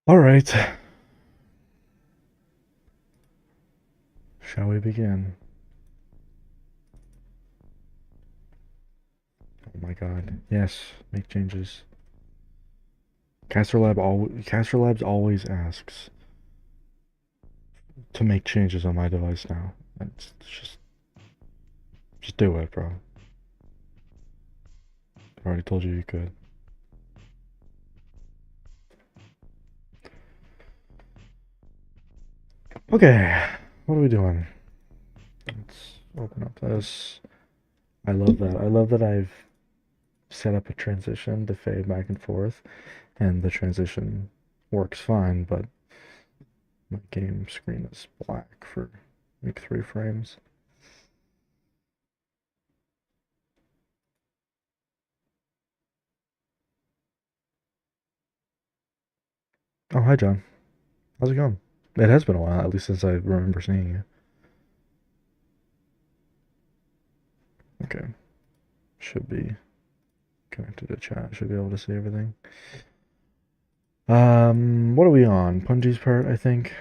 All right. Shall we begin? Oh my god. Yes, make changes. Caster Labs always asks to make changes on my device now. Just do it, bro. I already told you you could. Okay, what are we doing? Let's open up this. I love that. I love that I've set up a transition to fade back and forth, and the transition works fine, but my game screen is black for like 3 frames. Oh, hi, John. How's it going? It has been a while, at least since I remember seeing you. Okay. Should be connected to chat. Should be able to see everything. What are we on? Punji's part, I think.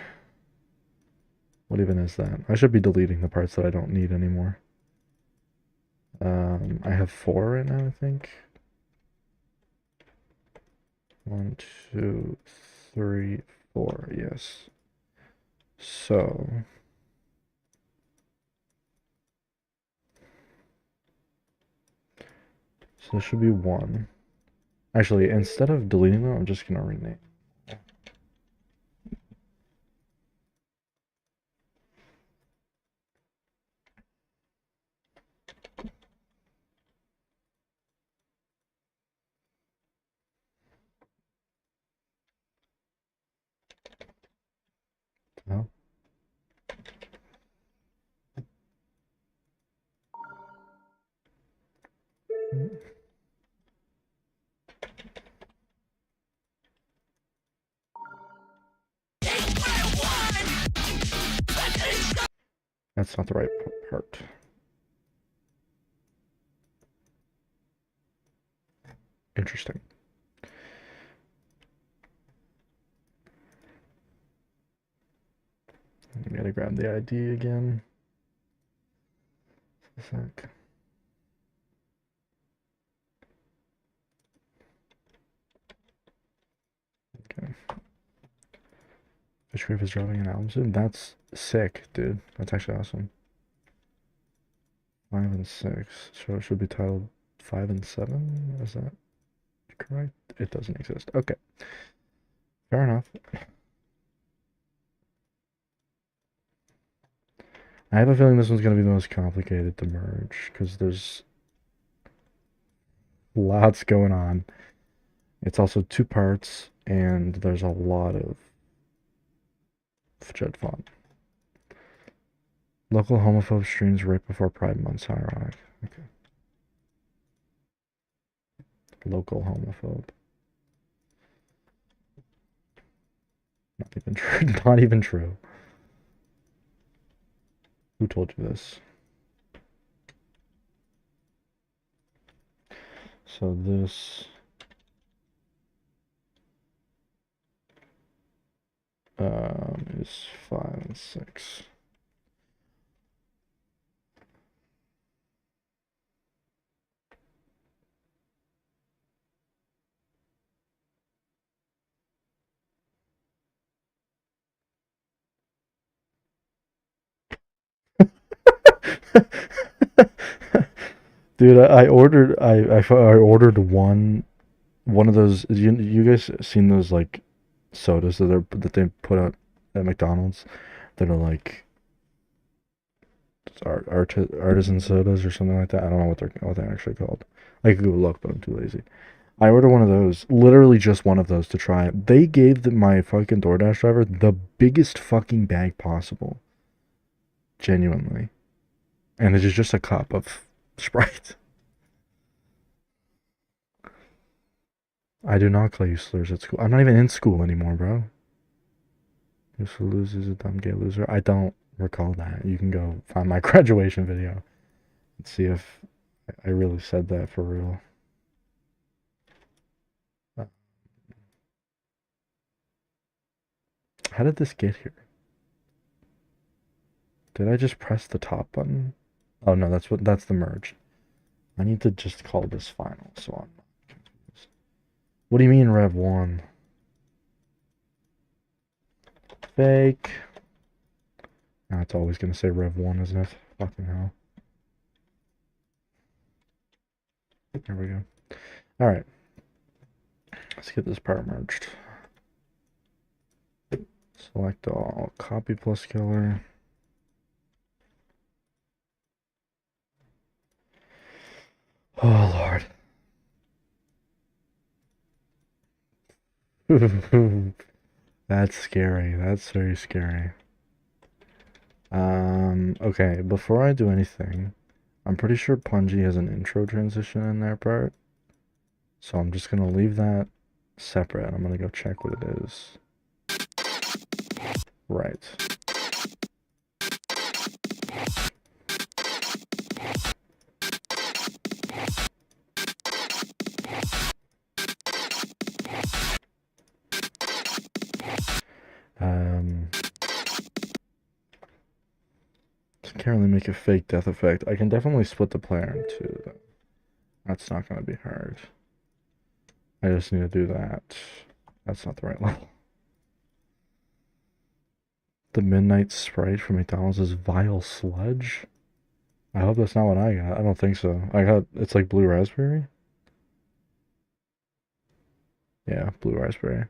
What even is that? I should be deleting the parts that I don't need anymore. I have 4 right now, I think. 1, 2, 3, 4. Yes. So this should be 1. Actually, instead of deleting them, I'm just gonna rename. No? That's not the right part. Interesting. I gotta grab the ID again. A sec. Okay. Fish Grave is dropping an album soon. That's sick, dude. That's actually awesome. 5 and 6. So it should be titled 5 and 7. Is that correct? It doesn't exist. Okay. Fair enough. I have a feeling this one's gonna be the most complicated to merge because there's lots going on. It's also 2 parts, and there's a lot of Jet font. Local homophobe streams right before Pride Month's ironic. Okay. Local homophobe. Not even true. Not even true. Who told you this? So this is 5 and 6. Dude, I ordered I ordered one of those. You guys seen those like sodas that they put out at McDonald's that are like artisan sodas or something like that. I don't know what they're actually called. I could go look, but I'm too lazy. I ordered one of those, literally just one of those to try it. They gave my fucking DoorDash driver the biggest fucking bag possible, genuinely, and it is just a cup of Sprite. I do not call you slurs at school. I'm not even in school anymore, bro. This loser is a dumb gay loser. I don't recall that. You can go find my graduation video and see if I really said that for real. How did this get here? Did I just press the top button? Oh no, that's the merge. I need to just call this final, so I'm not confused. What do you mean Rev 1? Fake. Nah, it's always gonna say Rev 1, isn't it? Fucking hell. There we go. Alright. Let's get this part merged. Select all. Copy plus killer. Oh, Lord. That's scary. That's very scary. Okay, before I do anything, I'm pretty sure Punji has an intro transition in their part. So I'm just gonna leave that separate. I'm gonna go check what it is. Right. Can't really make a fake death effect. I can definitely split the player in two, though. That's not gonna be hard. I just need to do that. That's not the right level. The Midnight Sprite from McDonald's is Vile Sludge? I hope that's not what I got. I don't think so. I got, it's like Blue Raspberry? Yeah, Blue Raspberry.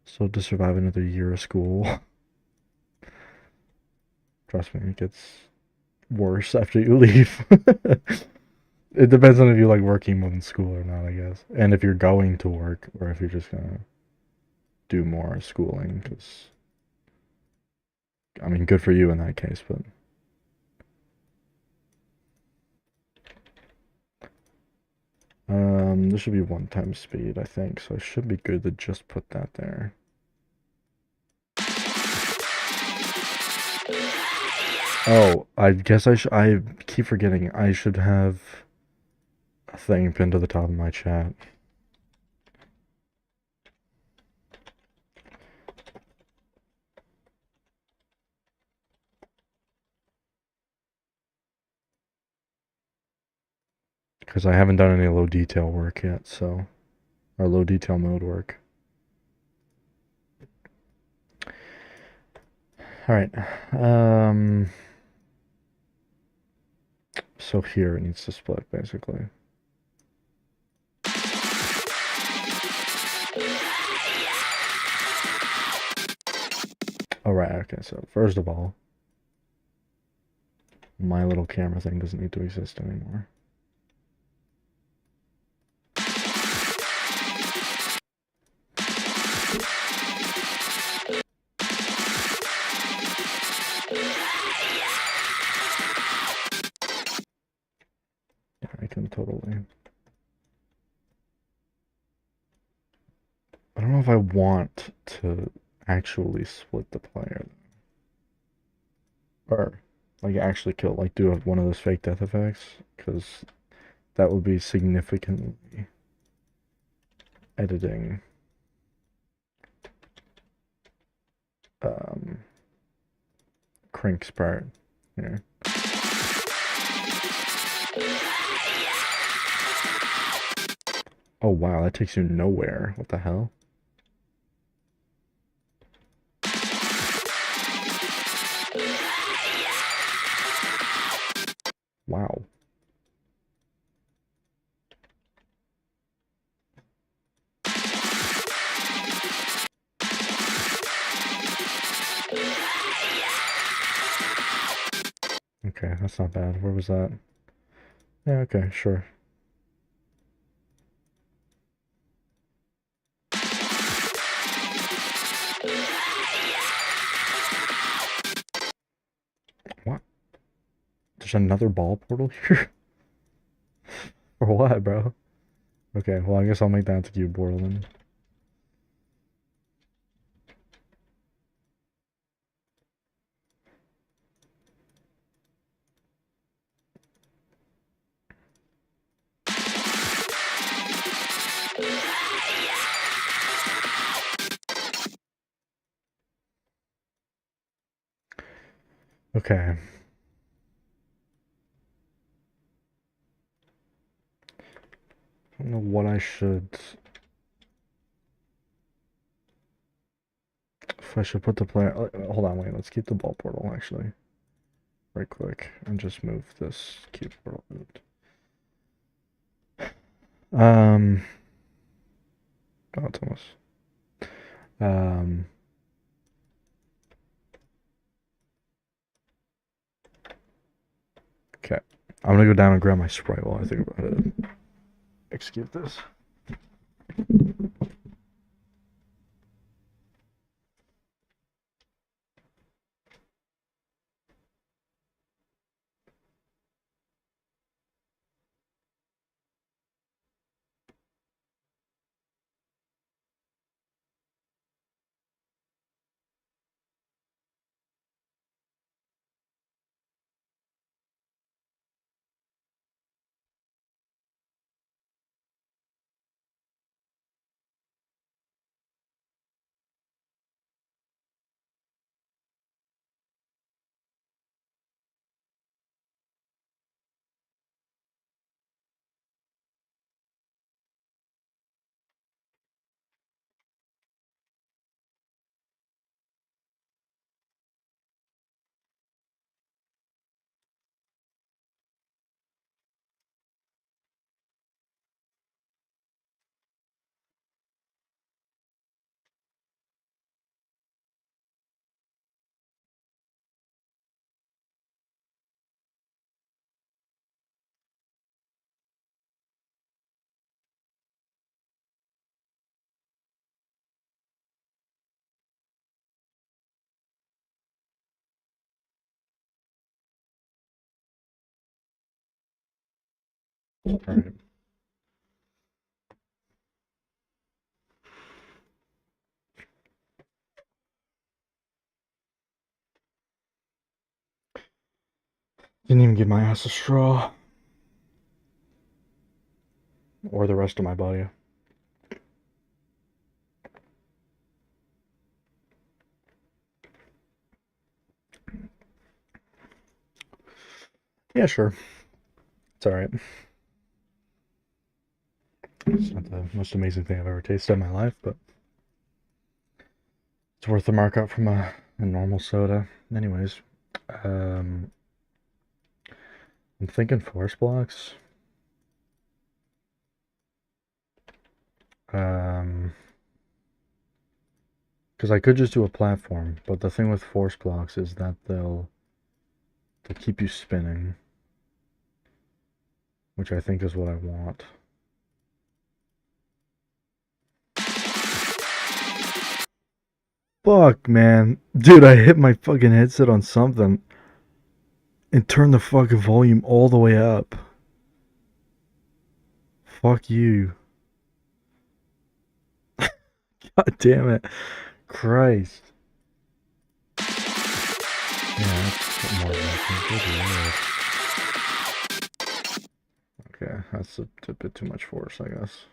So to survive another year of school. Trust me, it gets worse after you leave. It depends on if you like working more in school or not, I guess. And if you're going to work or if you're just gonna do more schooling, because I mean, good for you in that case, but this should be 1 time speed, I think, so it should be good to just put that there. Oh, I guess I keep forgetting, I should have a thing pinned to the top of my chat. Because I haven't done any low detail work yet, so, or low detail mode work. Alright, so here it needs to split, basically. Alright, okay, so first of all, my little camera thing doesn't need to exist anymore. Yeah, I can totally. I don't know if I want to actually split the player. Or, like, actually kill, like, do one of those fake death effects. Because that would be significantly editing. Crink's part here. Oh wow, that takes you nowhere. What the hell? Wow. Okay, that's not bad. Where was that? Yeah, okay, sure. What? There's another ball portal here? For what, bro? Okay, well, I guess I'll make that the cube portal then. Okay. I don't know what I should... If I should put the player... Hold on, wait. Let's keep the ball portal, actually. Right quick. And just move this cube portal out. Oh, it's almost... Okay. I'm gonna go down and grab my Sprite while I think about it. Execute this. Alright. Didn't even give my ass a straw. Or the rest of my body. Yeah, sure. It's alright. It's not the most amazing thing I've ever tasted in my life, but it's worth the markup from a normal soda. Anyways, I'm thinking force blocks. Because I could just do a platform, but the thing with force blocks is that they'll keep you spinning, which I think is what I want. Fuck, man. Dude, I hit my fucking headset on something and turned the fucking volume all the way up. Fuck you. God damn it. Christ. Yeah, that's more than I think. Okay, that's a bit too much force, I guess.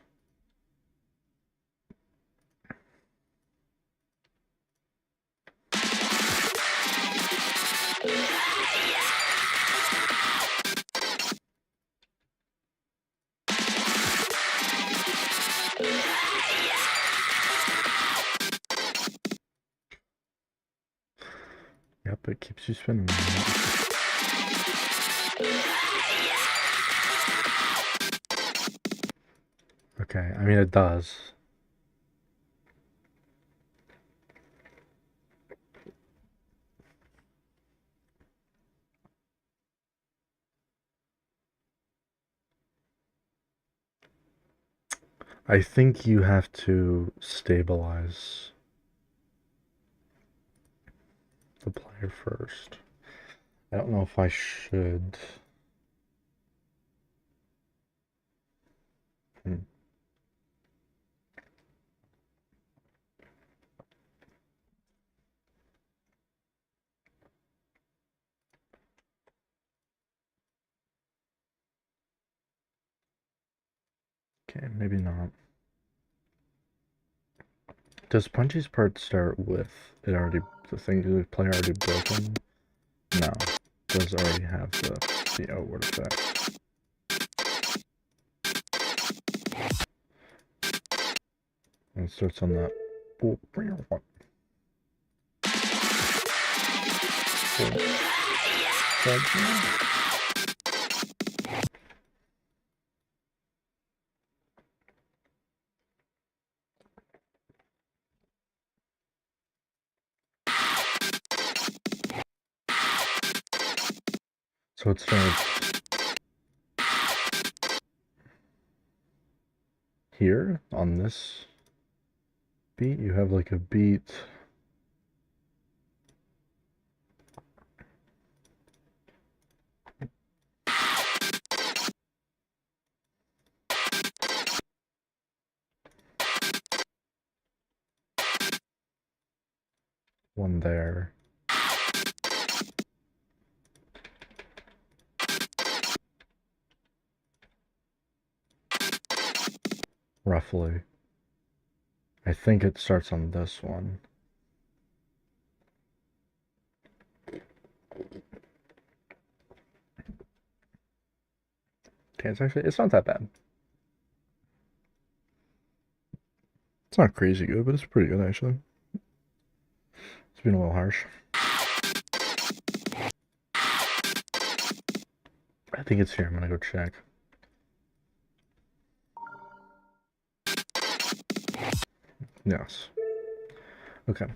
Yep, it keeps you spinning. Okay, I mean, it does. I think you have to stabilize the player first. I don't know if I should. Okay, maybe not. Does Punchy's part start with it already, the thing, the player already broken? No, those already have the outward effect. And it starts on that. So it starts here on this beat. You have like a beat. One there. Roughly. I think it starts on this one. Okay, it's not that bad. It's not crazy good, but it's pretty good actually. It's been a little harsh. I think it's here. I'm gonna go check. Yes. Okay.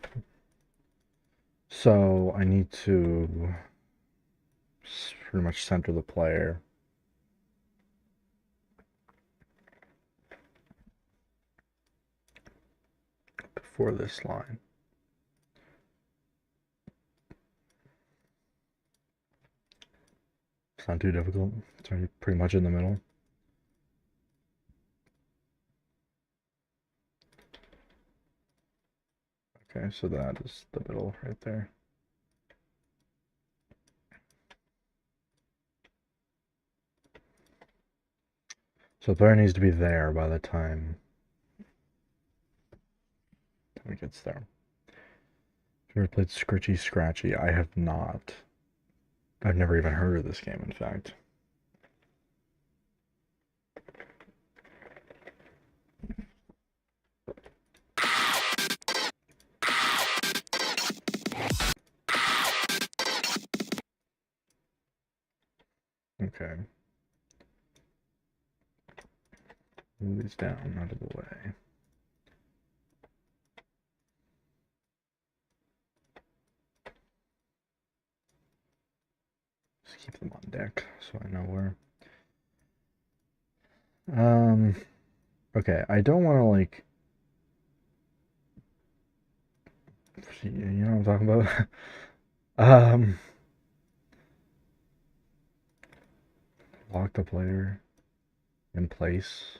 So I need to pretty much center the player. Before this line. It's not too difficult. It's already pretty much in the middle. Okay, so that is the middle right there. So the player needs to be there by the time it gets there. Have you ever played Scritchy Scratchy? I have not. I've never even heard of this game, in fact. Okay. Move these down out of the way. Just keep them on deck so I know where. Okay, I don't want to like. You know what I'm talking about? Lock the player in place.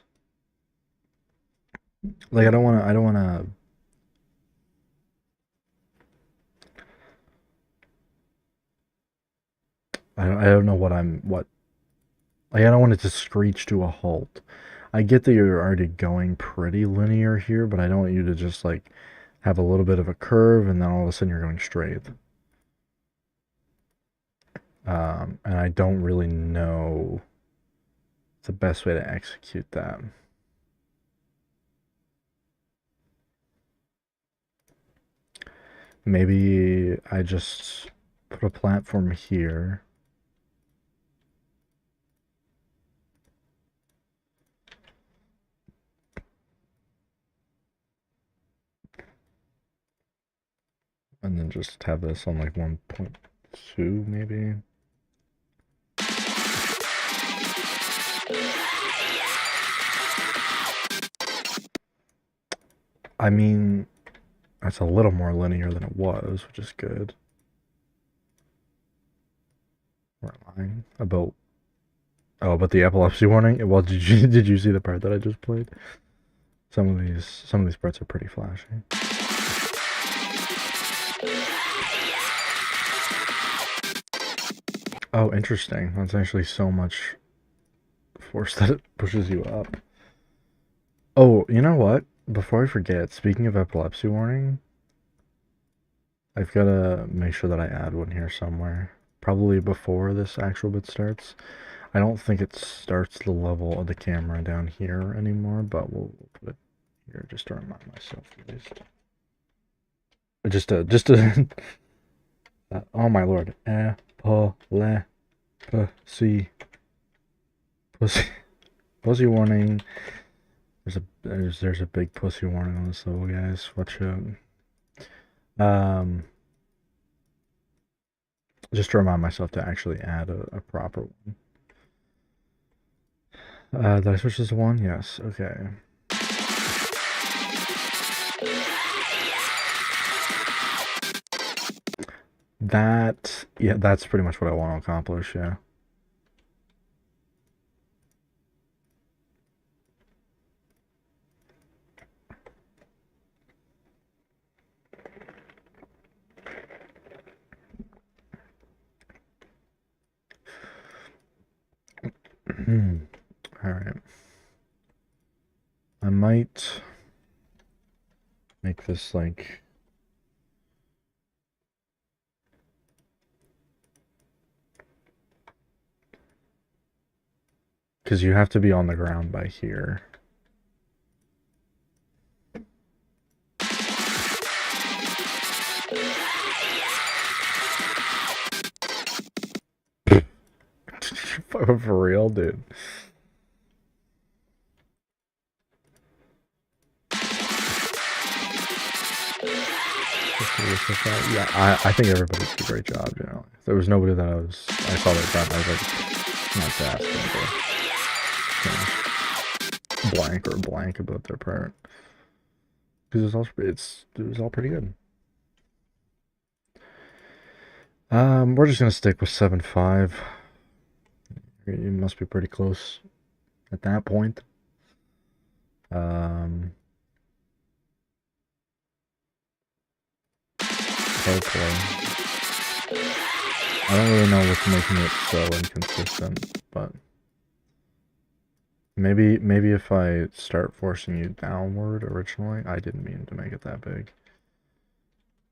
Like I don't want to. I don't know what like I don't want it to screech to a halt. I get that you're already going pretty linear here, but I don't want you to just like have a little bit of a curve and then all of a sudden you're going straight. And I don't really know the best way to execute that. Maybe I just put a platform here. And then just have this on like 1.2 maybe. I mean, that's a little more linear than it was, which is good. We're lying about. Oh, about the epilepsy warning. Well, did you see the part that I just played? Some of these parts are pretty flashy. Oh, interesting. That's actually so much force that it pushes you up. Oh, you know what? Before I forget, speaking of epilepsy warning, I've got to make sure that I add one here somewhere. probably before this actual bit starts. I don't think it starts the level of the camera down here anymore, but we'll put it here just to remind myself at least. Just to oh my lord. Pussy. Pussy. Pussy warning. There's a big pussy warning on this level, guys. Watch out. Just to remind myself to actually add a proper one. Did I switch this to 1? Yes. Okay. Yeah, that's pretty much what I want to accomplish, yeah. Alright. I might make this like... Because you have to be on the ground by here. For real, dude. Yeah, I think everybody did a great job, you know. If there was nobody that I saw that done, I was like, not to ask them to blank or blank about their part. Because it was all pretty good. We're just gonna stick with 7.5. You must be pretty close at that point. Hopefully. I don't really know what's making it so inconsistent, but maybe if I start forcing you downward originally, I didn't mean to make it that big.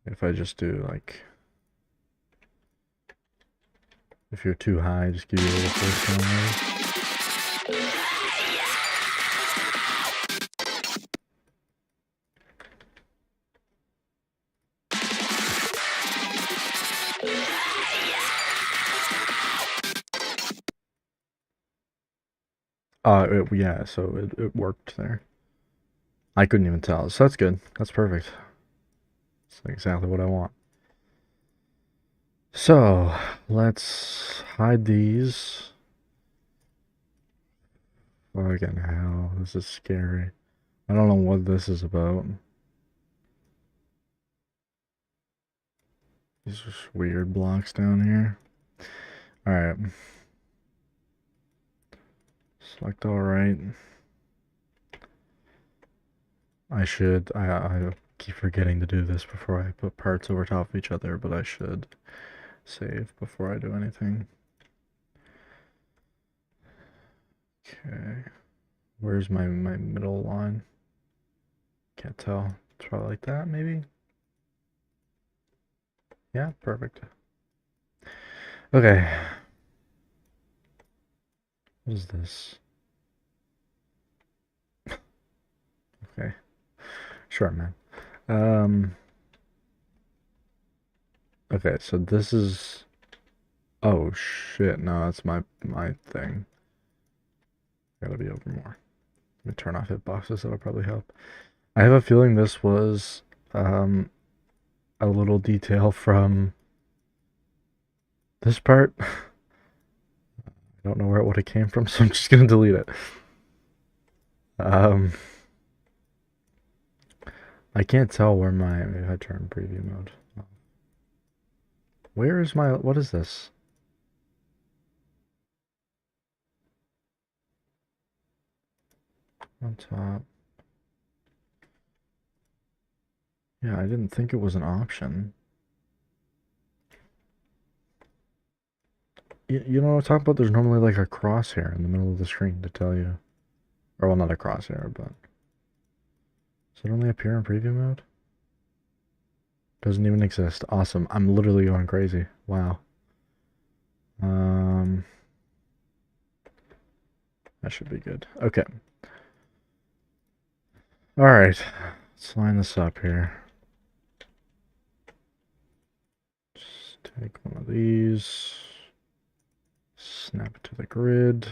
If I just do like, if you're too high, just give you a little force downward. Yeah, so it worked there. I couldn't even tell, so that's good. That's perfect. It's exactly what I want. So, let's hide these. Fucking hell, this is scary. I don't know what this is about. These are weird blocks down here. Alright. Select alright. I keep forgetting to do this before I put parts over top of each other, but I should save before I do anything. Okay. Where's my middle line? Can't tell. It's probably like that, maybe? Yeah, perfect. Okay. What is this? Okay. Sure, man. Okay, so this is... Oh, shit. No, that's my thing. Gotta be over more. Let me turn off hitboxes. That'll probably help. I have a feeling this was a little detail from this part. I don't know where it would have came from, so I'm just gonna delete it. I can't tell where maybe I turn preview mode. Where is my, what is this? On top. Yeah, I didn't think it was an option. You know what I'm talking about? There's normally like a crosshair in the middle of the screen to tell you. Or, well, not a crosshair, but... Does it only appear in preview mode? Doesn't even exist. Awesome. I'm literally going crazy. Wow. That should be good. Okay. All right. Let's line this up here. Just take one of these. Snap it to the grid.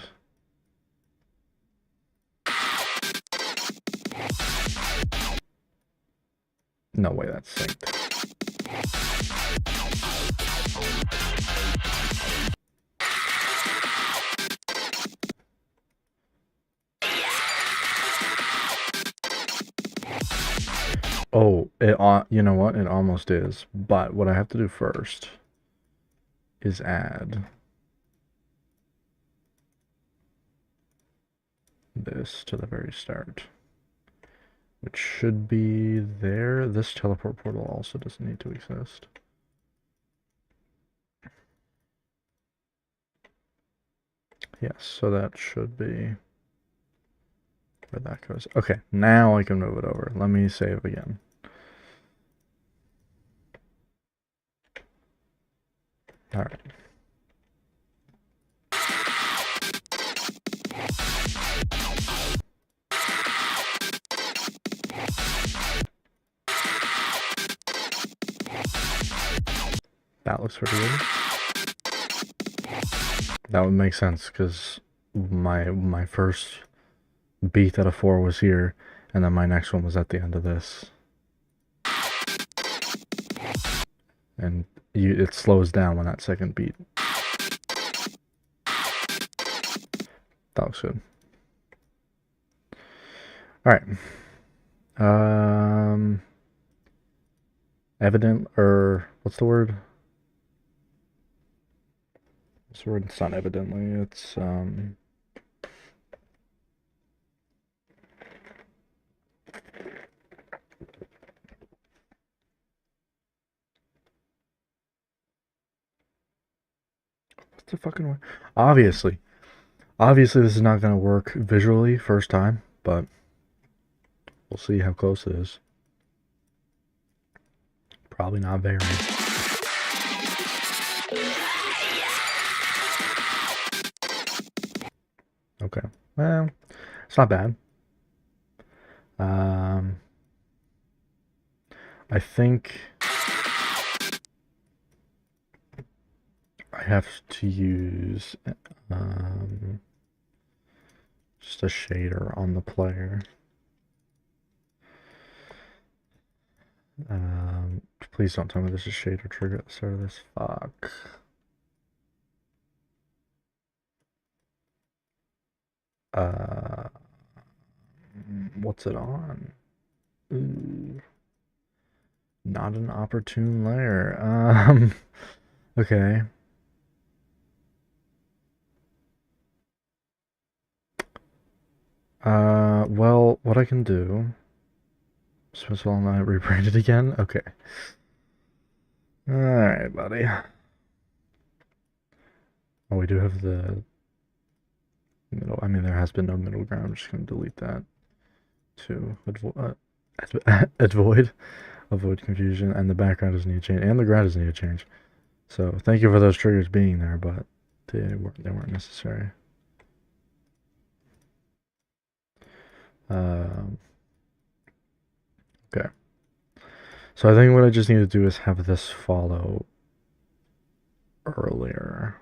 No way that's synced. Oh, you know what? It almost is. But what I have to do first is add this to the very start, which should be there. This teleport portal also doesn't need to exist. Yes, so that should be where that goes. Okay, now I can move it over. Let me save again. All right. That looks pretty good. That would make sense because my first beat out of 4 was here, and then my next one was at the end of this. And it slows down when that second beat. That looks good. All right. Evident, or what's the word? What's the word? It's not evidently. It's what's the fucking word? Obviously, this is not gonna work visually first time, but we'll see how close it is. Probably not very. Okay. Well, it's not bad. I think I have to use just a shader on the player. Please don't tell me there's a shader trigger at the start of this. Fuck. What's it on? Ooh. Not an opportune layer. Okay. Well, what I can do. Suppose I'll not rebrand it again? Okay. Alright, buddy. Oh, we do have the middle. I mean, there has been no middle ground. I'm just going to delete that to avoid confusion. And the background doesn't need to change. And the ground doesn't need to change. So thank you for those triggers being there, but they weren't necessary. Okay. So I think what I just need to do is have this follow earlier.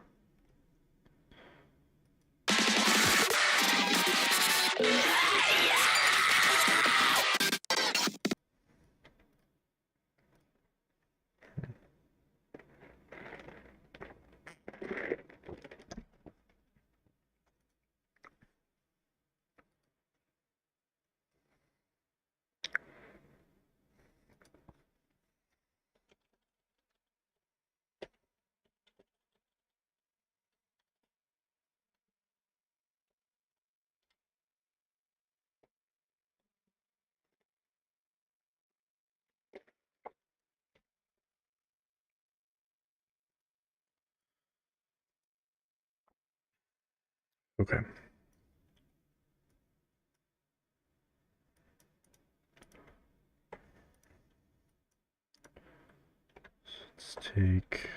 Okay. Let's take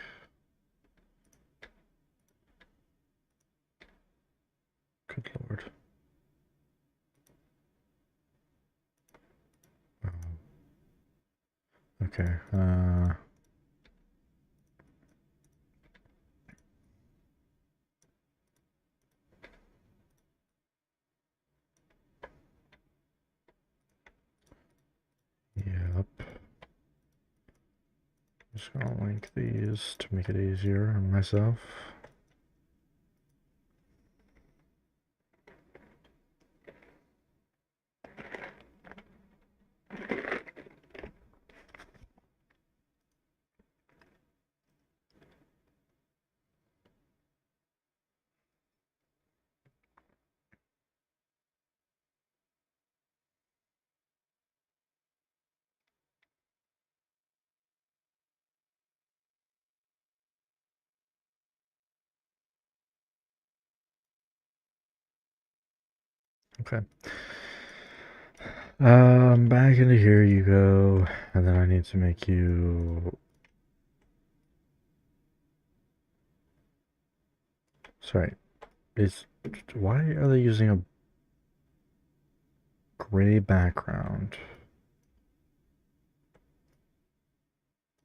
Okay. Yep. Just gonna link these to make it easier on myself. Okay. Back into here you go, and then I need to make you... Sorry, why are they using a gray background?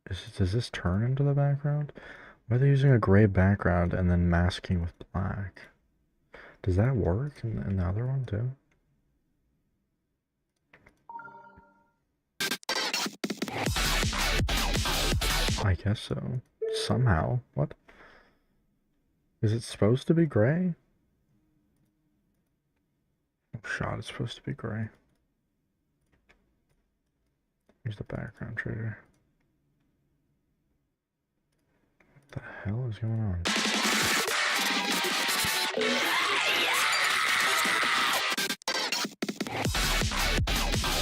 Does this turn into the background? Why are they using a gray background and then masking with black? Does that work in the other one too? I guess so. Somehow. What? Is it supposed to be gray? Oh, shot, it's supposed to be gray. Here's the background trigger. What the hell is going on?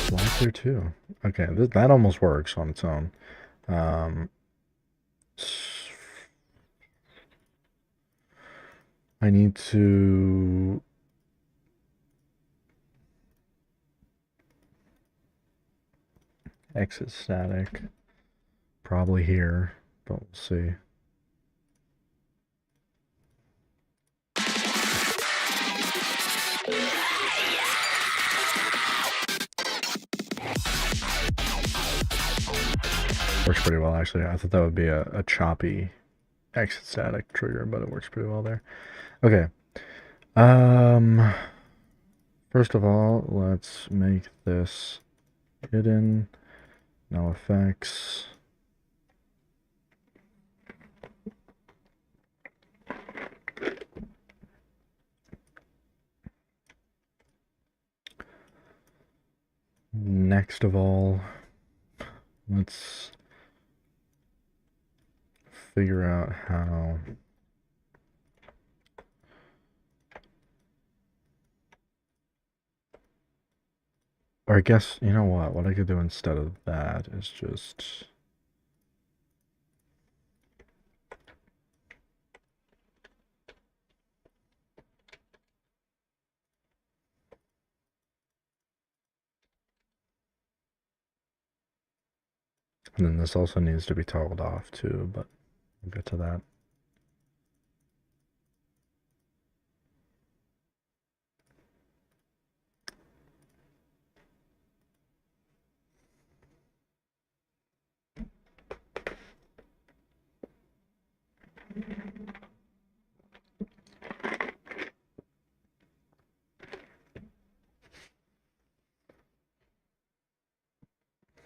Black there too. Okay, that almost works on its own. I need to... exit static. Probably here, but we'll see. Works pretty well, actually. I thought that would be a choppy exit static trigger, but it works pretty well there. Okay. First of all, let's make this hidden. No effects. Next of all, let's figure out how... Or I guess, you know what I could do instead of that is just... And then this also needs to be toggled off too, but we'll get to that.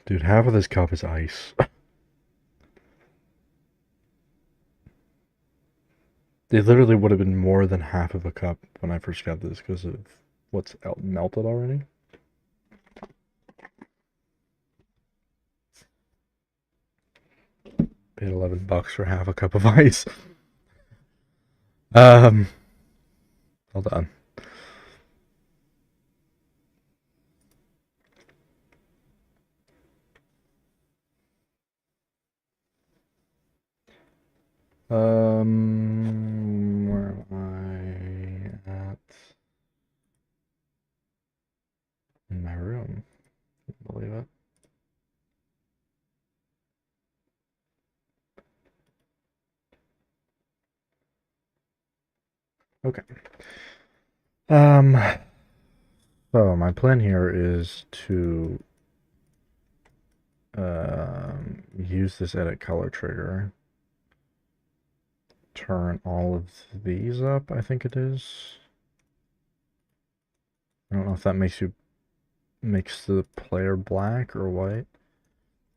Dude, half of this cup is ice. It literally would have been more than half of a cup when I first got this because of what's melted already. Paid $11 for half a cup of ice. Hold on. Where am I at? In my room. Can't believe it. Okay. So my plan here is to use this edit color trigger. Turn all of these up, I think it is. I don't know if that makes the player black or white.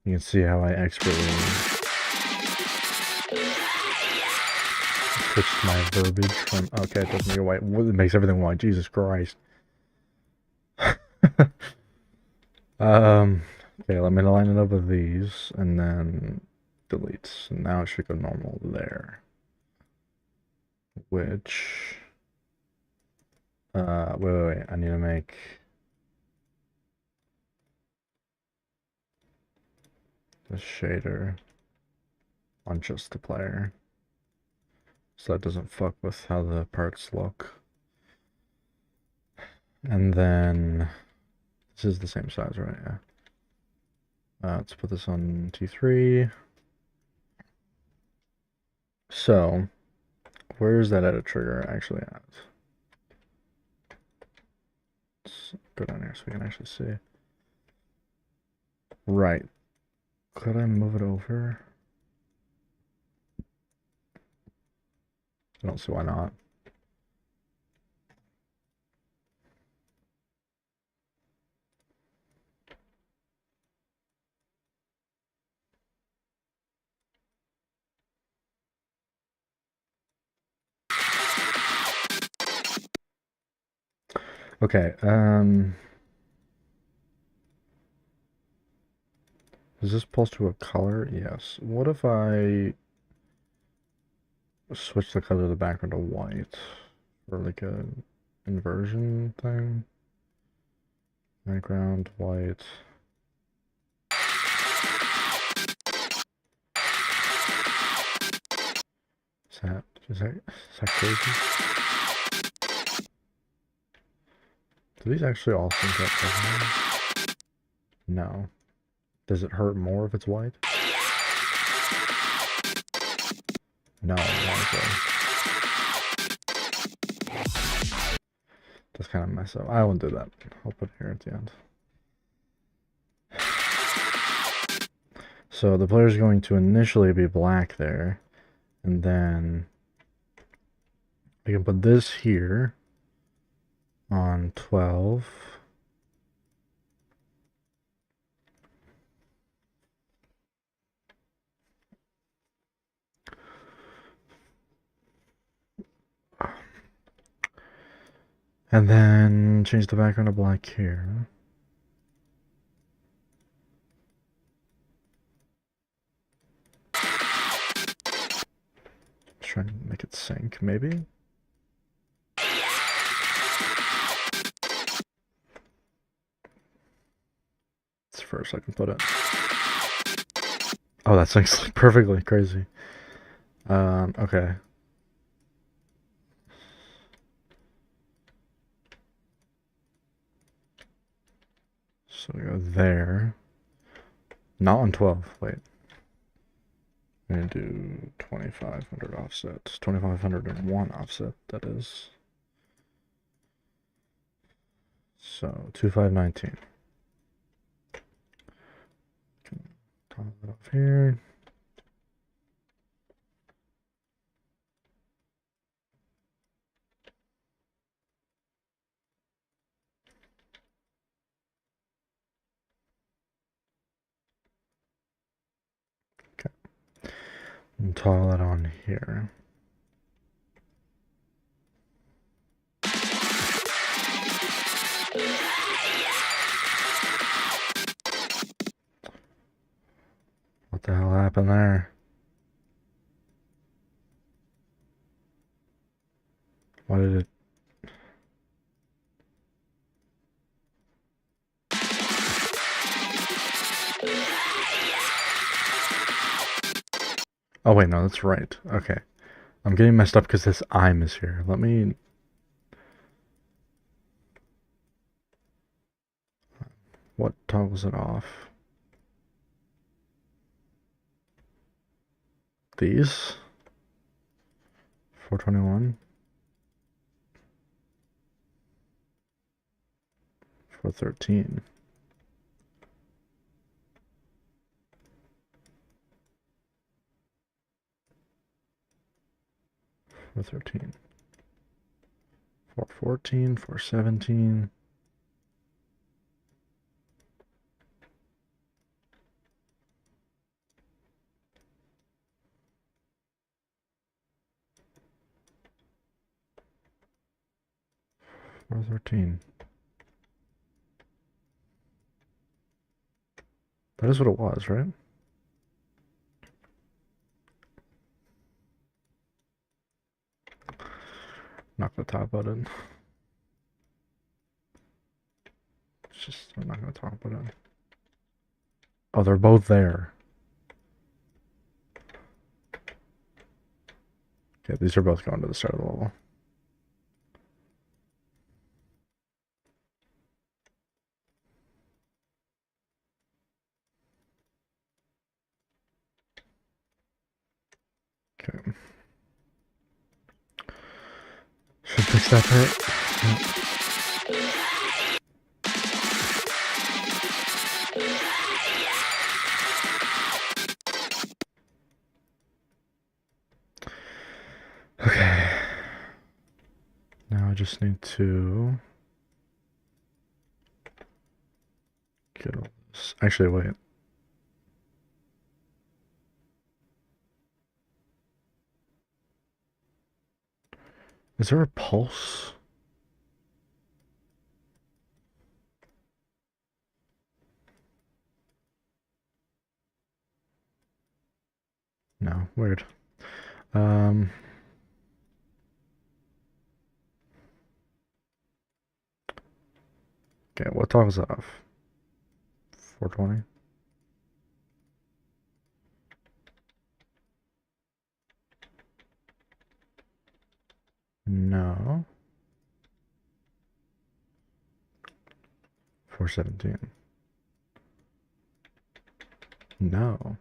You can see how I expertly switched my verbiage from, okay, it doesn't make it white. It makes everything white. Jesus Christ. Okay, let me line it up with these and then delete. So now it should go normal there. Which, wait, I need to make the shader on just the player, so that doesn't fuck with how the parts look. And then this is the same size, right? Yeah. Let's put this on T3. So, where is that edit trigger actually at? Let's go down here so we can actually see. Right. Could I move it over? I don't see why not. Okay, is this pulse to a color? Yes. What if I switch the color of the background to white for like a inversion thing? Background white. Is that crazy? Do these actually all sync up perfectly? No. Does it hurt more if it's white? No, honestly. That's kind of mess up. I won't do that. I'll put it here at the end. So the player is going to initially be black there, and then I can put this here on 12. And then change the background to black here. Try and make it sync, maybe? It's first I can put it. Oh, that syncs like perfectly. Crazy. Okay. So we go there. Not on 12. Wait. I'm gonna do 2500 offset. 2501 offset, that is. So 2519. Top it off here. Okay. And toggle it on here. What the hell happened there? Why did it... Oh wait, no, that's right. Okay. I'm getting messed up because this I'm is here. Let me... What toggles it off? These? 421? 413. 413. 414, 417. Or 13. That is what it was, right? Not gonna talk about it. It's just, I'm not gonna talk about it. Oh, they're both there. Okay, these are both going to the start of the level. Okay. Should fix that part. Yep. Okay. Now I just need to get all this. Actually, wait. Is there a pulse? No, weird. Okay, what toggles that off? 420? No. 417. No.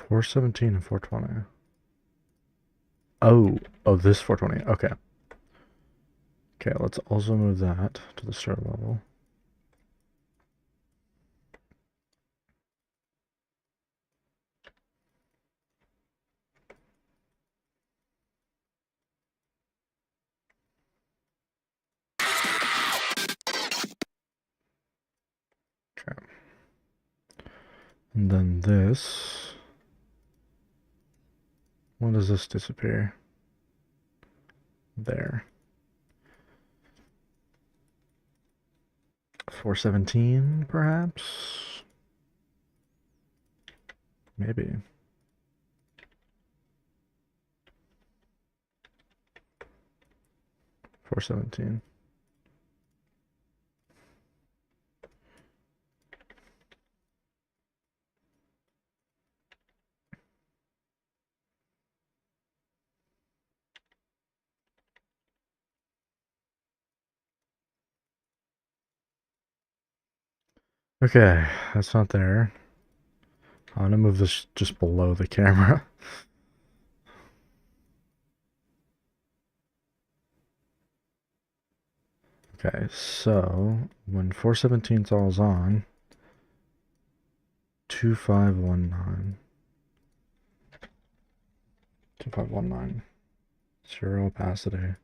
417 and 420. Oh, this 420. Okay. Okay, let's also move that to the start level. Okay. And then this. When does this disappear? There. 417, perhaps? Maybe. 417. Okay, that's not there. I'm gonna move this just below the camera. Okay, so when 417's all's on, 2519. 2519. Zero opacity.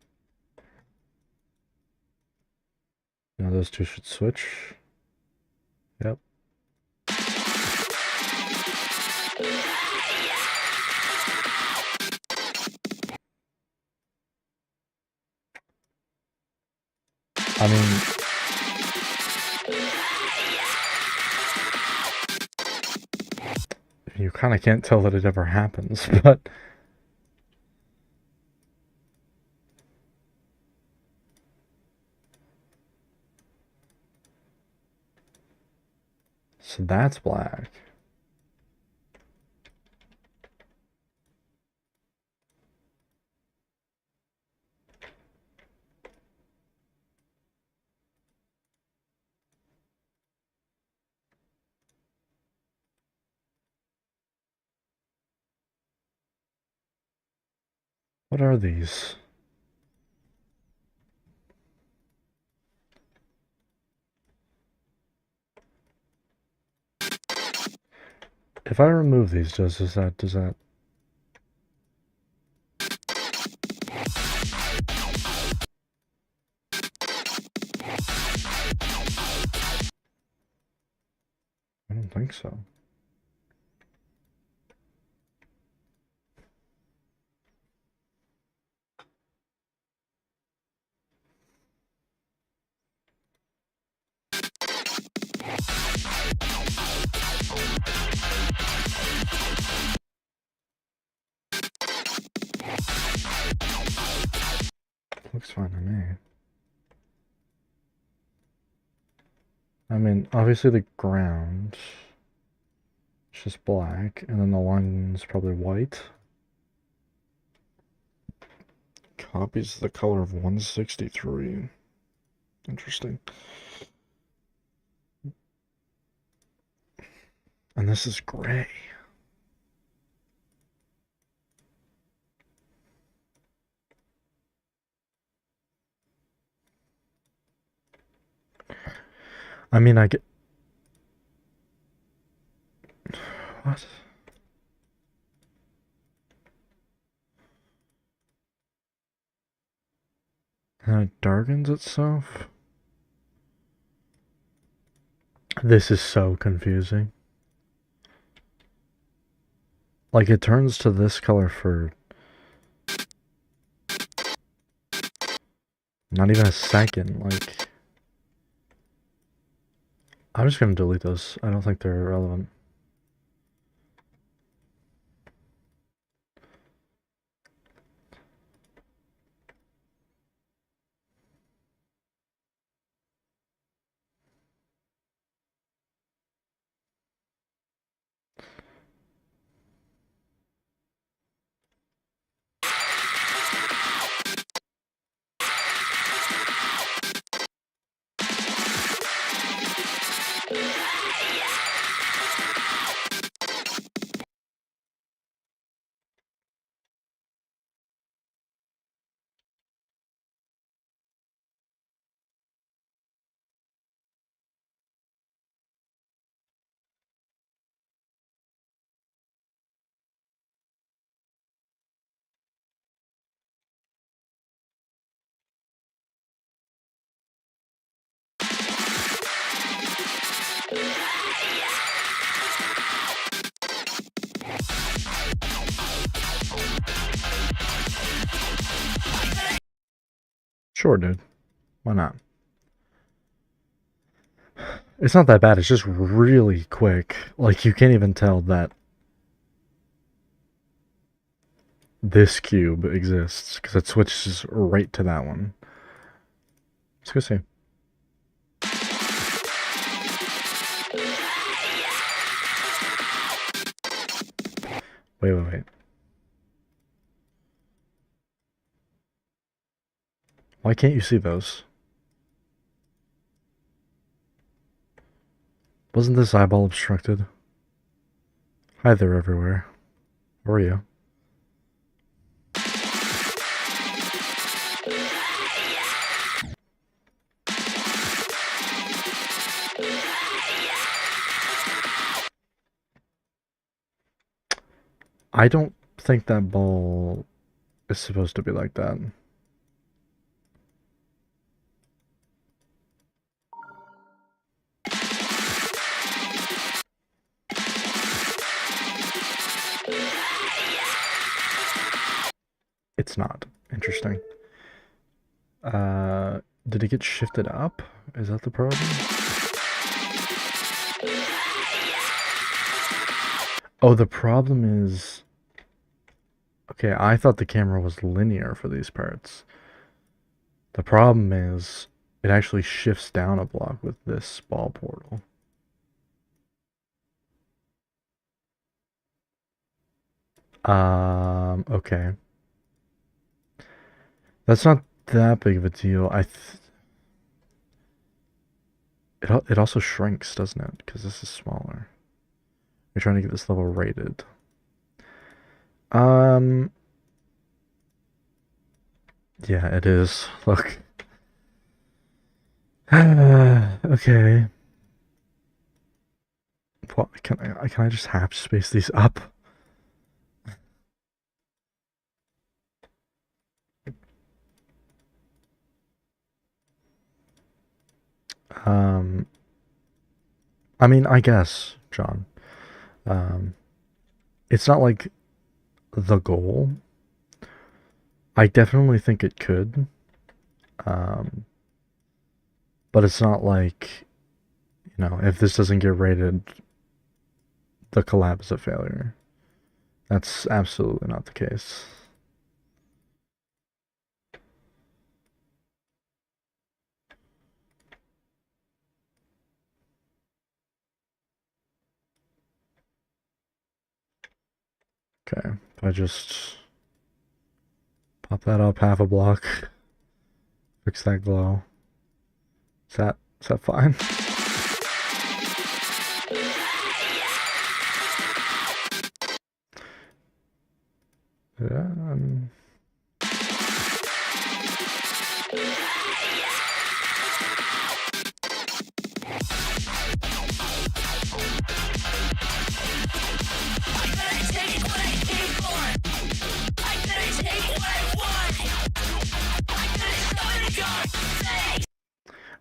Now those two should switch. Yep. I mean, you kind of can't tell that it ever happens, but so that's black. What are these? If I remove these, does that I don't think so. Looks fine to me. I mean, obviously the ground is just black, and then the line's probably white. Copies the color of 163. Interesting. And this is gray. I mean, I get... What? And it darkens itself? This is so confusing. Like, it turns to this color for not even a second. Like, I'm just gonna delete those. I don't think they're relevant. Sure, dude. Why not? It's not that bad. It's just really quick. Like, you can't even tell that this cube exists because it switches right to that one. Let's go see. Wait. Why can't you see those? Wasn't this eyeball obstructed? Hi there, everywhere. How are you? I don't think that ball is supposed to be like that. It's not. Interesting. Did it get shifted up? Is that the problem? Oh, the problem is... Okay, I thought the camera was linear for these parts. The problem is it actually shifts down a block with this ball portal. Okay. That's not that big of a deal. It also shrinks, doesn't it? Because this is smaller. You're trying to get this level rated. Yeah, it is. Look. Okay. What can I just half space these up? Um, I mean, I guess, John. Um, it's not like the goal. I definitely think it could. Um, but it's not like, if this doesn't get rated, the collab is a failure. That's absolutely not the case. Okay, if I just pop that up half a block, fix that glow. Is that fine? Yeah.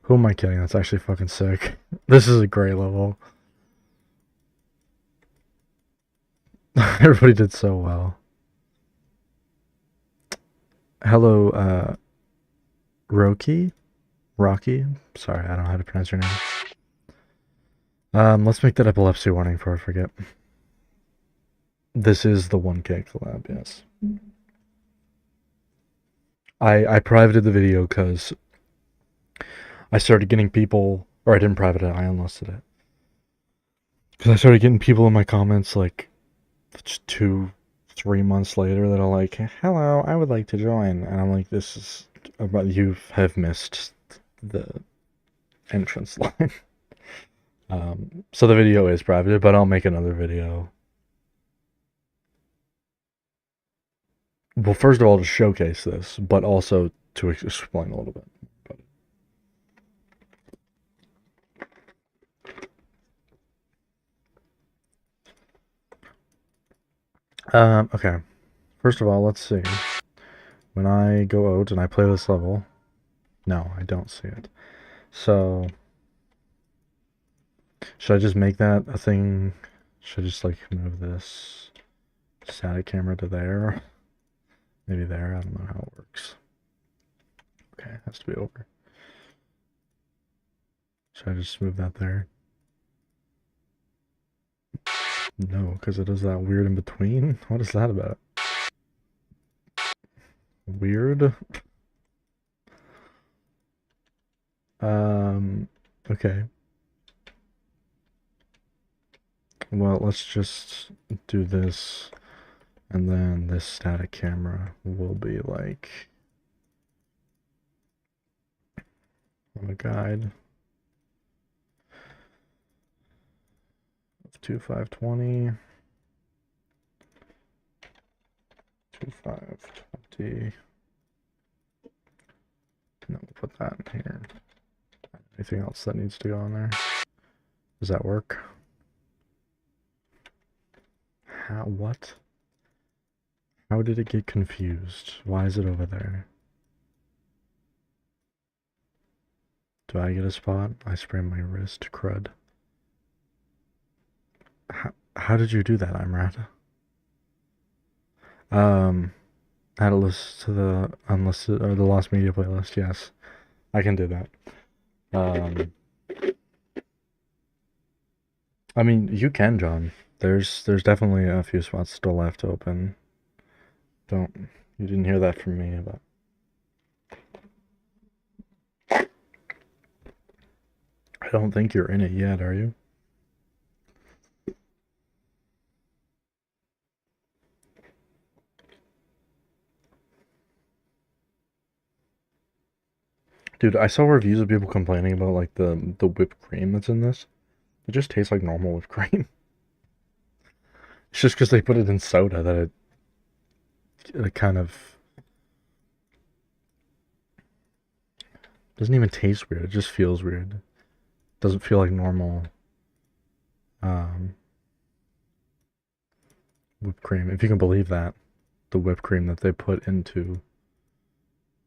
Who am I kidding? That's actually fucking sick. This is a great level. Everybody did so well. Hello, Rocky? Rocky? Sorry, I don't know how to pronounce your name. Let's make that epilepsy warning before I forget. This is the 1K collab, yes. I privated the video because I started getting people, or I didn't private it, I unlisted it. Because I started getting people in my comments like 2-3 months later that are like, hello, I would like to join. And I'm like, this is about, you have missed the entrance line. So the video is private, but I'll make another video. Well, first of all, to showcase this, but also to explain a little bit. Okay. First of all, let's see. When I go out and I play this level, no, I don't see it. So, should I just make that a thing? Should I just like move this static camera to there? Maybe there, I don't know how it works. Okay, it has to be over. Should I just move that there? No, because it does that weird in between. What is that about? Weird? Okay. Well, let's just do this, and then this static camera will be like on a guide of 2520, 2520. No, we'll put that in here. Anything else that needs to go in there? Does that work? How? What? How did it get confused? Why is it over there? Do I get a spot? I sprained my wrist. Crud. How did you do that, Imrat? Add a list to the unlisted or the lost media playlist. Yes, I can do that. I mean, you can, John. There's definitely a few spots still left open. You didn't hear that from me, but I don't think you're in it yet, are you? Dude, I saw reviews of people complaining about like the whipped cream that's in this. It just tastes like normal whipped cream. It's just because they put it in soda that it kind of doesn't even taste weird. It just feels weird. It doesn't feel like normal Whipped cream, if you can believe that. The whipped cream that they put into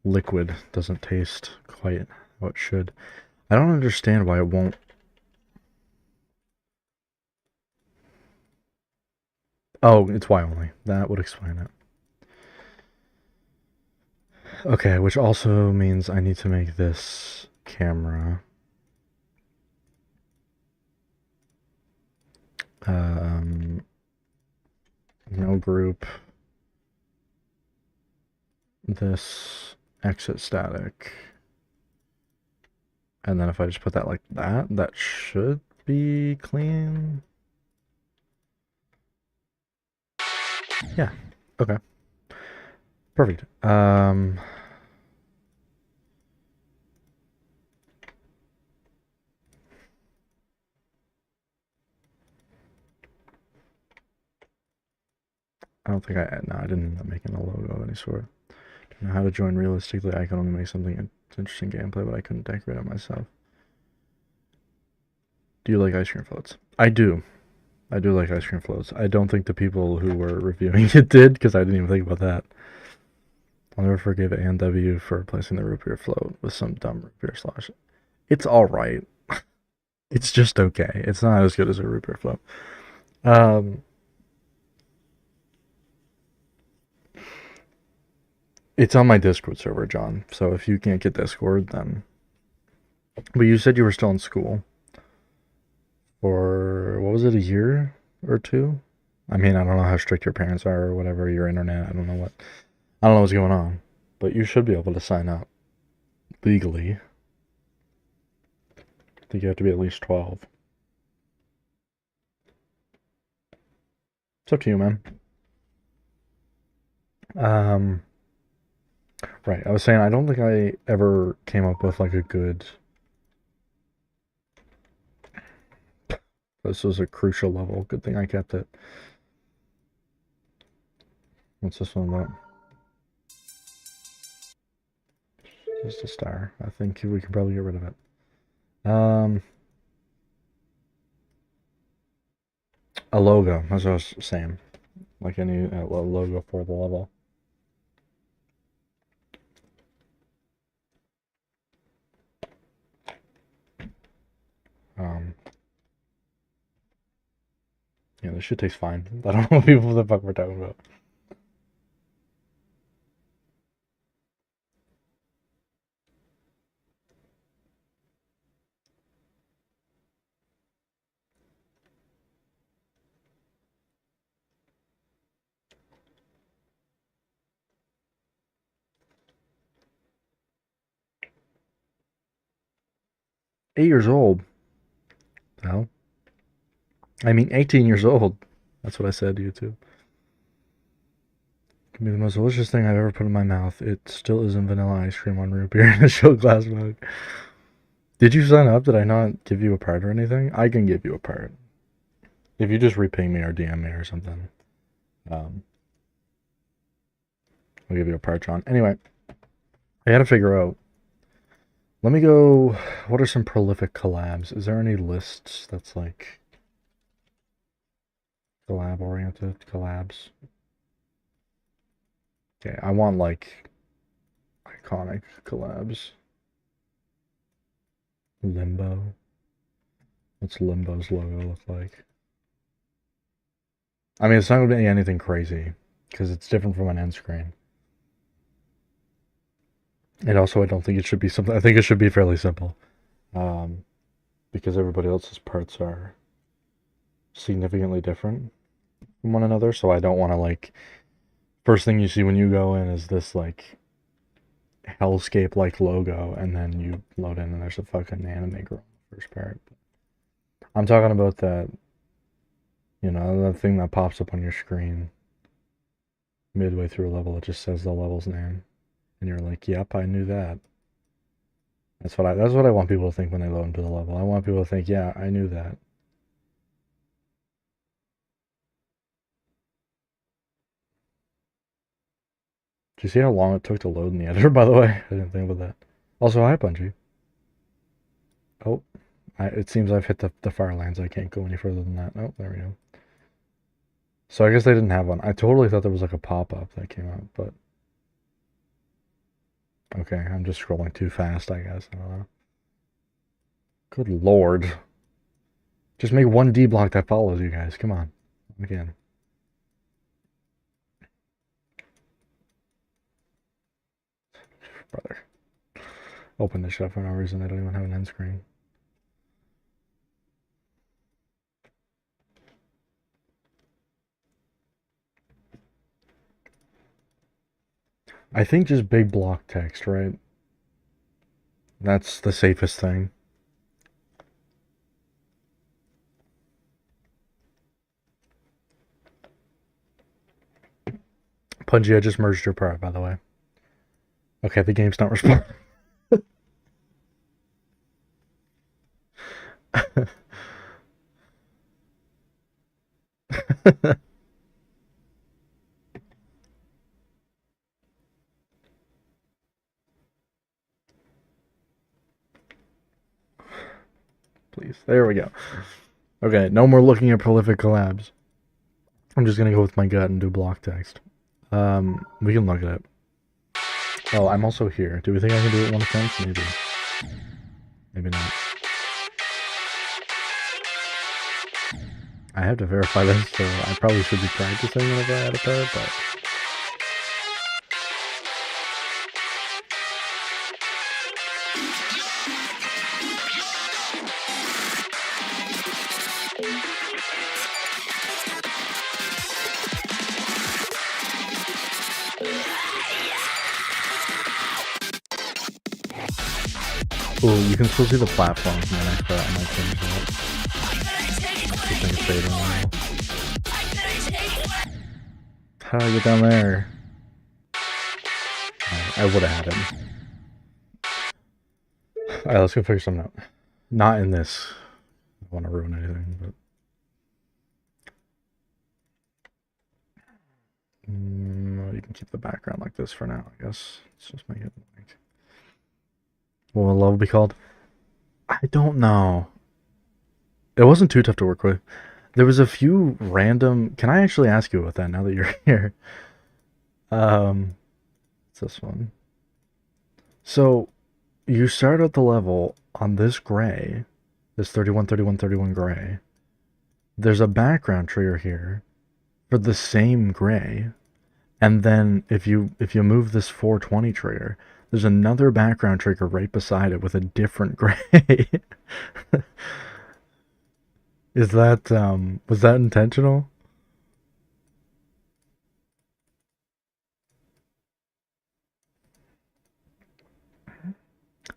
liquid doesn't taste quite how it should. I don't understand why it won't. Oh, it's why only. That would explain it. Okay, which also means I need to make this camera no group, this exit static, and then if I just put that like that, that should be clean. Yeah, okay, perfect. I don't think no, I didn't end up making a logo of any sort. Don't know how to join realistically. I can only make something interesting gameplay, but I couldn't decorate it myself. Do you like ice cream floats? I do. I do like ice cream floats. I don't think the people who were reviewing it did, because I didn't even think about that. I'll never forgive A&W for replacing the root beer float with some dumb root beer slosh. It's alright. It's just okay. It's not as good as a root beer float. It's on my Discord server, John. So if you can't get Discord, then... But you said you were still in school. For, what was it, a year or two? I mean, I don't know how strict your parents are or whatever, your internet, I don't know what's going on. But you should be able to sign up legally. I think you have to be at least 12. It's up to you, man. Right, I was saying I don't think I ever came up with like a good... This was a crucial level. Good thing I kept it. What's this one about? Just a star. I think we can probably get rid of it. A logo. That's what I was saying. Like any logo for the level. Yeah, this shit tastes fine. I don't know what people the fuck we're talking about. $8 years old. The hell? I mean, 18 years old. That's what I said to you too. Can be the most delicious thing I've ever put in my mouth. It still isn't vanilla ice cream on root beer in a show glass mug. Did you sign up? Did I not give you a part or anything? I can give you a part. If you just reping me or DM me or something. I'll give you a part, John. Anyway, I gotta figure out. Let me go. What are some prolific collabs? Is there any lists that's like collab oriented collabs? Okay, I want like iconic collabs. Limbo. What's Limbo's logo look like? I mean, it's not gonna be anything crazy because it's different from an end screen. And also, I don't think it should be something. I think it should be fairly simple, because everybody else's parts are significantly different from one another. So I don't want to like. First thing you see when you go in is this like hellscape like logo, and then you load in and there's a fucking anime girl first part. I'm talking about that. You know, the thing that pops up on your screen midway through a level. It just says the level's name, and you're like, "Yep, I knew that." That's what I want people to think when they load into the level. I want people to think, "Yeah, I knew that." Do you see how long it took to load in the editor, by the way? I didn't think about that. Also, hi, Bungie. Oh, It seems I've hit the fire lines. I can't go any further than that. Oh, there we go. So I guess they didn't have one. I totally thought there was like a pop-up that came up, but okay, I'm just scrolling too fast, I guess. I don't know. Good lord. Just make one D block that follows you guys. Come on. Again. Brother. Open this shit up for no reason. I don't even have an end screen. I think just big block text, right? That's the safest thing. Punji, I just merged your part, by the way. Okay, the game's not responding. Please. There we go. Okay, no more looking at prolific collabs. I'm just gonna go with my gut and do block text. We can look at it. Oh, I'm also here. Do we think I can do it one offense? Maybe. Maybe not. I have to verify this, so I probably should be practicing whenever I add a pair, but... Ooh, you can still see the platforms in the next part. I might change that. Just think it's fading now. How do I get down there? I would have had him. Alright, let's go figure something out. Not in this. I don't want to ruin anything, but... you can keep the background like this for now, I guess. Let's just make it like... What will love be called? I don't know. It wasn't too tough to work with. There was a few random... Can I actually ask you about that now that you're here? It's this one. So, you start out the level on this gray, this 31, 31, 31 gray. There's a background trigger here for the same gray. And then if you move this 420 trigger, there's another background trigger right beside it with a different gray. Is that was that intentional?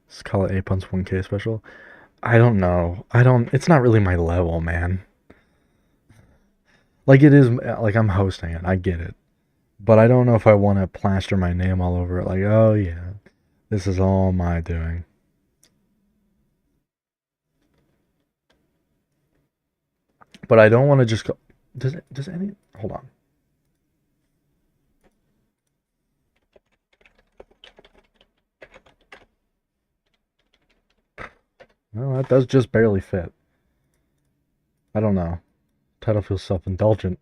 Let's call it 8.1K special. I don't know. It's not really my level, man. Like it is like I'm hosting it. I get it. But I don't know if I want to plaster my name all over it like, "Oh yeah, this is all my doing." But I don't want to just go. Does any hold on. Well, that does just barely fit. I don't know. Title feels self-indulgent.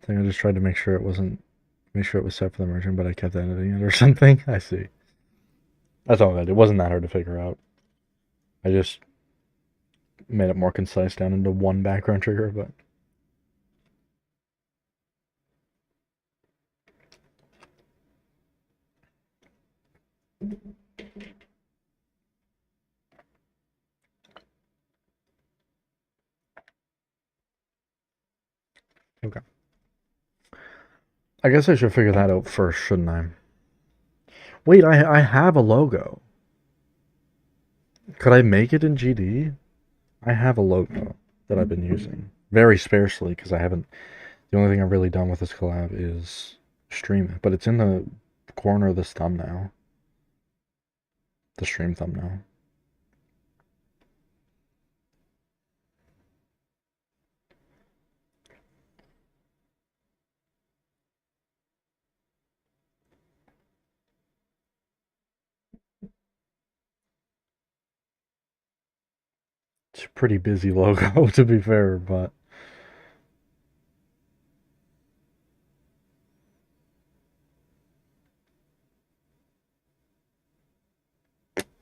I think I just tried to make sure it wasn't, make sure it was set for the merchant, but I kept editing it or something. I see. That's all that. It wasn't that hard to figure out. I just made it more concise down into one background trigger, but okay. I guess I should figure that out first, shouldn't I? Wait, I have a logo. Could I make it in GD? I have a logo that I've been using very sparsely because I haven't. The only thing I've really done with this collab is stream it, but it's in the corner of this thumbnail, the stream thumbnail. It's a pretty busy logo, to be fair, but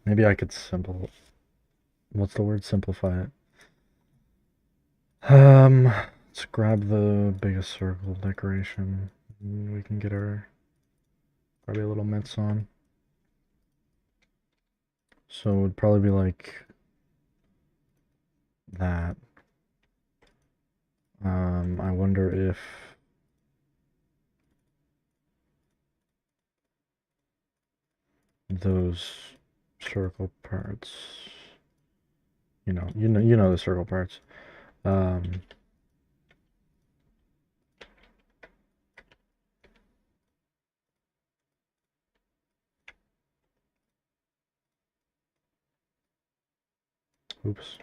maybe I could what's the word? Simplify it. Let's grab the biggest circle decoration. We can get our probably a little mitts on. So it would probably be like that. I wonder if those circle parts, you know the circle parts. Um, oops.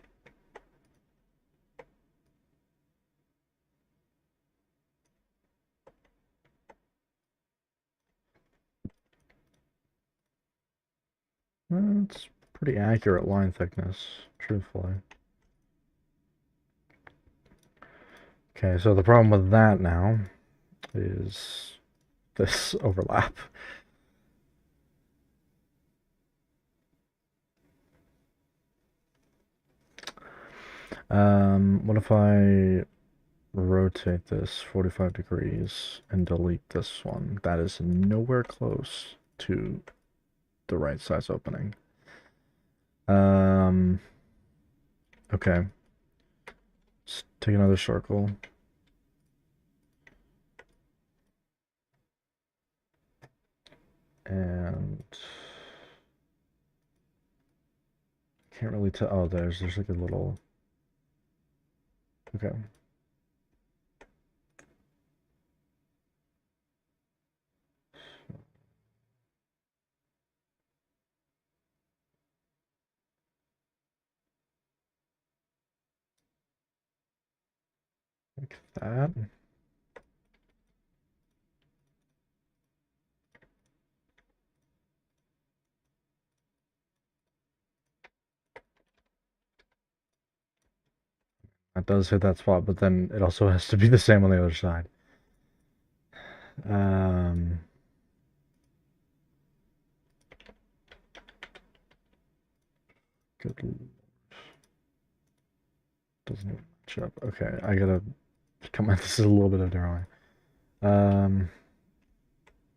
That's pretty accurate line thickness, truthfully. Okay, so the problem with that now is this overlap. What if I rotate this 45 degrees and delete this one? That is nowhere close to the right size opening. Okay. Let's take another circle. And can't really tell. Oh, there's like a little. Okay. Like that. That does hit that spot, but then it also has to be the same on the other side. Good. Doesn't even match up. Okay, I gotta come at this a little bit of a different way.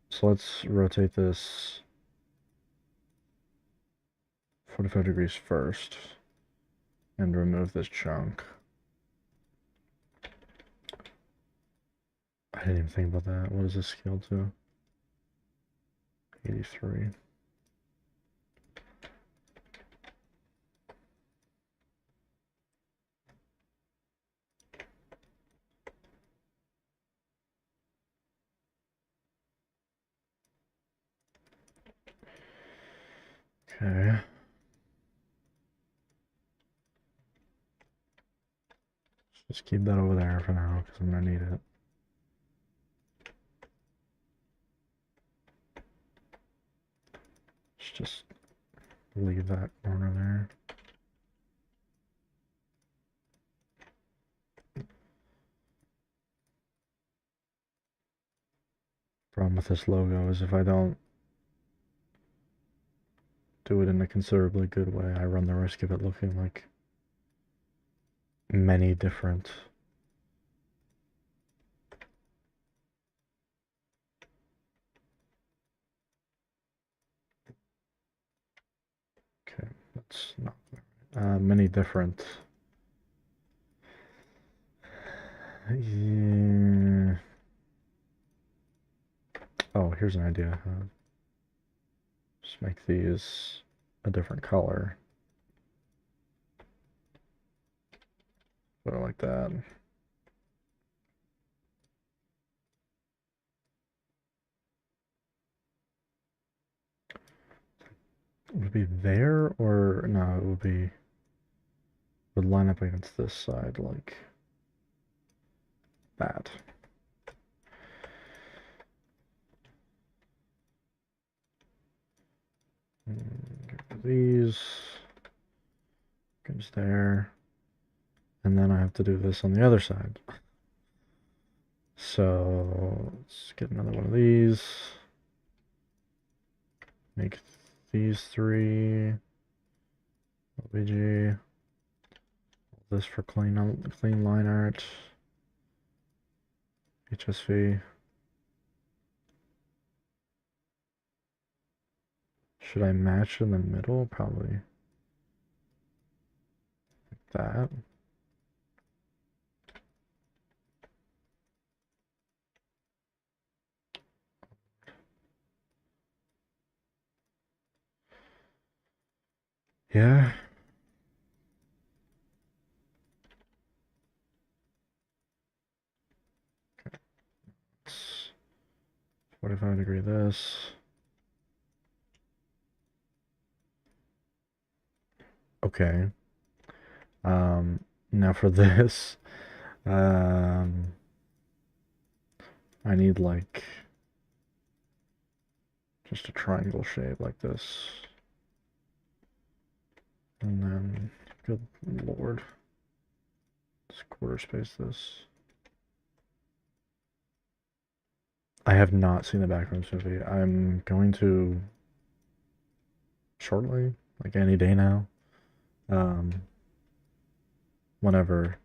So let's rotate this 45 degrees first and remove this chunk. I didn't even think about that. What is this scale to? 83. Okay. Just keep that over there for now because I'm gonna need it. Let's just leave that corner there. Problem with this logo is if I don't do it in a considerably good way, I run the risk of it looking like many different okay, that's not many different yeah. Oh, here's an idea. Just make these a different color. Put it like that. Would it be there or no? It would line up against this side like that. Get rid of these goes there. And then I have to do this on the other side. So let's get another one of these. Make these three. OBG. This for clean line art. HSV. Should I match in the middle? Probably like that. Yeah. 45-degree this. Okay. Now for this, um, I need like just a triangle shape like this. And then, good lord, let's quarter space this. I have not seen the Backrooms movie. I'm going to shortly, like any day now. Whenever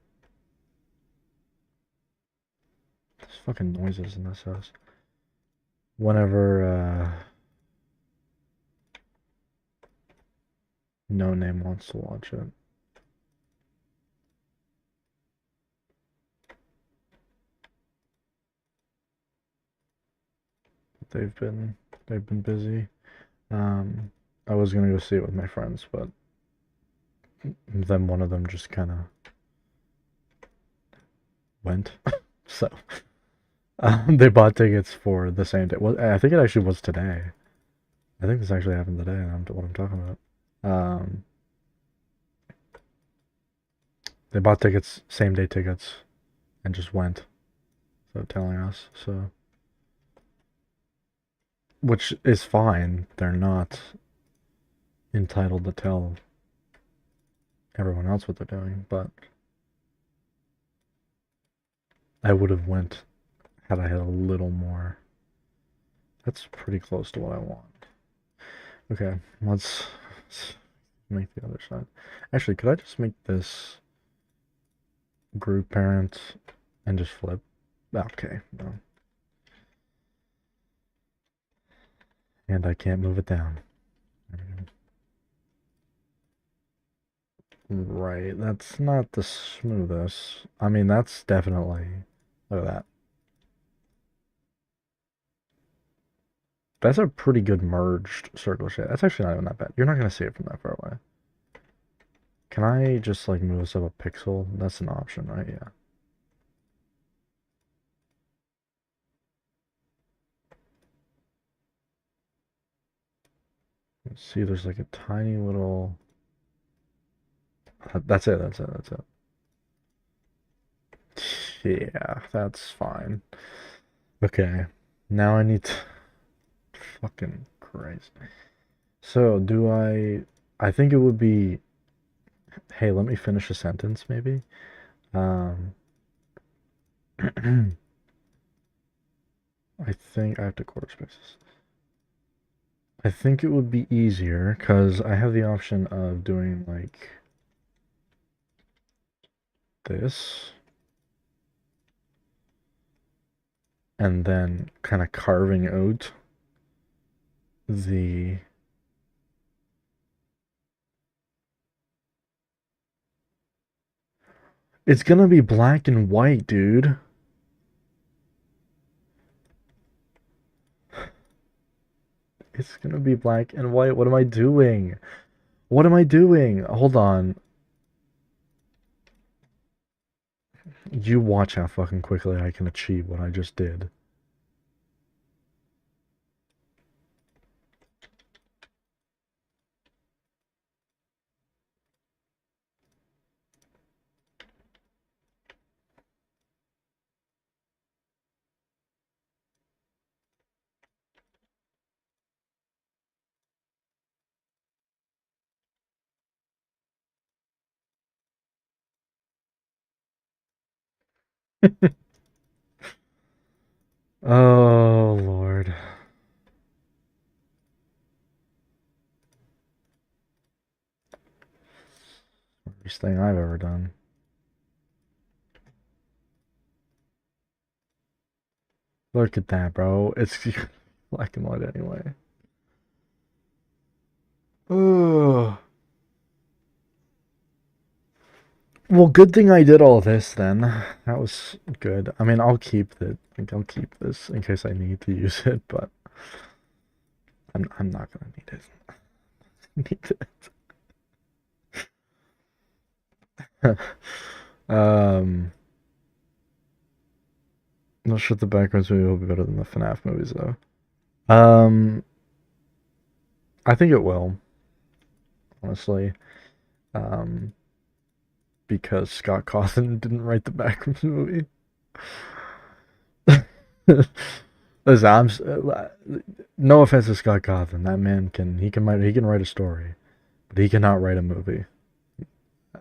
there's fucking noises in this house. Whenever No Name wants to watch it. They've been busy. I was gonna go see it with my friends, but then one of them just kind of went. So they bought tickets for the same day. Well, I think it actually was today. I think this actually happened today, and what I'm talking about. Um, they bought tickets, same day tickets, and just went. So telling us, so which is fine. They're not entitled to tell everyone else what they're doing, but I would have went had I had a little more. That's pretty close to what I want. Okay, let's make the other side. Actually, could I just make this group parent and just flip? Okay, no. And I can't move it down. Right, that's not the smoothest. I mean, that's definitely. Look at that. That's a pretty good merged circle shape. That's actually not even that bad. You're not gonna see it from that far away. Can I just like move this up a pixel? That's an option, right? Yeah. Let's see, there's like a tiny little. That's it. That's it. That's it. Yeah, that's fine. Okay. Now I need to. Fucking Christ. So, do I. I think it would be. Hey, let me finish a sentence, maybe. Um. I think I have to quarter spaces. I think it would be easier because I have the option of doing like this and then kind of carving out the. It's gonna be black and white, dude. It's gonna be black and white. What am I doing? What am I doing? Hold on. You watch how fucking quickly I can achieve what I just did. Oh Lord. Worst thing I've ever done. Look at that, bro. It's black and white anyway. Oh. Well, good thing I did all this then. That was good. I mean, I'll keep it. Like, I'll keep this in case I need to use it, but I'm not gonna need it. Need it. Not sure the backgrounds movie will be better than the FNAF movies though. Um, I think it will, honestly. Um, because Scott Cawthon didn't write the Backrooms movie. Listen, no offense to Scott Cawthon. That man can write a story, but he cannot write a movie.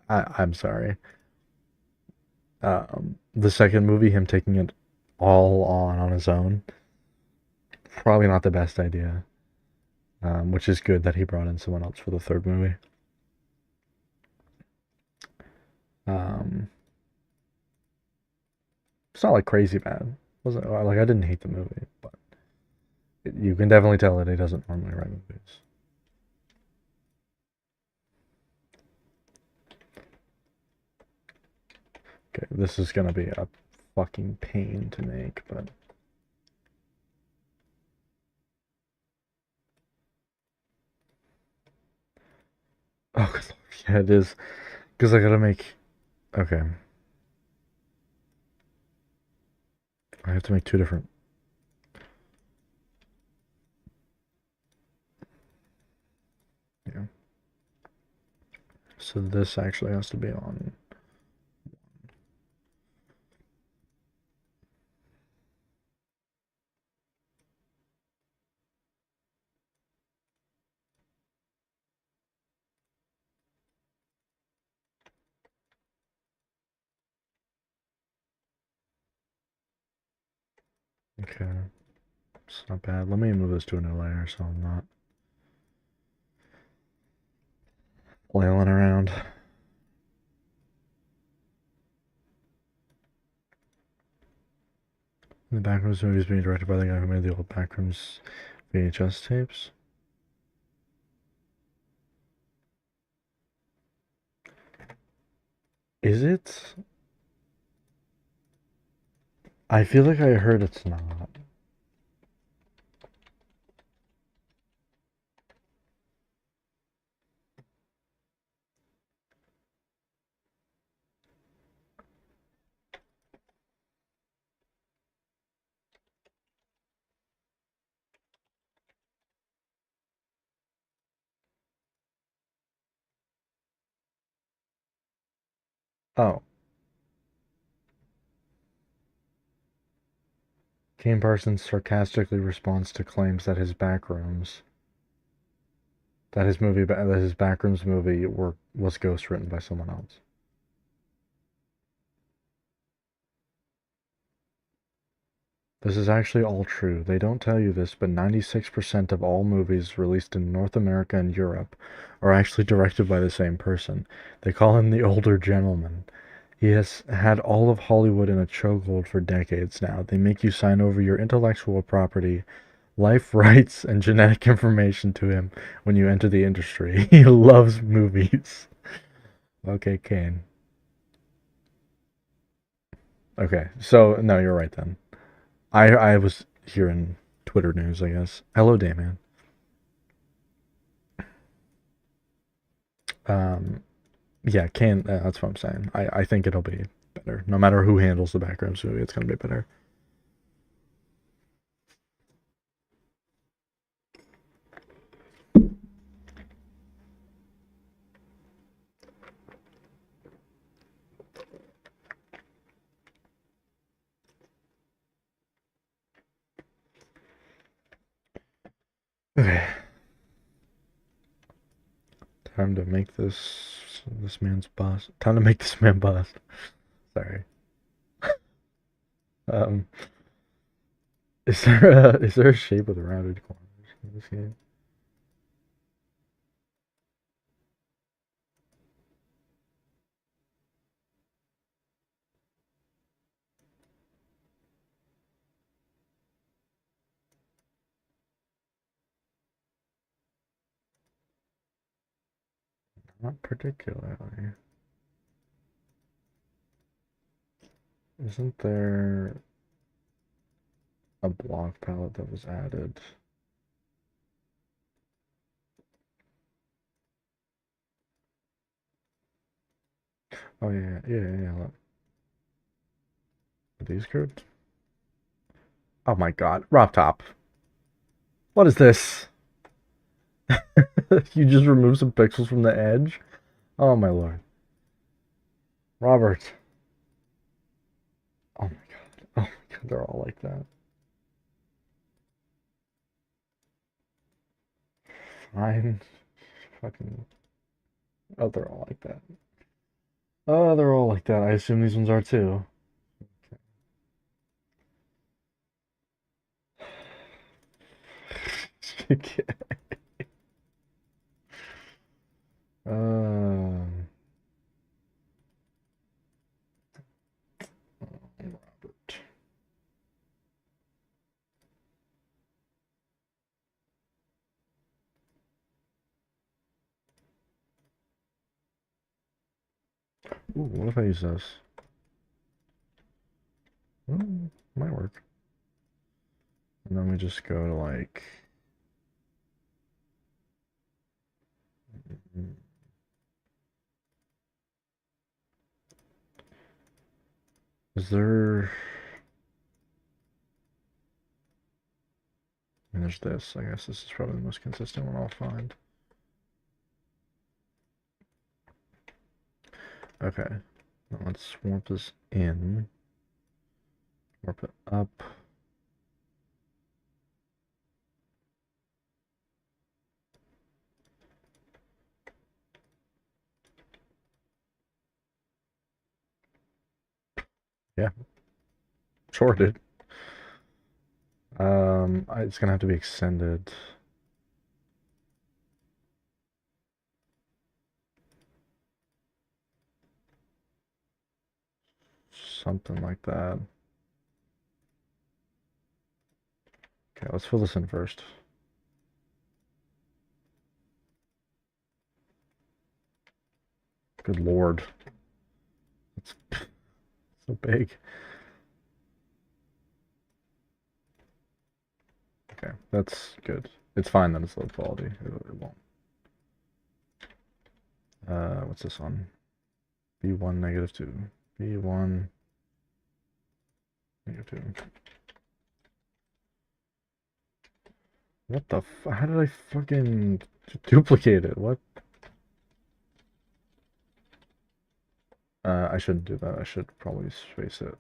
I'm sorry. The second movie, him taking it all on his own, probably not the best idea. Which is good that he brought in someone else for the third movie. Um, it's not like crazy bad. Wasn't like I didn't hate the movie, but you can definitely tell that he doesn't normally write movies. Okay, this is gonna be a fucking pain to make, but oh, yeah, it is because I gotta make. Okay, I have to make two different. Yeah. So this actually has to be on. Okay, it's not bad. Let me move this to a new layer so I'm not flailing around. The Backrooms movie is being directed by the guy who made the old Backrooms VHS tapes. Is it? I feel like I heard it's not. Oh, Kane Parsons sarcastically responds to claims that his Backrooms movie was ghost written by someone else. This is actually all true. They don't tell you this, but 96% of all movies released in North America and Europe are actually directed by the same person. They call him the older gentleman. He has had all of Hollywood in a chokehold for decades now. They make you sign over your intellectual property, life rights, and genetic information to him when you enter the industry. He loves movies. Okay, Kane. Okay, so no, you're right then. I was hearing Twitter news, I guess. Hello, Damian. Um, yeah, Kane. That's what I'm saying. I think it'll be better. No matter who handles the background movie, it's gonna be better. Okay. Time to make this man's bust. Time to make this man bust. Sorry. Um, is there a shape with rounded corners in this game? Not particularly. Isn't there a block palette that was added? Oh yeah. Look. Are these good? Oh my god, Rob Top. What is this? You just remove some pixels from the edge? Oh my lord. Robert. Oh my god. Oh my god, they're all like that. Fine. Fucking. Oh, they're all like that. Oh, they're all like that. I assume these ones are too. Okay. Um, Robert. Ooh, what if I use this? Might work. And then we just go to like. Is there? I mean, there's this. I guess this is probably the most consistent one I'll find. Okay. Now let's warp this in. Warp it up. Yeah. Shorted. It's gonna have to be extended. Something like that. Okay, let's fill this in first. Good lord. It's so big. Okay, that's good. It's fine that it's low quality. It won't. What's this one? B1 -2. B1 -2. What the f- How did I fucking duplicate it? What? I shouldn't do that. I should probably space it.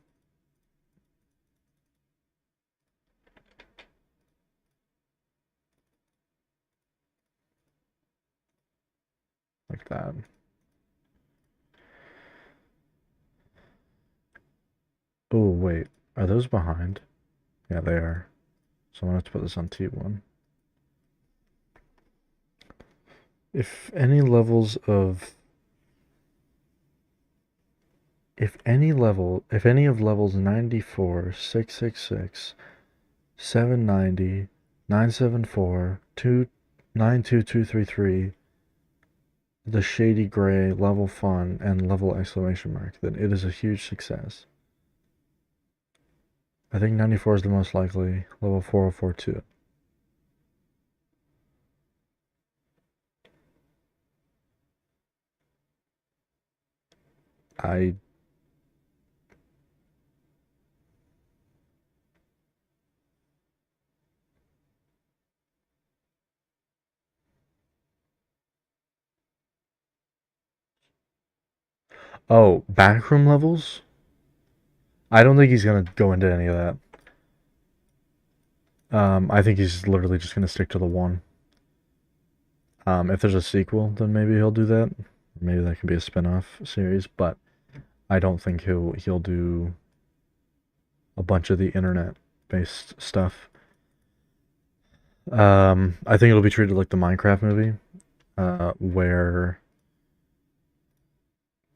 Like that. Oh, wait. Are those behind? Yeah, they are. So I'm gonna have to put this on T1. If any levels of if any of levels 94, 666, 790, 974, 92233, the shady gray, level fun, and level exclamation mark, then it is a huge success. I think 94 is the most likely, level 4042. I Oh, backroom levels? I don't think he's gonna go into any of that. I think he's literally just gonna stick to the one. If there's a sequel, then maybe he'll do that. Maybe that could be a spin-off series, but I don't think he'll do a bunch of the internet-based stuff. I think it'll be treated like the Minecraft movie, where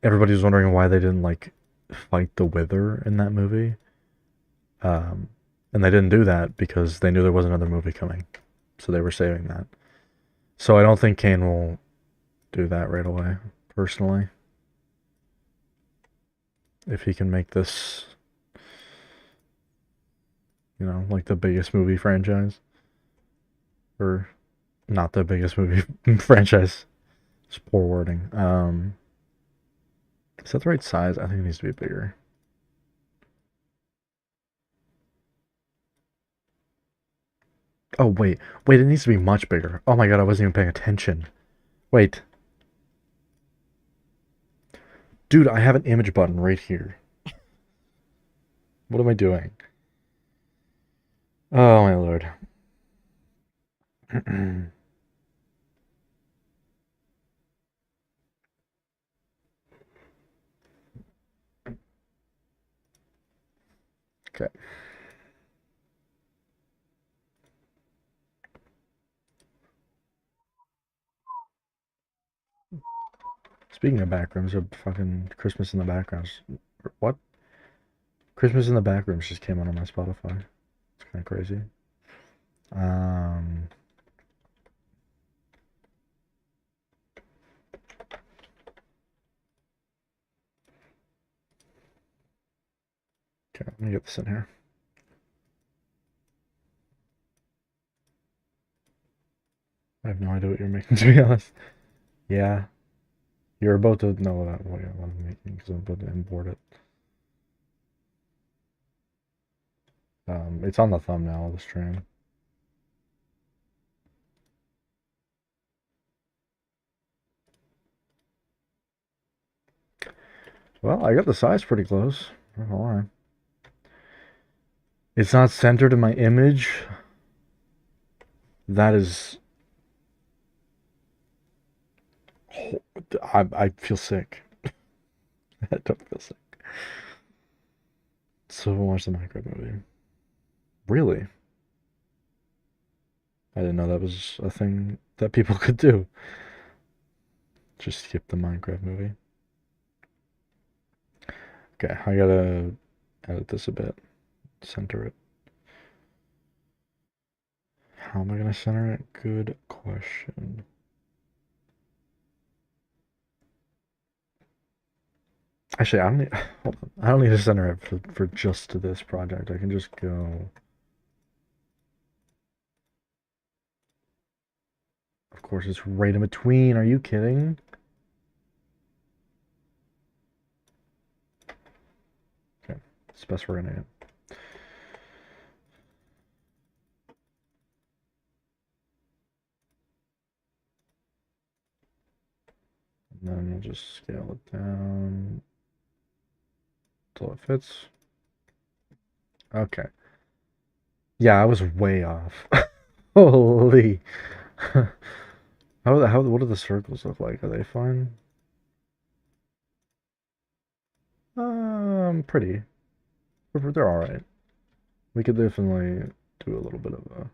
everybody's wondering why they didn't like fight the Wither in that movie. Um, and they didn't do that because they knew there was another movie coming, so they were saving that. So I don't think Kane will do that right away, personally. If he can make this, like the biggest movie franchise, or not the biggest movie franchise. It's poor wording. Is that the right size? I think it needs to be bigger. Oh, wait. Wait, it needs to be much bigger. Oh my god, I wasn't even paying attention. Wait. Dude, I have an image button right here. What am I doing? Oh my lord. Okay. Speaking of backrooms, a fucking Christmas in the Backgrounds. What? Christmas in the Backrooms just came out on my Spotify. It's kind of crazy. Um, okay, let me get this in here. I have no idea what you're making, to be honest. Yeah, you're about to know that what I'm making because I'm about to import it. It's on the thumbnail of the stream. Well, I got the size pretty close. Not gonna lie. It's not centered in my image. That is. I feel sick. I don't feel sick. So watch the Minecraft movie. Really? I didn't know that was a thing that people could do. Just skip the Minecraft movie. Okay, I gotta edit this a bit. Center it. How am I gonna center it? Good question. Actually, I don't need. Hold on. I don't need to center it for just this project. I can just go. Of course, it's right in between. Are you kidding? Okay, it's the best we're gonna get. And then we'll just scale it down until it fits. Okay. Yeah, I was way off. Holy. What do the circles look like? Are they fine? Pretty. They're alright. We could definitely do a little bit of a.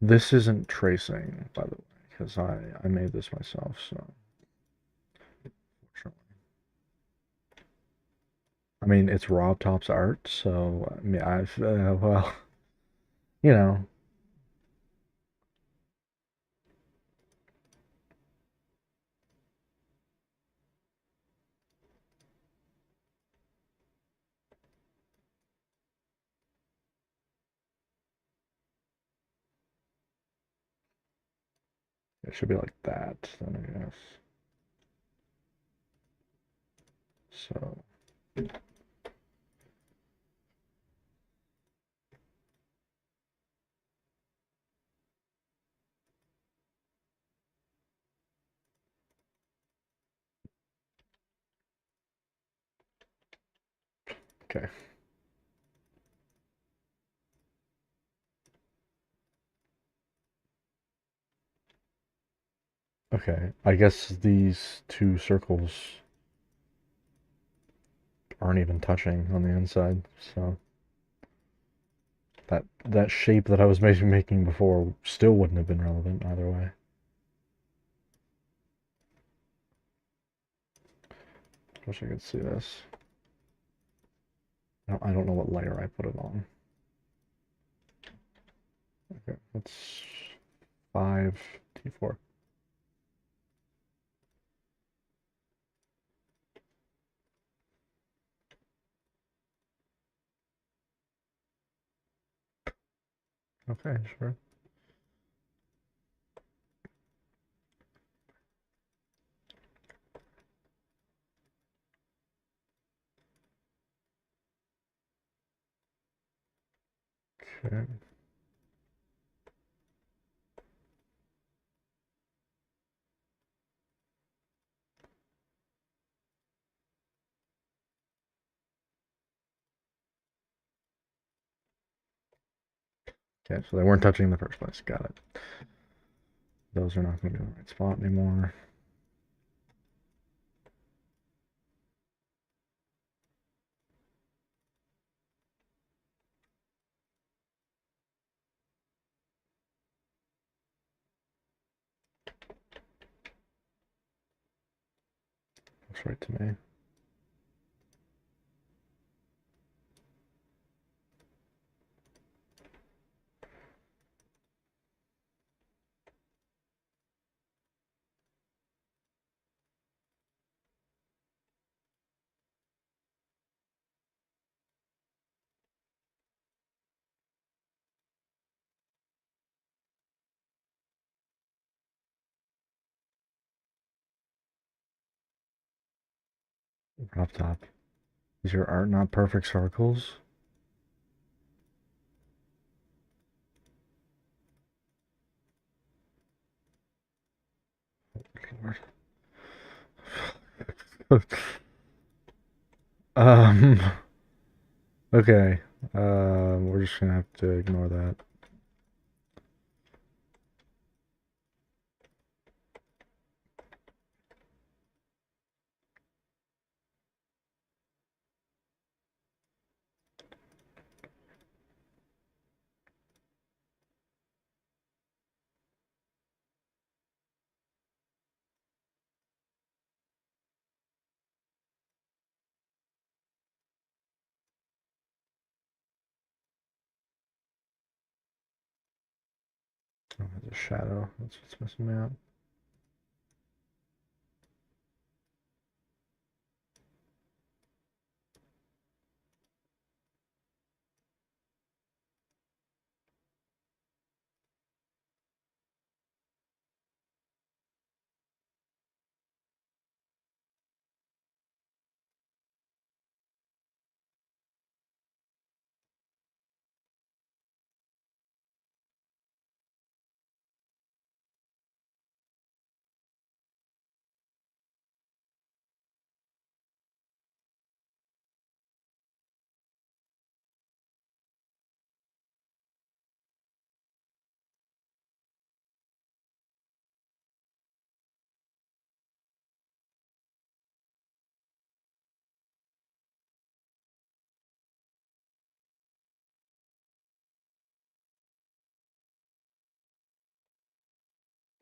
This isn't tracing, by the way, because I made this myself, so. I mean, it's Rob Top's art, so I mean, well, you know, it should be like that, then I guess. So, okay. Okay, I guess these two circles aren't even touching on the inside, so that shape that I was making before still wouldn't have been relevant either way. Wish I could see this. I don't know what layer I put it on. Okay, that's 5T4. Okay, sure. Okay. Okay, so they weren't touching in the first place. Got it. Those are not going to be in the right spot anymore. Looks right to me. Up top. Is your art not perfect circles? Lord. um. Okay. We're just gonna have to ignore that. Oh, there's a shadow. That's what's messing me up.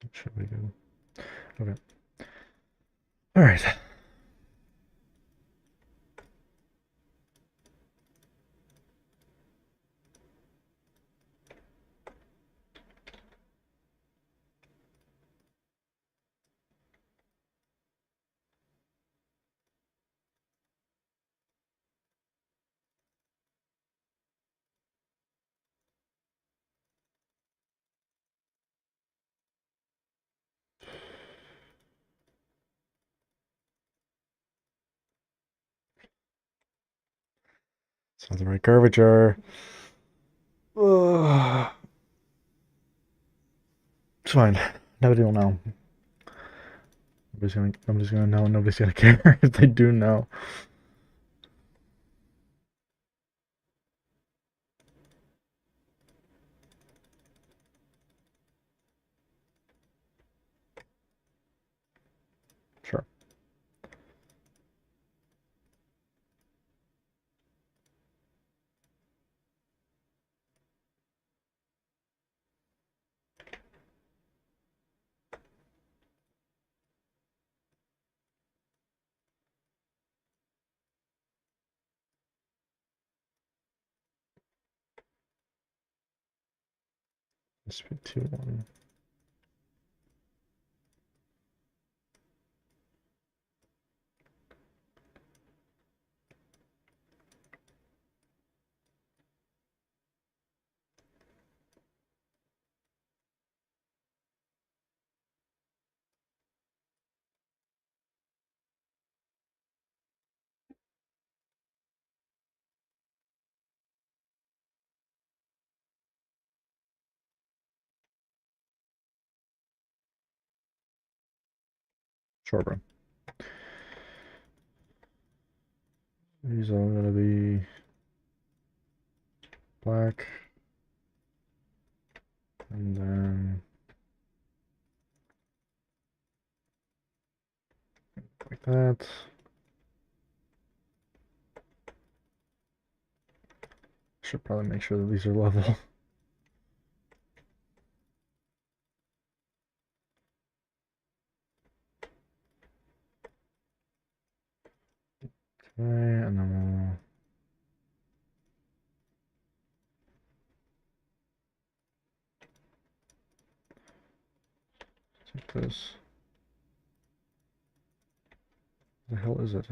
That should be good. Okay. All right. It's not the right curvature. Ugh. It's fine. Nobody will know. Nobody's gonna know. Nobody's gonna care if they do know. Sure. Speed 2-1. Sure, bro. These all gonna be black. And then like that. Should probably make sure that these are level. Okay, and then we'll take this. The hell is it?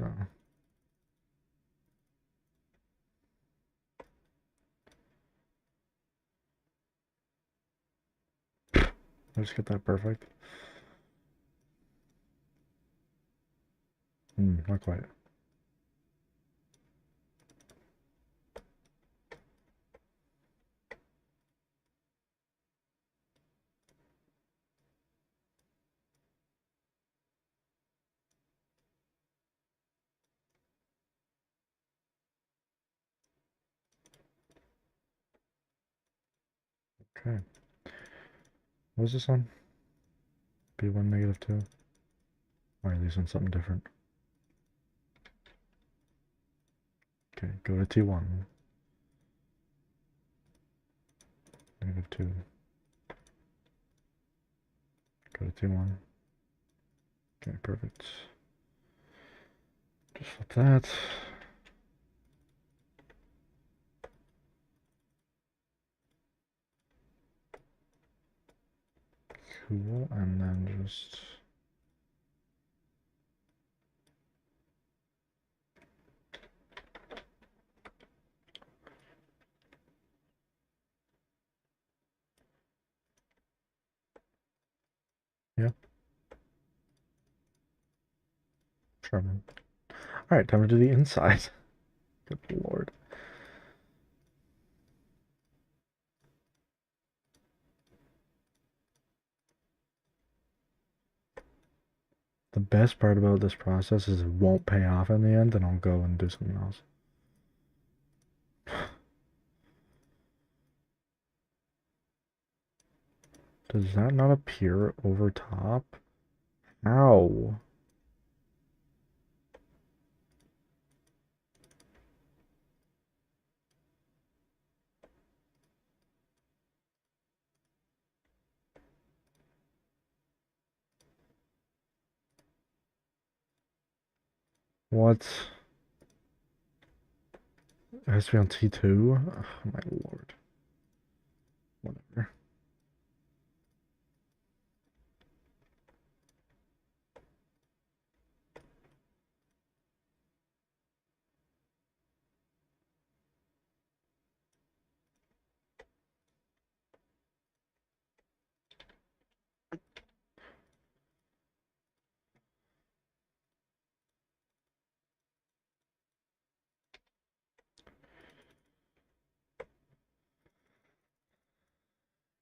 I just get that perfect. Not quite. Okay. What was this on? B1 -2. Or are these on something different? Okay, go to T1. -2. Go to T1. Okay, perfect. Just flip that. Cool, and then just yeah, sure, man. All right, time to do the inside. Good lord. The best part about this process is it won't pay off in the end, and I'll go and do something else. Does that not appear over top? How? What? It has to be on T2? Oh my lord. Whatever.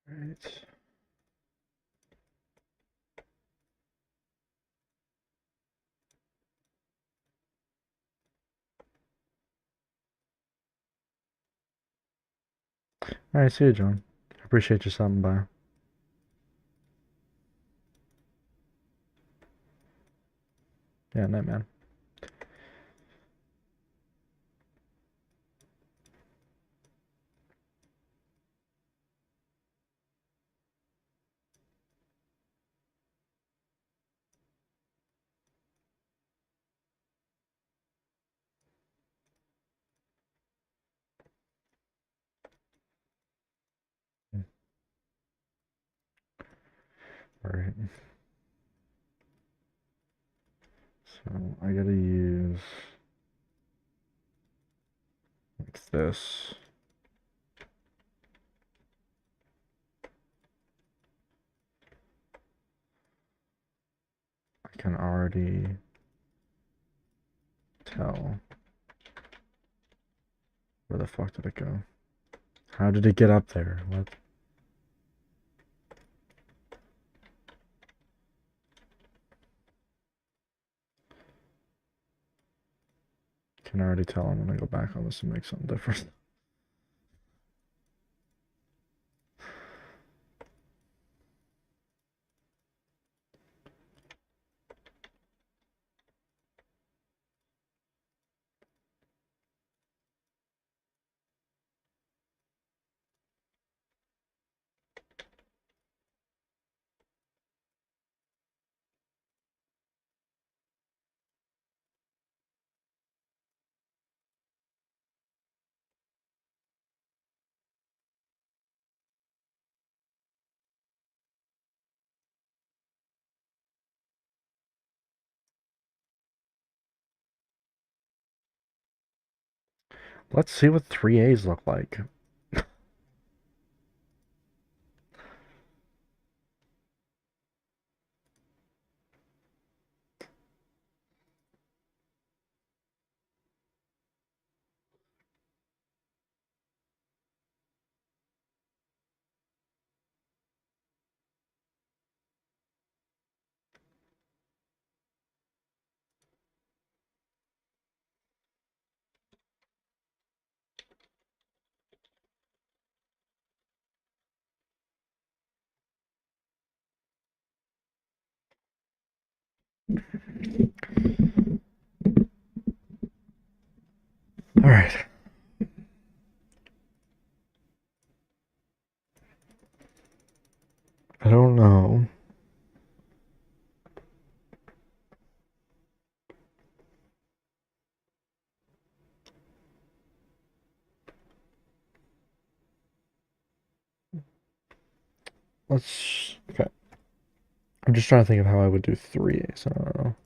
Right. Alright, see you, John. I appreciate you stopping by. Yeah, night, man. Alright. So I gotta use like this. I can already tell. Where the fuck did it go? How did it get up there? What? Can already tell I'm gonna go back on this and make something different. Let's see what 3As look like. Alright. I don't know. Okay. I'm just trying to think of how I would do 3As. I don't know.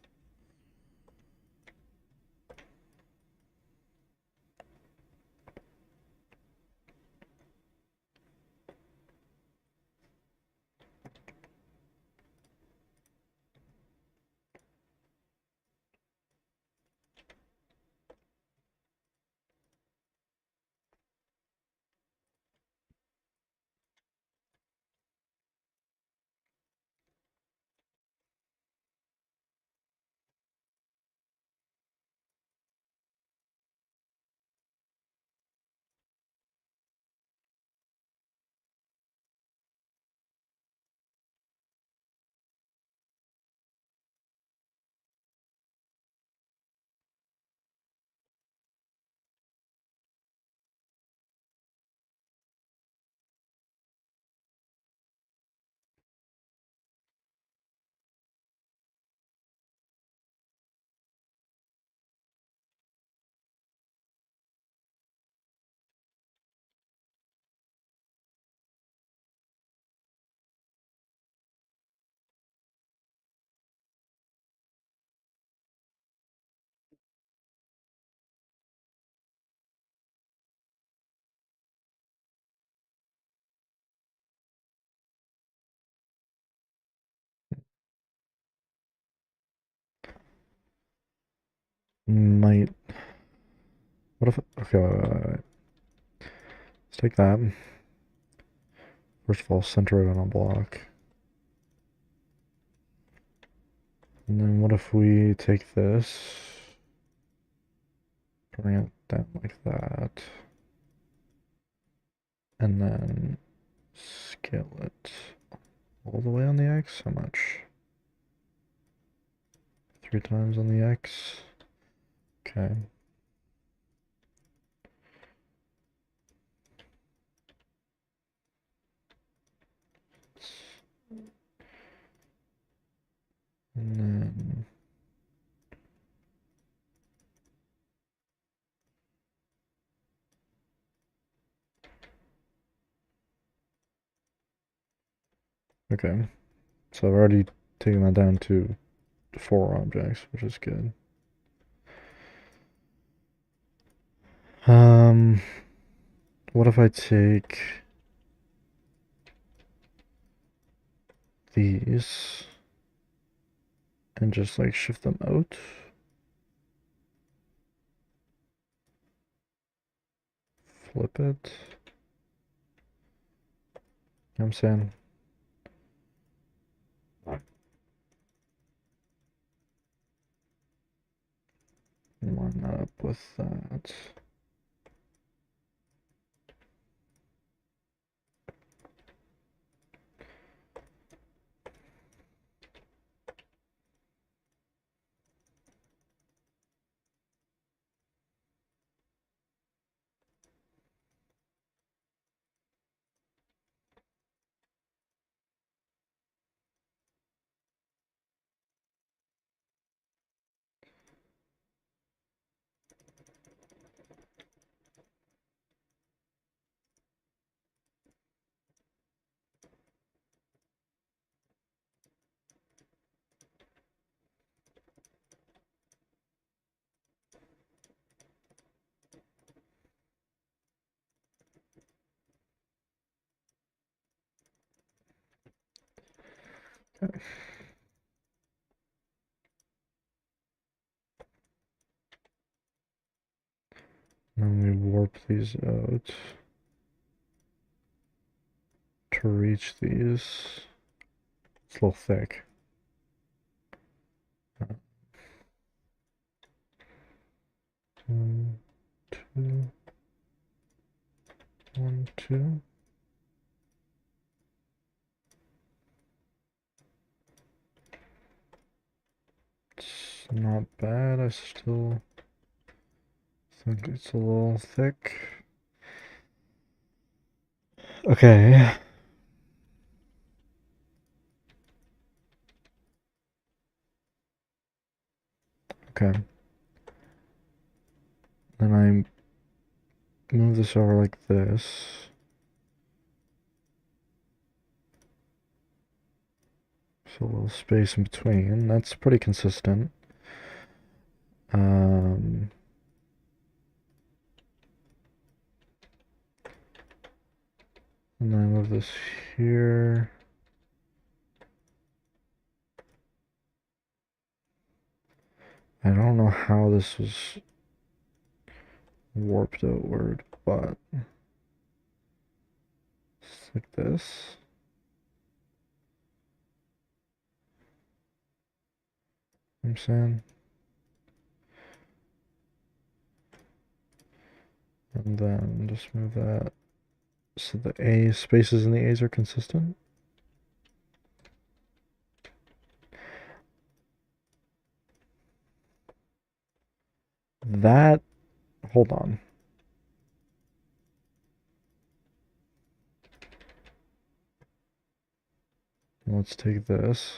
Might. What if. Okay, let's take that. First of all, center it on a block. And then what if we take this, bring it down like that, and then scale it all the way on the X? How much? 3 times on the X. Okay. And then okay. So I've already taken that down to 4 objects, which is good. What if I take these and just like shift them out? Flip it. You know what I'm saying? Line that up with that. Okay. Then we warp these out to reach these. It's a little thick. One, two, 1, 2. It's not bad. I still think it's a little thick. Okay. Okay. Then I move this over like this. So a little space in between. That's pretty consistent. Um, and then I move this here. I don't know how this was warped outward, but it's like this. You know what I'm saying? And then just move that so the A spaces in the A's are consistent. That, hold on. Let's take this,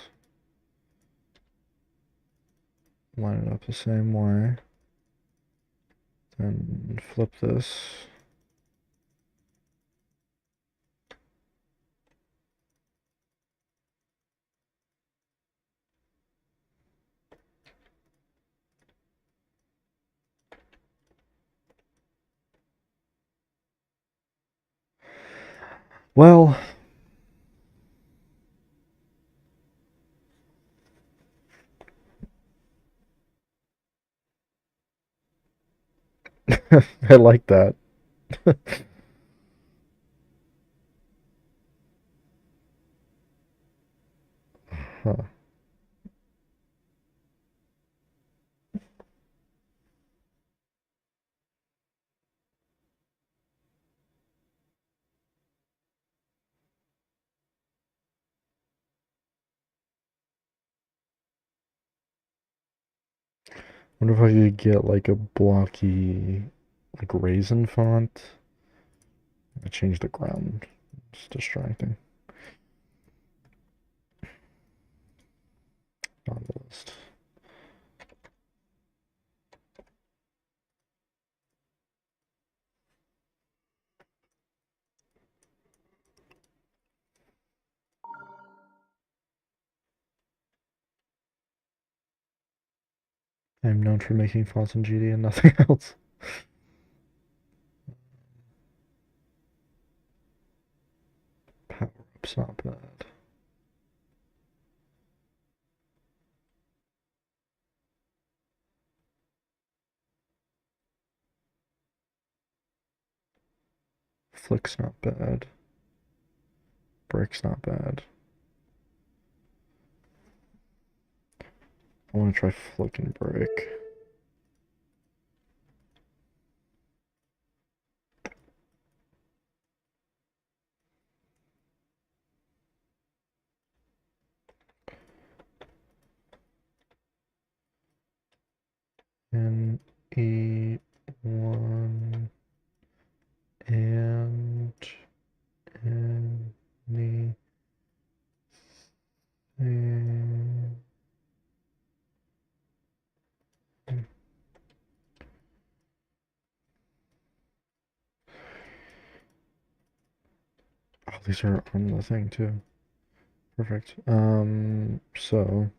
line it up the same way, then flip this. Well, I like that. Huh. Wonder if I could get like a blocky, like raisin font. I changed the ground. It's distracting. On the list. I'm known for making fonts in GD and nothing else. Power up's not bad. Flick's not bad. Brick's not bad. I want to try Flick and Brick. N-E-1 and anything. Oh, these are on the thing too. Perfect. So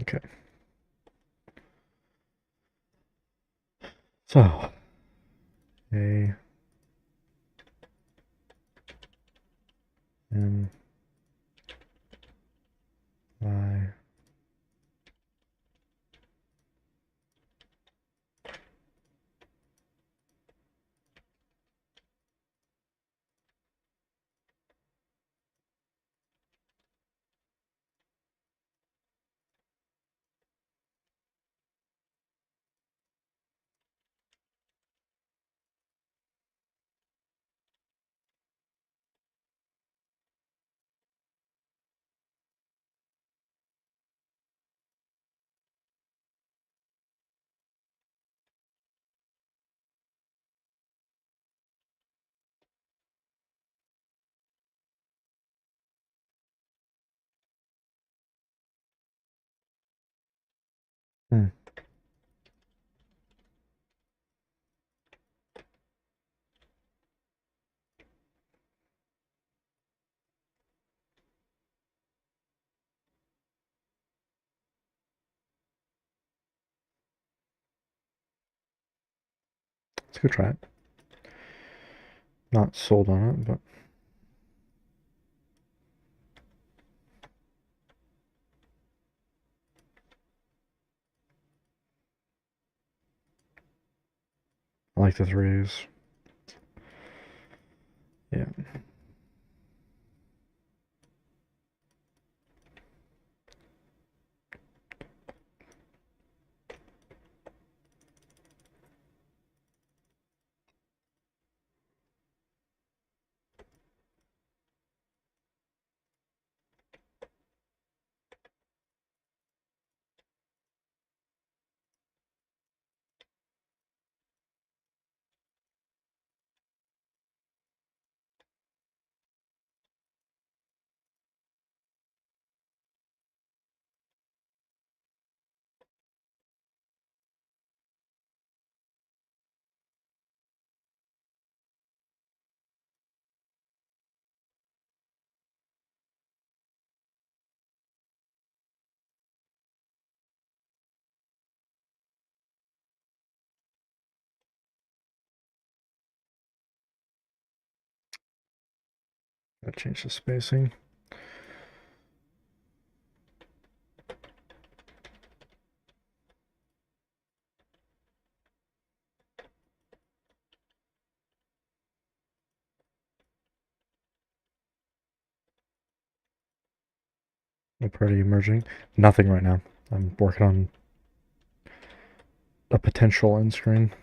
okay. So A M I Hmm. Let's go try it. Not sold on it, but I like the threes. Yeah. Gotta change the spacing. I'm pretty emerging. Nothing right now. I'm working on a potential end screen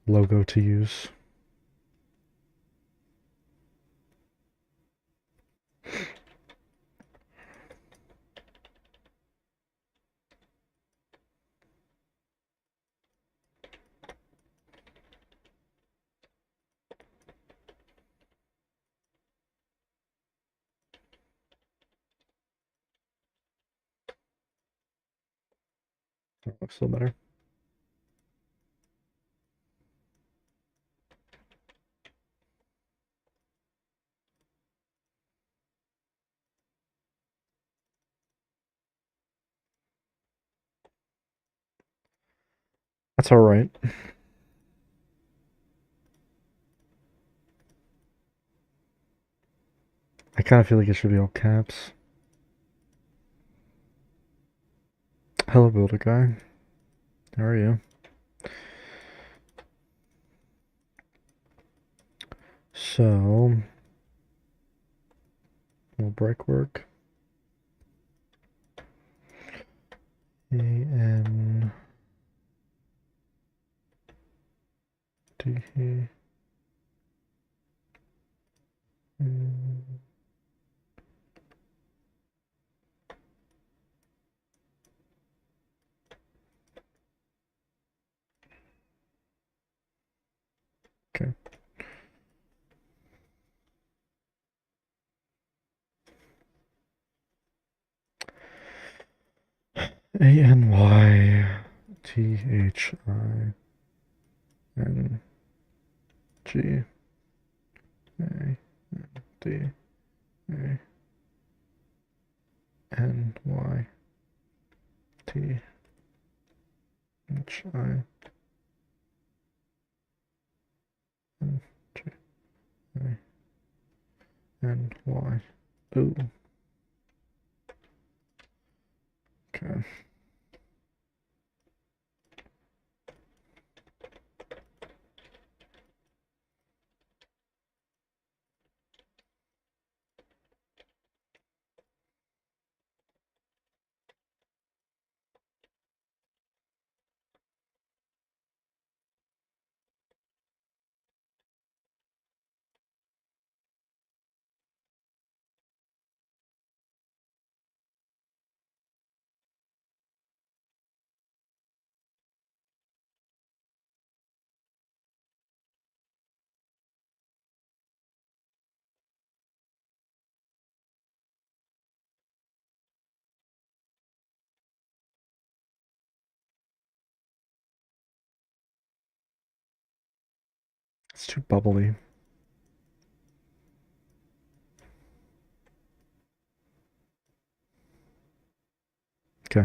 logo to use. That looks a little better. That's all right. I kind of feel like it should be all caps. Hello, builder guy. How are you? So, more brick work. A-N... D... Okay. A-N-Y-T-H-I-N-G-A-N-Y. Ooh. Okay. It's too bubbly. Okay.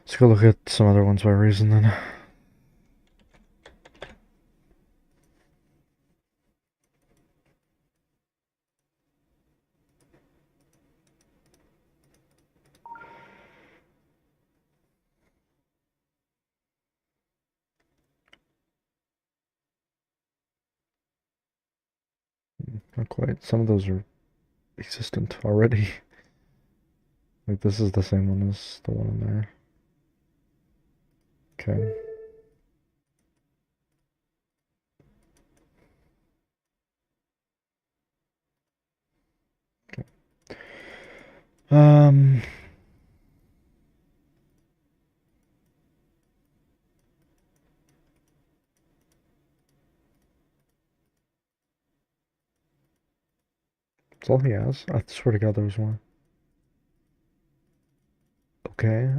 Let's go look at some other ones by reason then. Not quite. Some of those are existent already. Like this is the same one as the one in there. Okay. Okay. That's all he has. I swear to God there was one. Okay.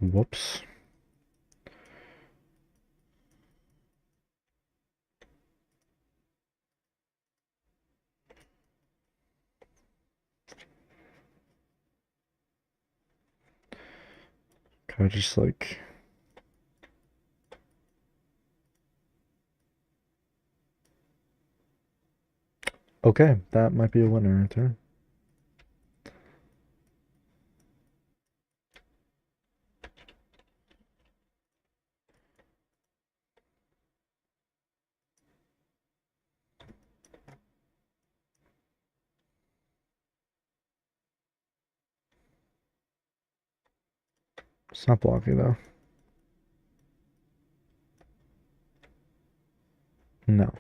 Whoops. Can I just like Okay, that might be a winner right there. It's not blocky though. No.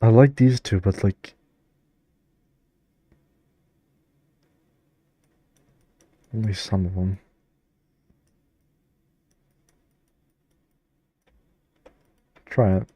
I like these two, but like only some of them. Try it.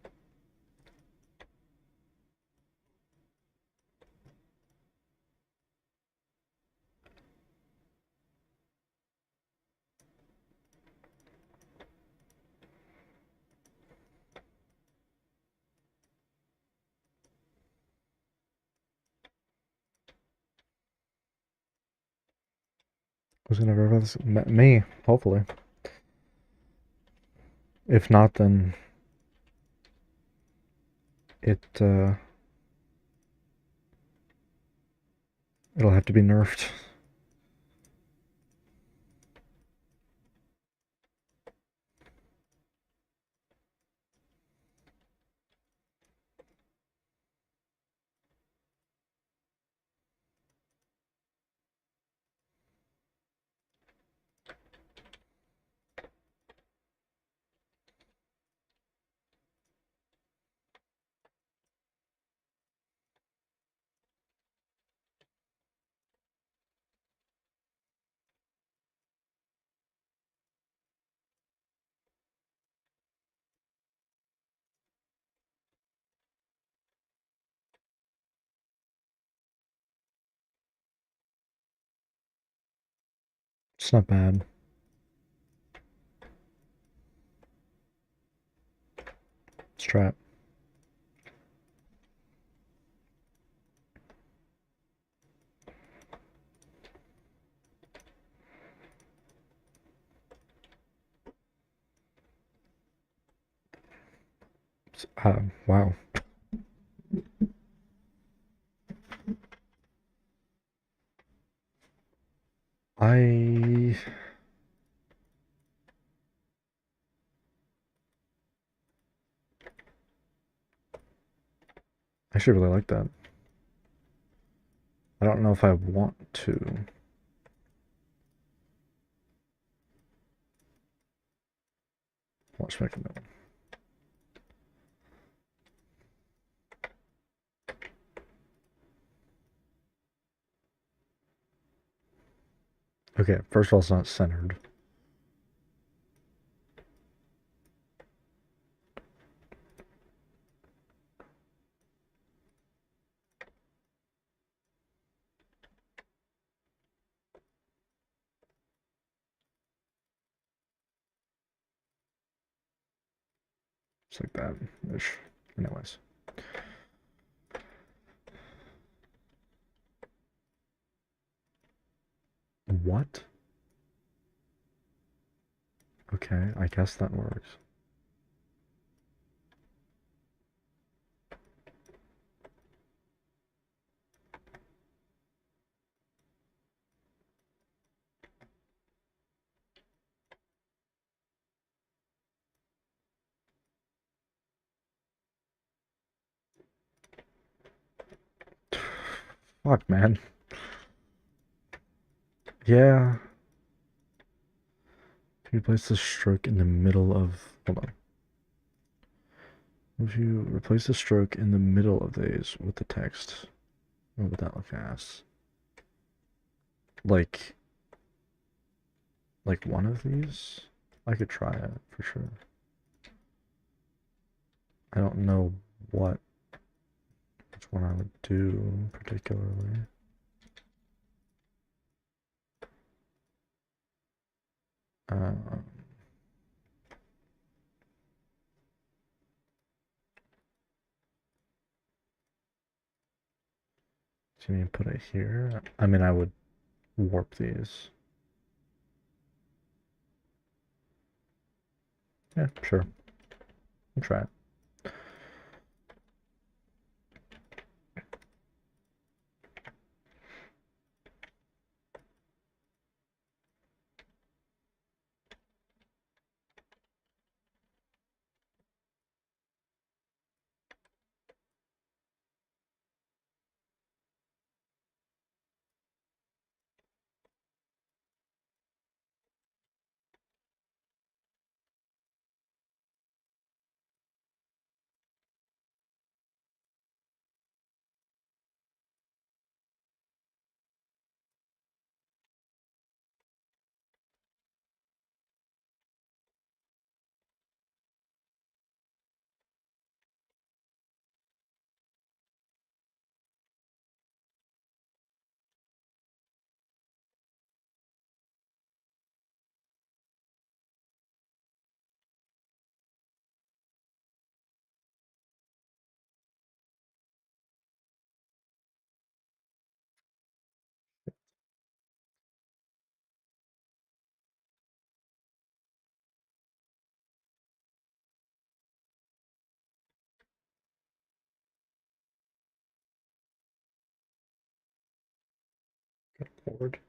Who's gonna verify this? Me, hopefully. If not, then it it'll have to be nerfed. It's not bad. Let's try it. Wow. I actually really like that. I don't know if I want to. Watch making that. Okay, first of all, it's not centered. It's like that ish. Anyways. What? Okay, I guess that works. Fuck, man. Yeah. If you place the stroke in the middle of... Hold on. If you replace the stroke in the middle of these with the text, what would that look as? Like... Like one of these? I could try it, for sure. I don't know which one I would do particularly. Um, so you put it here. I mean, I would warp these. Yeah, sure. I'll try it. Forward.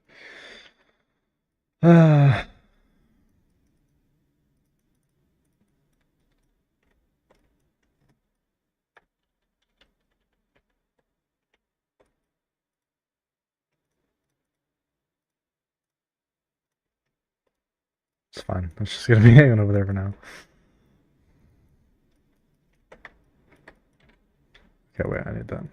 It's fine. It's just gonna be hanging over there for now. Okay, wait, I need that.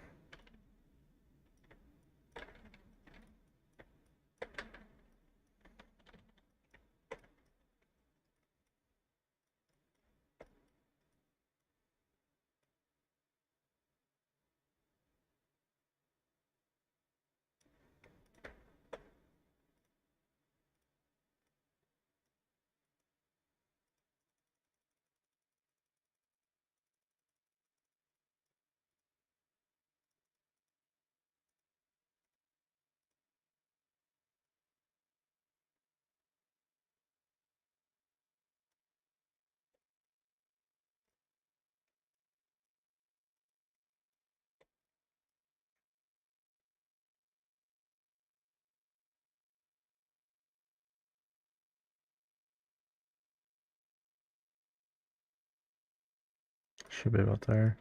Should be about there.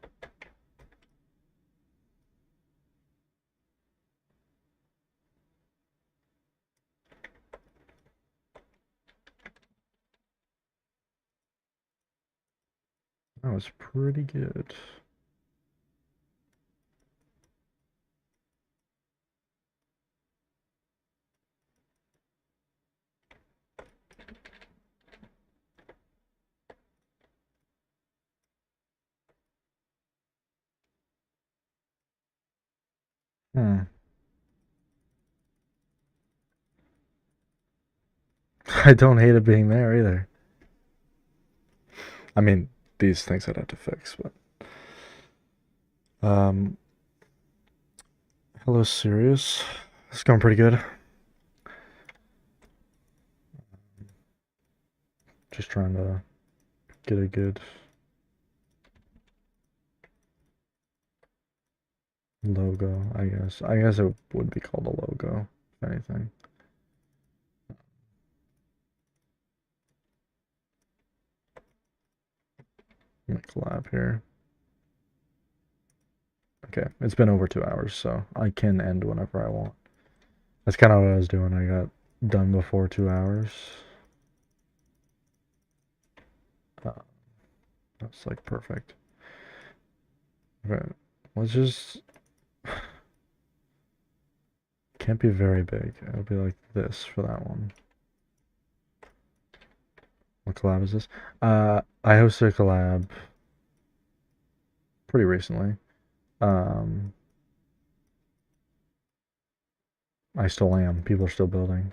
That was pretty good. Hmm. I don't hate it being there either. I mean, these things I'd have to fix, but um, hello, Sirius. It's going pretty good. Just trying to get a good logo, I guess. I guess it would be called a logo, if anything. Collab here. Okay, it's been over 2 hours, so I can end whenever I want. That's kind of what I was doing. I got done before 2 hours. Uh, that's like perfect. Okay, let's just. Can't be very big. It'll be like this for that one. What collab is this? I hosted a collab pretty recently. Um, I still am. People are still building.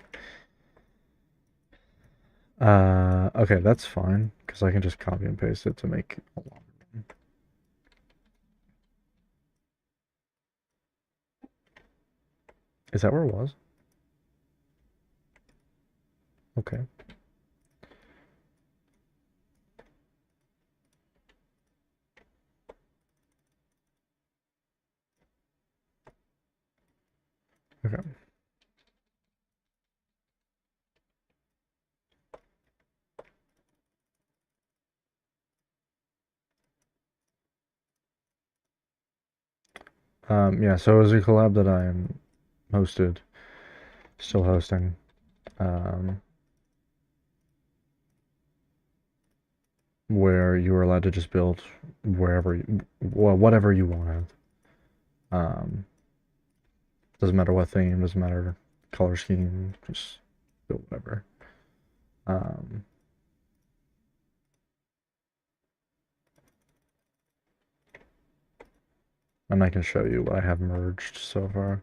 Okay, that's fine because I can just copy and paste it to make a longer one. Is that where it was? Okay. Okay. Yeah, so it was a collab that I hosted, still hosting. Where you were allowed to just build whatever you wanted. Um, doesn't matter what theme, doesn't matter color scheme, just build whatever. Um, and I can show you what I have merged so far.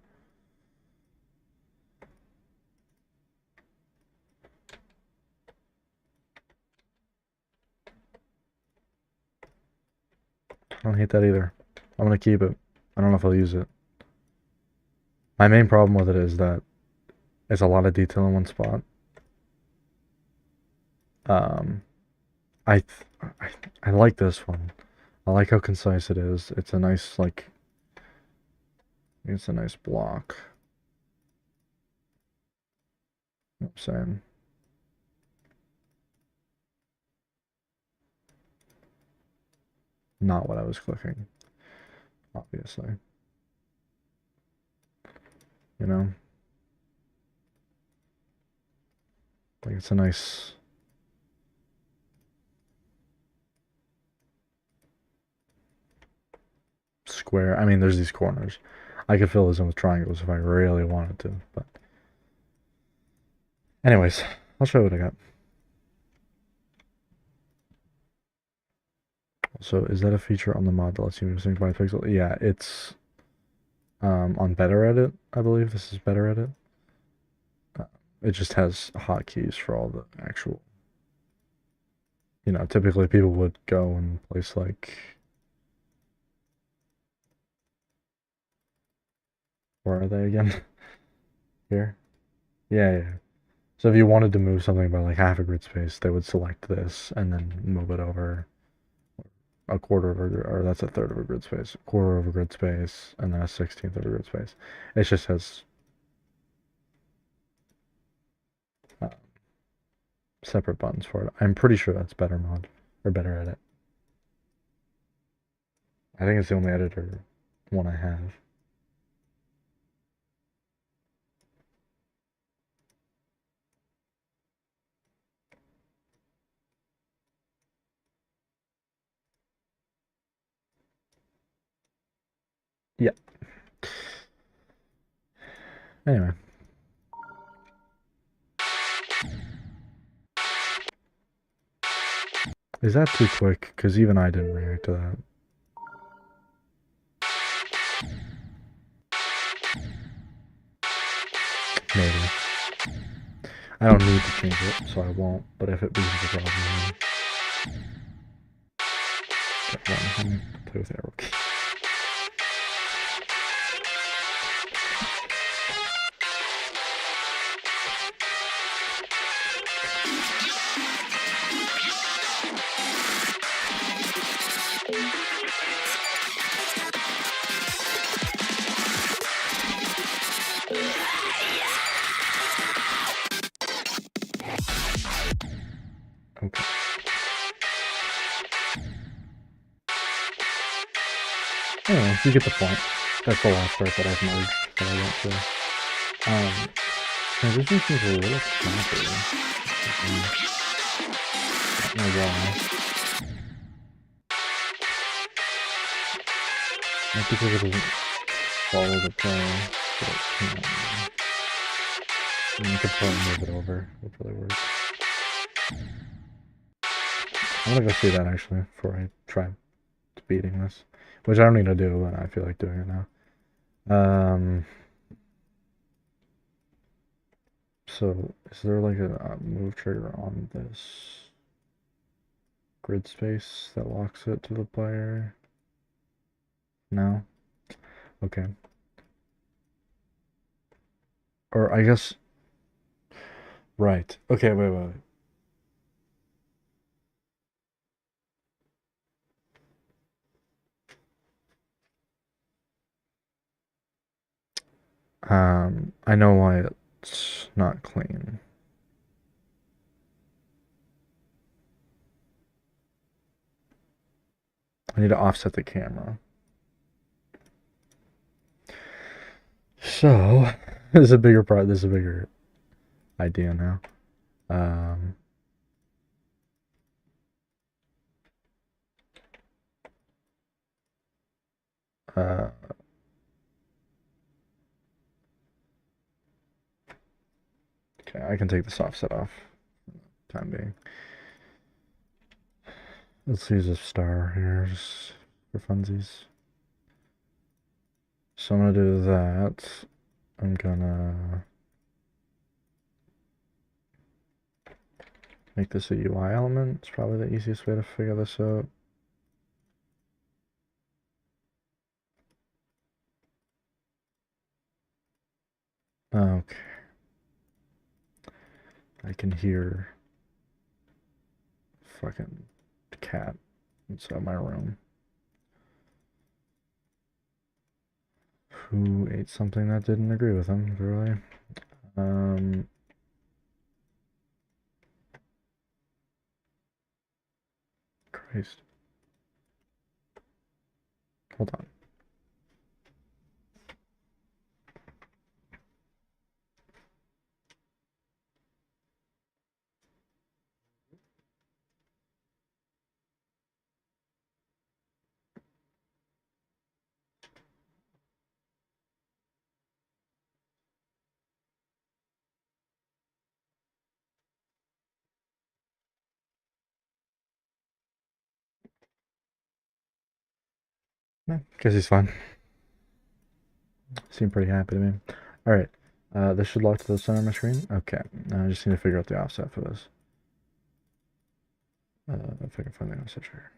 I don't hate that either. I'm gonna keep it. I don't know if I'll use it. My main problem with it is that it's a lot of detail in one spot. Um, I, I I like this one. I like how concise it is. It's a nice it's a nice block. You know what I'm saying? Not what I was clicking, obviously. You know? Like it's a nice square. I mean, there's these corners. I could fill this in with triangles if I really wanted to, but anyways, I'll show you what I got. So is that a feature on the mod that lets you move things by pixel? Yeah, it's on Better Edit, I believe. This is Better Edit. It just has hotkeys for all the actual. Typically people would go and place where are they again? Here? Yeah, yeah. So if you wanted to move something by like half a grid space, they would select this and then move it over a quarter of a, or that's a third of a grid space, a quarter of a grid space, and then a 16th of a grid space. It just has uh, separate buttons for it. I'm pretty sure that's Better Mod or Better Edit. I think it's the only editor one I have. Yeah. Anyway. Is that too quick? Because even I didn't react to that. Maybe. I don't need to change it, so I won't. But if it becomes a problem, let me play with the arrow key. Okay. Anyway, you get the point. That's the last part that I've merged that I went through. Transition seems a little choppy. I don't know why. Not because it doesn't follow the player, but it can't. You could probably move it over. It would really work. I'm gonna go see that actually before I try beating this, which I don't need to do, but I feel like doing it now. So is there like a move trigger on this grid space that locks it to the player? No? Okay. Or I guess... Right. Okay, wait. I know why it's not clean. I need to offset the camera. So, this is a bigger part. This is a bigger idea now. Um, uh, okay, I can take this offset off for the time being. Let's use a star here just for funsies. So I'm gonna do that. I'm gonna make this a UI element. It's probably the easiest way to figure this out. Okay. I can hear fucking cat inside my room. Who ate something that didn't agree with him, really? Christ. Hold on. Guess he's fine. Seemed pretty happy to me. Alright. This should lock to the center of my screen. Okay. Now I just need to figure out the offset for this. If I can find the offset here.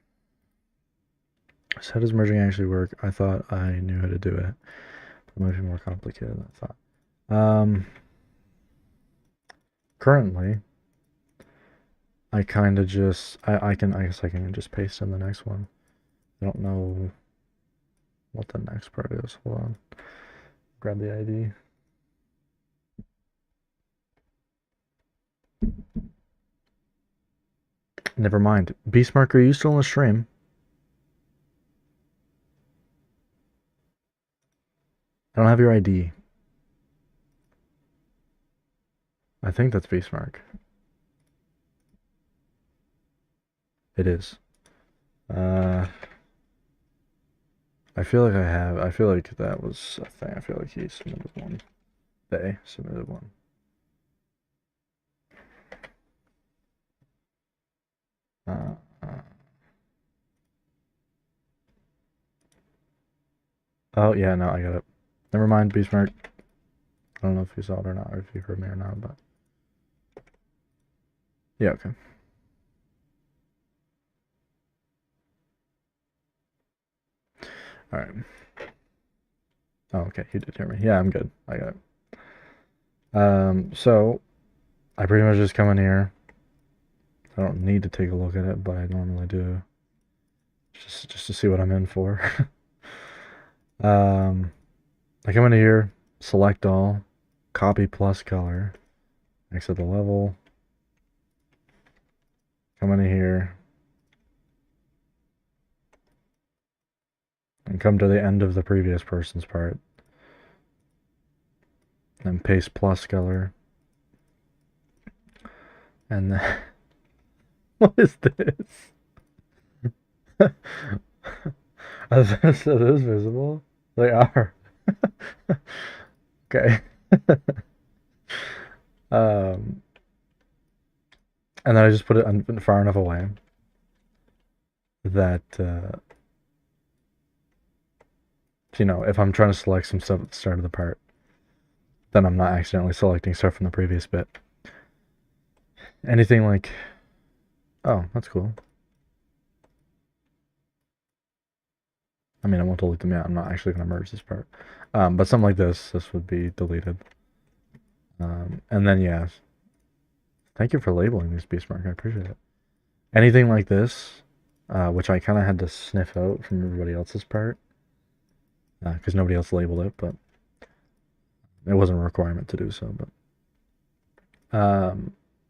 So how does merging actually work? I thought I knew how to do it. It might be more complicated than I thought. Currently, I kind of just, I guess I can just paste in the next one. I don't know what the next part is. Hold on. Grab the ID. Never mind. Beastmark, are you still in the stream? I don't have your ID. I think that's Beastmark. It is. I feel like I feel like that was a thing. I feel like he submitted one. They submitted one. Uh, uh. Oh, yeah, no, I got it. Never mind, Beastmark. I don't know if you saw it or not, or if you heard me or not, but... Yeah, okay. Alright. Oh, okay, you did hear me. Yeah, I'm good. I got it. So, I pretty much just come in here. I don't need to take a look at it, but I normally do. Just to see what I'm in for. I come into here, select all, copy plus color, exit the level, come into here, and come to the end of the previous person's part. And paste plus color. And then, what is this? So this visible? They are. Okay. And then I just put it far enough away that you know, if I'm trying to select some stuff at the start of the part, then I'm not accidentally selecting stuff from the previous bit. Anything like, oh, that's cool. I mean, I won't delete them yet. I'm not actually going to merge this part. But something like this would be deleted. And then, yeah. Thank you for labeling these, Beastmark. I appreciate it. Anything like this, which I kind of had to sniff out from everybody else's part, because nobody else labeled it, but It wasn't a requirement to do so, but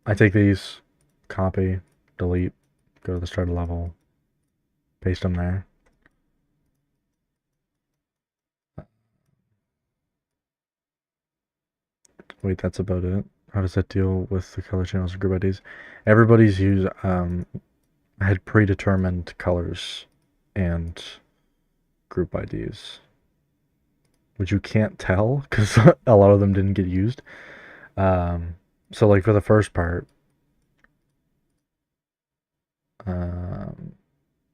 I take these, copy, delete, go to the starter level, paste them there. Wait, that's about it. How does that deal with the color channels and group IDs? Everybody's had predetermined colors and group IDs, which you can't tell because a lot of them didn't get used. So like for the first part,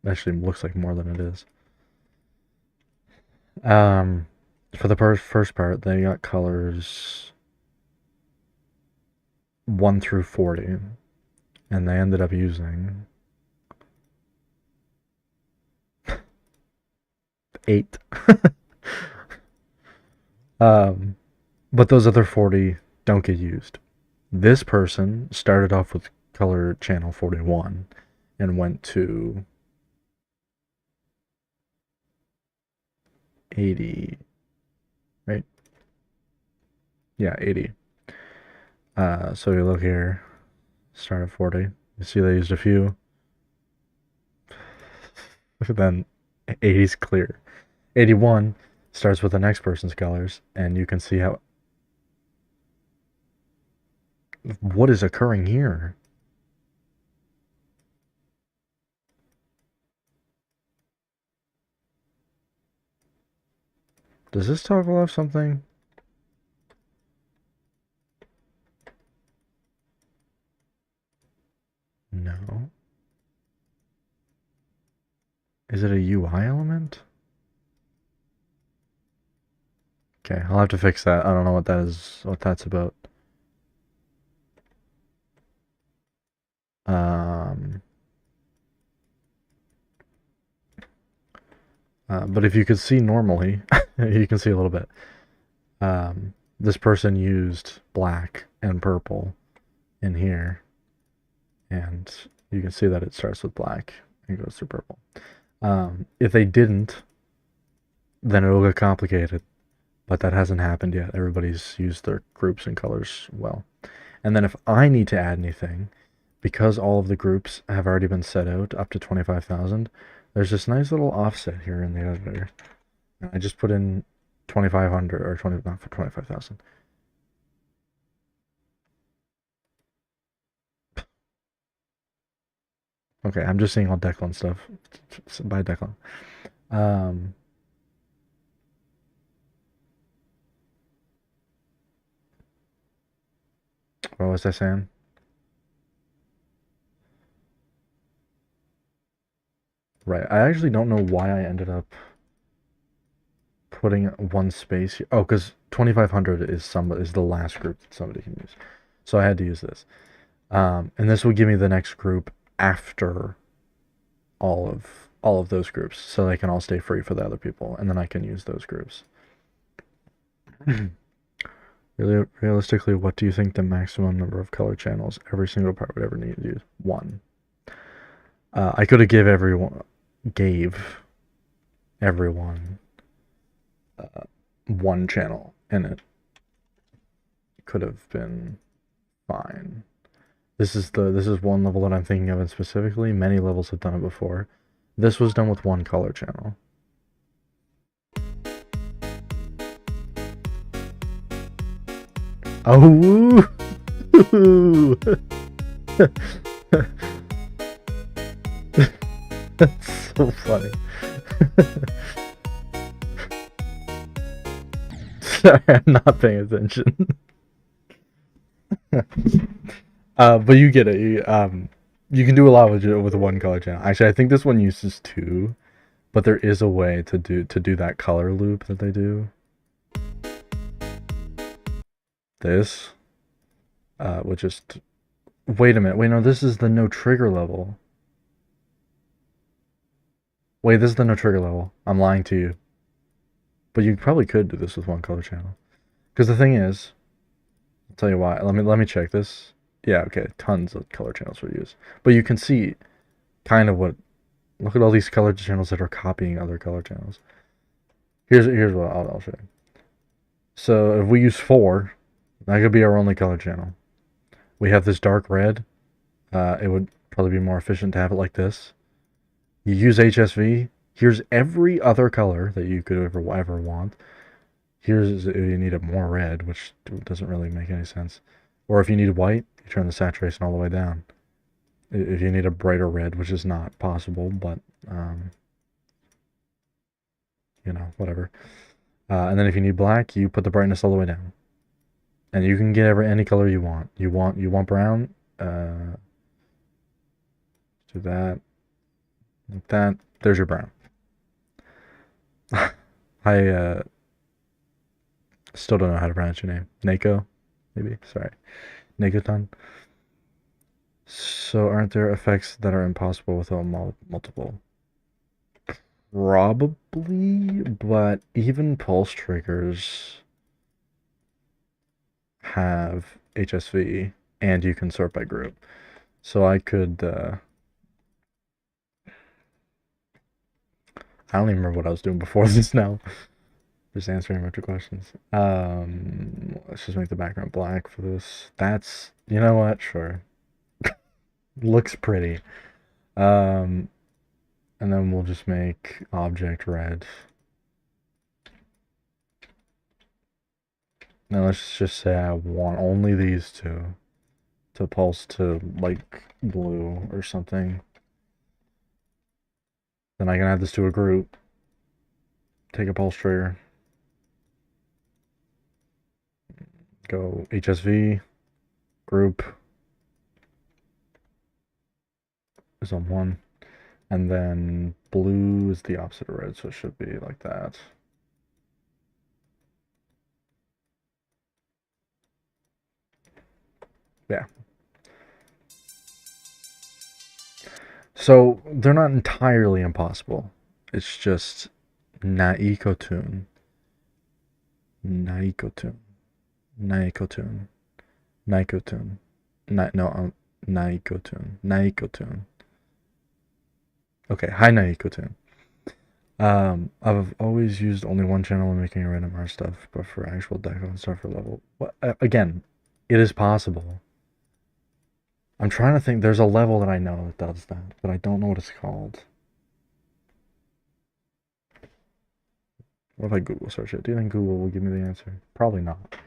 actually looks like more than it is. For the first part, they got colors 1 through 40, and they ended up using 8. But those other 40 don't get used. This person started off with color channel 41 and went to 80, right? Yeah, 80. So you look here, start at 40. You see they used a few. Then 80's clear. 81 starts with the next person's colors, and you can see how... What is occurring here? Does this toggle off something? No. Is it a UI element? Okay, I'll have to fix that. I don't know what that is, what that's about. But if you could see normally, you can see a little bit. This person used black and purple in here, and you can see that it starts with black and goes through purple. If they didn't, then it'll get complicated, but that hasn't happened yet. Everybody's used their groups and colors well. And then if I need to add anything, because all of the groups have already been set out up to 25,000, there's this nice little offset here in the editor. And I just put in 2,500 or 20, not for 25,000. Okay, I'm just seeing all Declan stuff. By Declan. What was I saying? Right. I actually don't know why I ended up putting one space here. Oh, because 2,500 is the last group that somebody can use. So I had to use this. And this will give me the next group after all of those groups, so they can all stay free for the other people, and then I can use those groups. Realistically, what do you think the maximum number of color channels every single part would ever need to use? 1. I could have gave everyone 1 channel, and it could have been fine. This is one level that I'm thinking of, and specifically, many levels have done it before. This was done with 1 color channel. Oh, that's so funny. Sorry, I'm not paying attention. But you get it. You can do a lot with 1 color channel. Actually, I think this one uses 2, but there is a way to do that color loop that they do. This, which is wait a minute. Wait, no, this is the no trigger level. Wait, this is the no trigger level. I'm lying to you. But you probably could do this with 1 color channel. Because the thing is, I'll tell you why. Let me check this. Yeah, okay, tons of color channels were used. But you can see kind of what... Look at all these color channels that are copying other color channels. Here's what I'll show you. So if we use 4, that could be our only color channel. We have this dark red. It would probably be more efficient to have it like this. You use HSV. Here's every other color that you could ever want. Here's if you need it more red, which doesn't really make any sense. Or if you need white, you turn the saturation all the way down. If you need a brighter red, which is not possible, but whatever. And then if you need black, you put the brightness all the way down, and you can get any color you want. You want brown? Do that, like that. There's your brown. I still don't know how to pronounce your name. Nako, maybe. Sorry, Nakoton. So aren't there effects that are impossible without multiple? Probably, but even pulse triggers have HSV, and you can sort by group. So I could. I don't even remember what I was doing before this now. Just answering a bunch of questions. Let's just make the background black for this. That's, you know what? Sure. Looks pretty. And then we'll just make object red. Now let's just say I want only these two to pulse to like blue or something. Then I can add this to a group. Take a pulse trigger. Go HSV, group is on 1. And then blue is the opposite of red, so it should be like that. Yeah. So they're not entirely impossible. It's just Naikotun. Naikotun. Naikotun. Naikotun. Naikotun. Naikotun. Okay, hi Naikotun. I've always used only one channel when making random art stuff, but for actual deco and stuff for level. Again, it is possible. I'm trying to think. There's a level that I know that does that, but I don't know what it's called. What if I Google search it? Do you think Google will give me the answer? Probably not.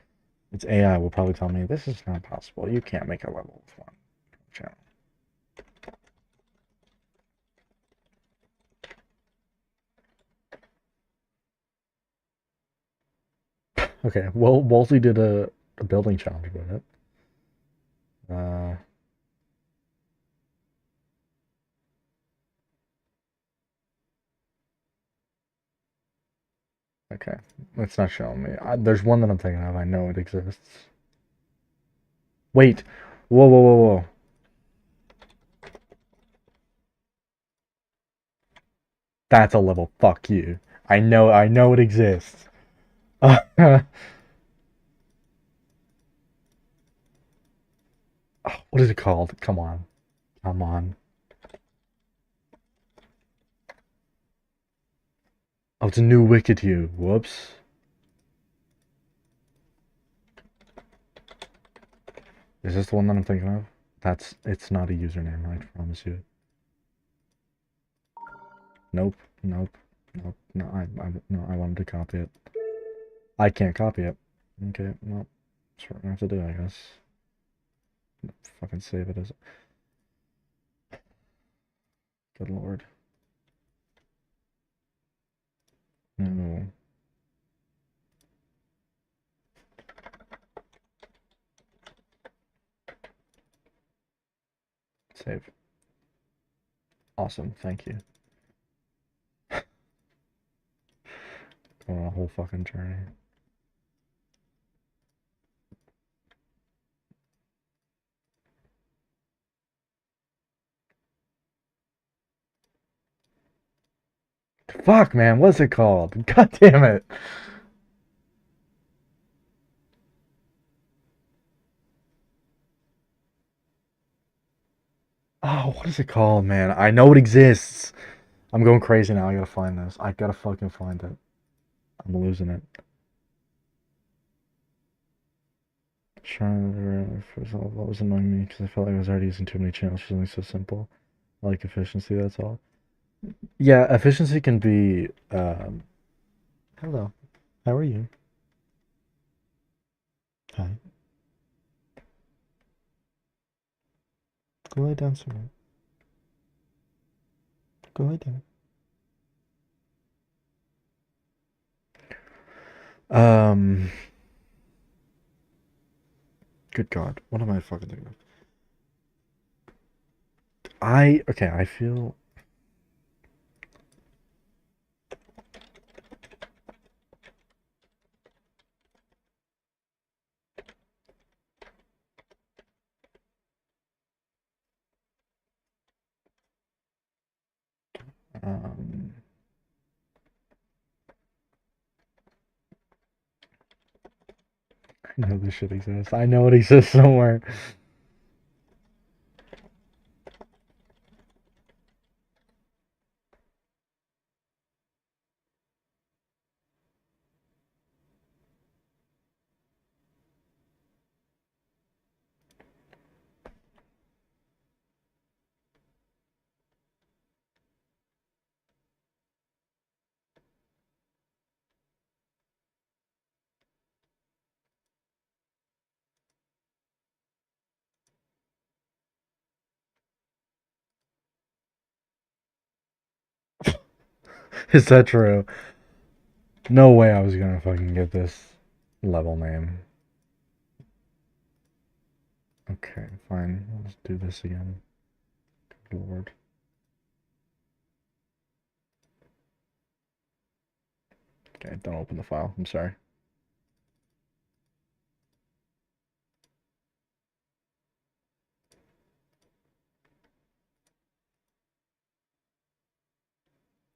Its AI will probably tell me this is not possible. You can't make a level with one channel. Okay, well, Wolsey did a building challenge with it. Okay, it's not showing me. There's one that I'm thinking of. I know it exists. Wait. Whoa, whoa, whoa, whoa. That's a level. Fuck you. I know it exists. What is it called? Come on. Come on. Oh, it's a new Wicked Hue. Whoops. Is this the one that I'm thinking of? It's not a username, I promise you. Nope, nope, nope. No, I wanted to copy it. I can't copy it. Okay, well, that's what I have to do, I guess. Fucking save it as. Good lord. No. Save. Awesome, thank you. Going on a whole fucking journey. Fuck, man, what's it called? God damn it. Oh, what is it called, man? I know it exists. I'm going crazy now. I gotta find this. I gotta fucking find it. I'm losing it. Trying to first of all, what was annoying me because I felt like I was already using too many channels for something so simple. I like efficiency, that's all. Yeah, efficiency can be. Hello, how are you? Hi. Go lay down somewhere. Go lay down. Um, Good God, what am I fucking thinking of? Okay, I feel. Um, I know this shit exists. I know it exists somewhere. Is that true? No way I was gonna fucking get this level name. Okay, fine. Let's do this again. Good Lord. Okay, don't open the file. I'm sorry.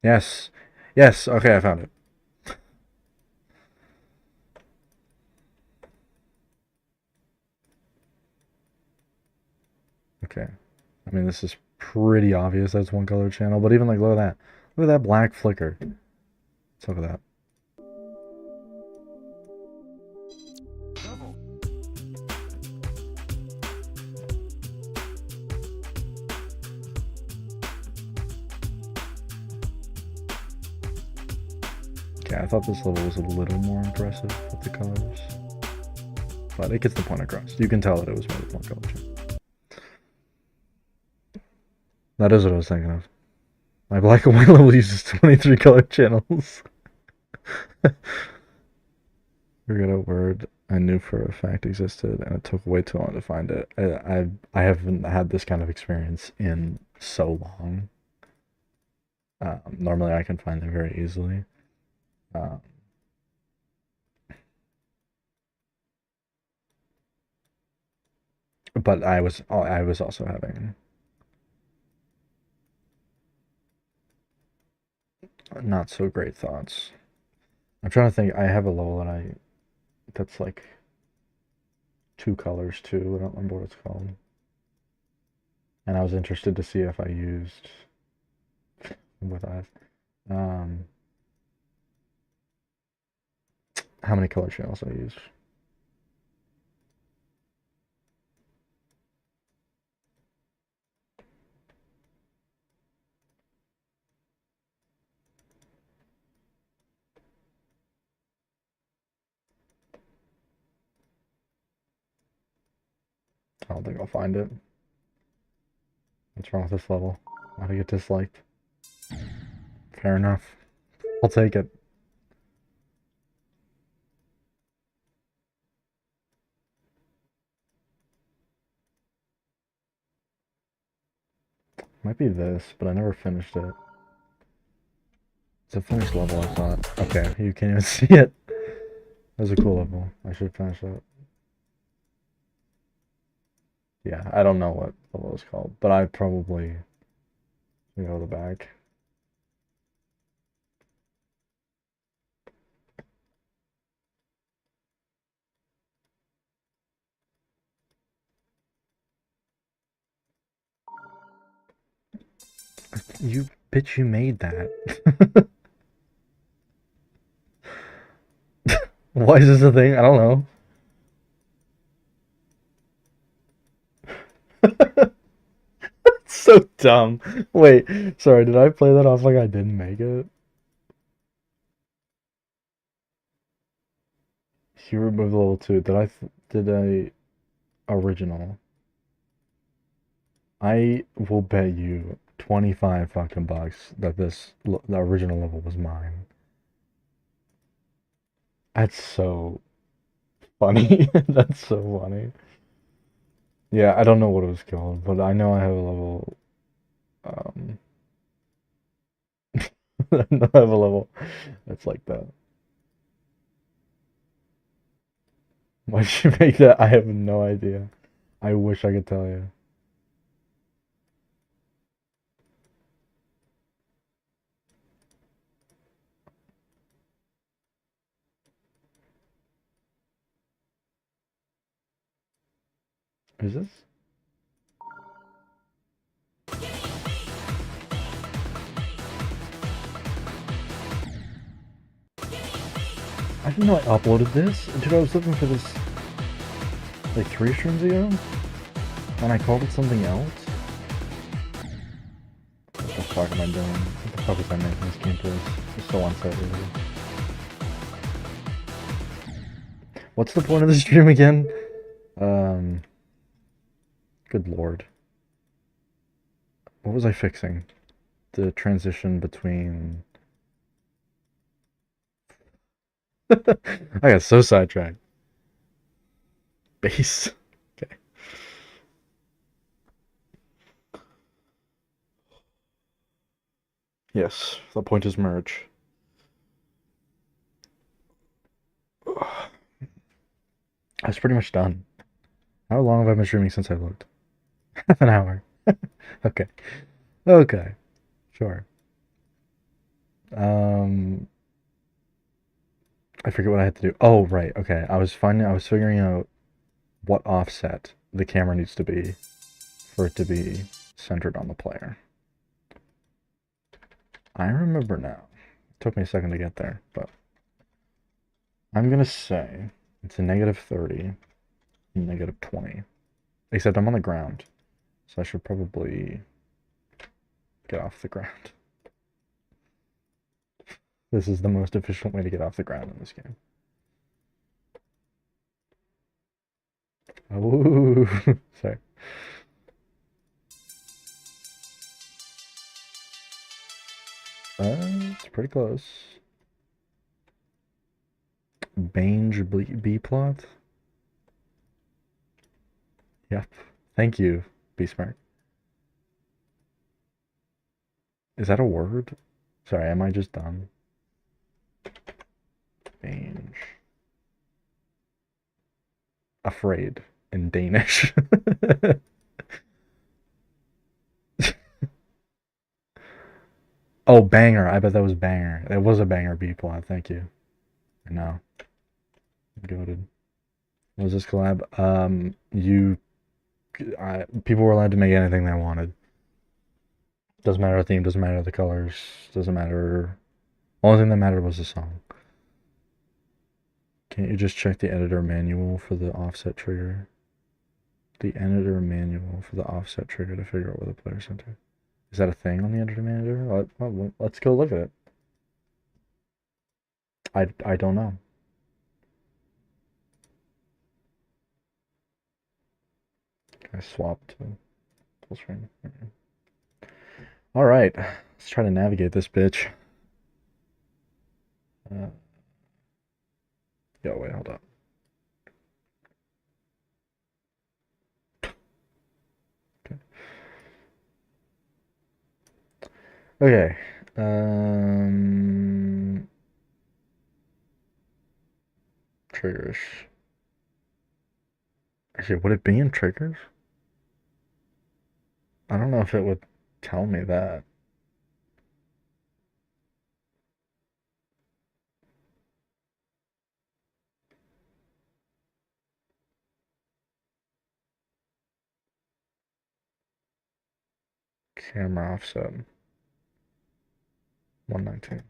Yes. Yes. Okay, I found it. Okay. I mean, this is pretty obvious. That's one color channel, but even like, look at that. Look at that black flicker. Let's look at that. Okay, I thought this level was a little more impressive with the colors, but it gets the point across. You can tell that it was made with one color channel. That is what I was thinking of. My black and white level uses 23 color channels. Forget a word I knew for a fact existed, and it took way too long to find it. I haven't had this kind of experience in so long. Normally, I can find them very easily. Um, but I was also having not so great thoughts. I'm trying to think. I have a level that's like two colors too. I don't remember what it's called. And I was interested to see if I used with eyes. Um, how many color channels I use. I don't think I'll find it. What's wrong with this level? Why do I get disliked? Fair enough. I'll take it. Might be this, but I never finished it. It's a finished level, I thought. Okay, you can't even see it. That was a cool level. I should finish that. Yeah, I don't know what level it's called, but I probably go to the back. You bitch, you made that. Why is this a thing? I don't know. So dumb. Wait, sorry, did I play that off like I didn't make it? You removed level 2. Did I original? I will bet you 25 fucking bucks that the original level was mine. That's so funny. That's so funny. Yeah, I don't know what it was called, but I know I have a level. Um, I know I have a level that's like that. Why'd you make that? I have no idea. I wish I could tell you. Is this? I didn't know I uploaded this. Dude, I was looking for this like 3 streams ago, and I called it something else. What the fuck am I doing? What the fuck was I making this game for? It's so unfair. Really. What's the point of the stream again? Um, good lord. What was I fixing? The transition between... I got so sidetracked. Base. Okay. Yes, the point is merge. I was pretty much done. How long have I been streaming since I looked? Half an hour. Okay. Okay. Sure. Um, I forget what I had to do. Oh, right. Okay. I was figuring out what offset the camera needs to be for it to be centered on the player. I remember now. It took me a second to get there, but I'm gonna say it's a -30, -20. Except I'm on the ground, so I should probably get off the ground. This is the most efficient way to get off the ground in this game. Oh, sorry. It's pretty close. Bange B plot? Yep. Thank you, Be Smart. Is that a word? Sorry, am I just dumb? Bange. Afraid in Danish. Oh, banger. I bet that was banger. It was a banger B plot. Thank you. I know. Goated. What was this collab? People were allowed to make anything they wanted. Doesn't matter the theme, doesn't matter the colors, doesn't matter. Only thing that mattered was the song. Can't you just check the editor manual for the offset trigger? The editor manual for the offset trigger to figure out where the player center. Is that a thing on the editor manager? Let's go look at it. I don't know. I swapped to full screen. All right, let's try to navigate this bitch. Yo, wait, hold up. Okay. Triggers. Actually, would it be in triggers? I don't know if it would tell me that. Camera offset. 119.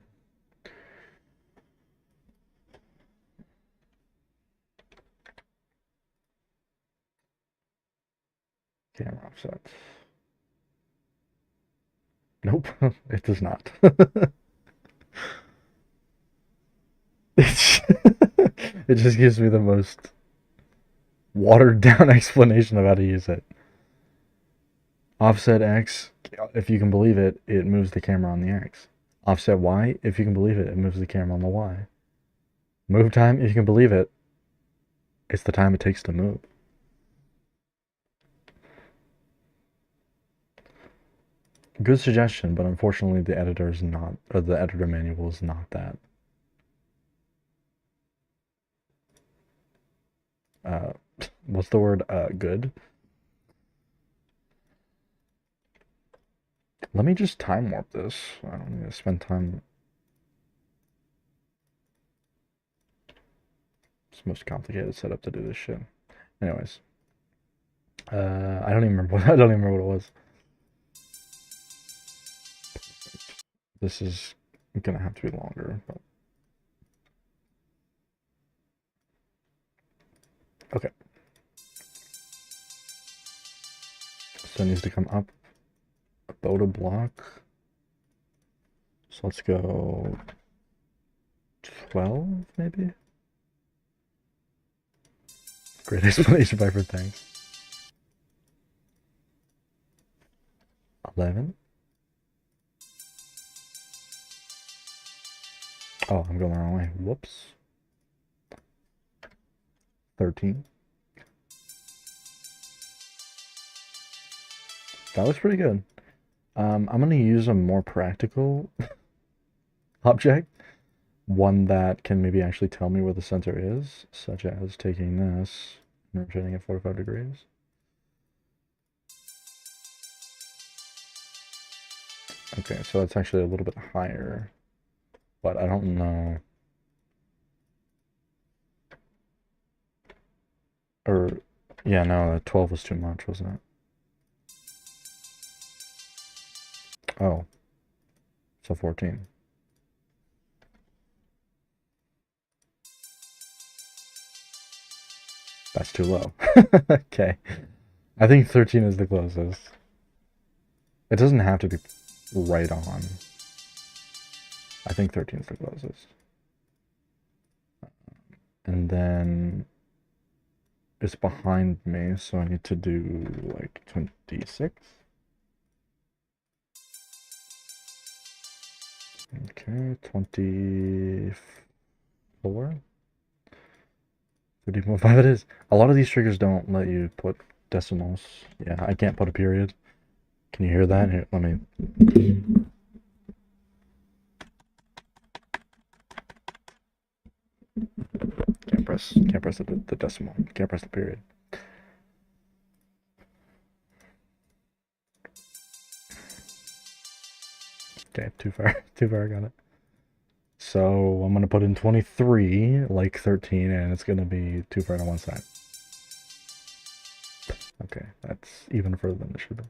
Camera offset. Nope, it does not. It's it just gives me the most watered down explanation of how to use it. Offset X, if you can believe it, it moves the camera on the X. Offset Y, if you can believe it, it moves the camera on the Y. Move time, if you can believe it, it's the time it takes to move. Good suggestion, but unfortunately the editor is not, or the editor manual is not that. Uh, what's the word? Good. Let me just time warp this. I don't need to spend time. It's the most complicated setup to do this shit. Anyways, I don't even remember. I don't even remember what it was. This is gonna have to be longer. But... Okay. So it needs to come up about a block. So let's go 12, maybe? Great explanation, Viper, thanks. 11. Oh, I'm going the wrong way. Whoops. 13. That looks pretty good. I'm going to use a more practical object. One that can maybe actually tell me where the center is, such as taking this and rotating it 45 degrees. Okay, so that's actually a little bit higher, but I don't know. Or, yeah, no, 12 was too much, wasn't it? Oh, so 14. That's too low. Okay. I think 13 is the closest. It doesn't have to be right on. I think 13 is the closest. And then it's behind me, so I need to do like 26. Okay, 24. 30.5 it is. A lot of these triggers don't let you put decimals. Yeah, I can't put a period. Can you hear that? Here, let me... Can't press the decimal. Can't press the period. Okay, too far. Too far, I got it. So I'm gonna put in 23, like 13, and it's gonna be too far on one side. Okay, that's even further than it should be.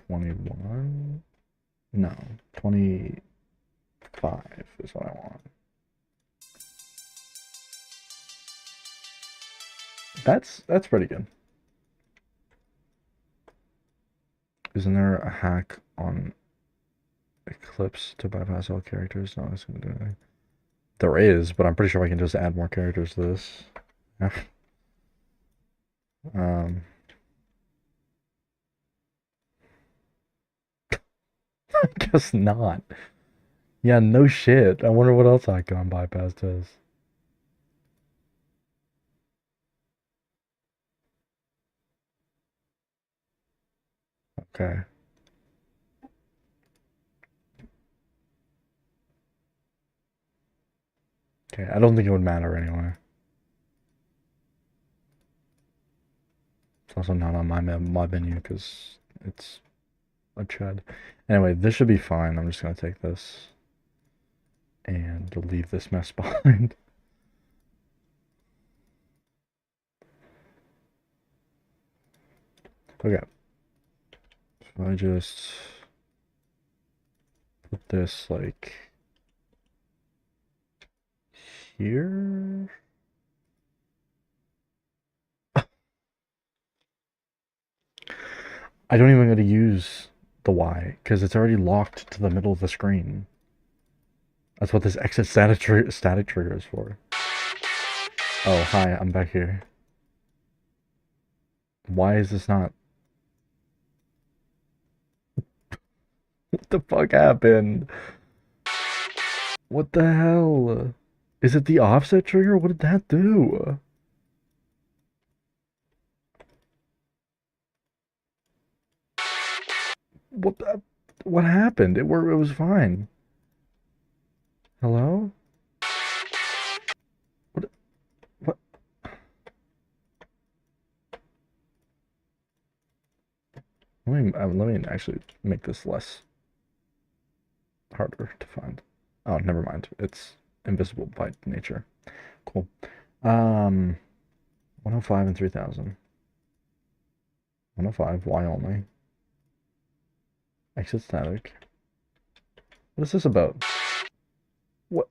21? No, 25 is what I want. That's pretty good. Isn't there a hack on Eclipse to bypass all characters? No, it's gonna do anything. There is, but I'm pretty sure I can just add more characters to this. um, I guess not. Yeah, no shit. I wonder what else I can bypass does. Okay. Okay, I don't think it would matter anyway. It's also not on my menu because it's a chud. Anyway, this should be fine. I'm just gonna take this and leave this mess behind. Okay. So I just put this like here. I don't even get to use the Y because it's already locked to the middle of the screen. That's what this exit static trigger is for. Oh, hi, I'm back here. Why is this not? What the fuck happened? What the hell? Is it the offset trigger? What did that do? What the, what happened? It was fine. Hello? What what let me actually make this less harder to find. Oh, never mind. It's invisible by nature. Cool. 105 and 3000. 105, Y only. Exit static. What is this about? What?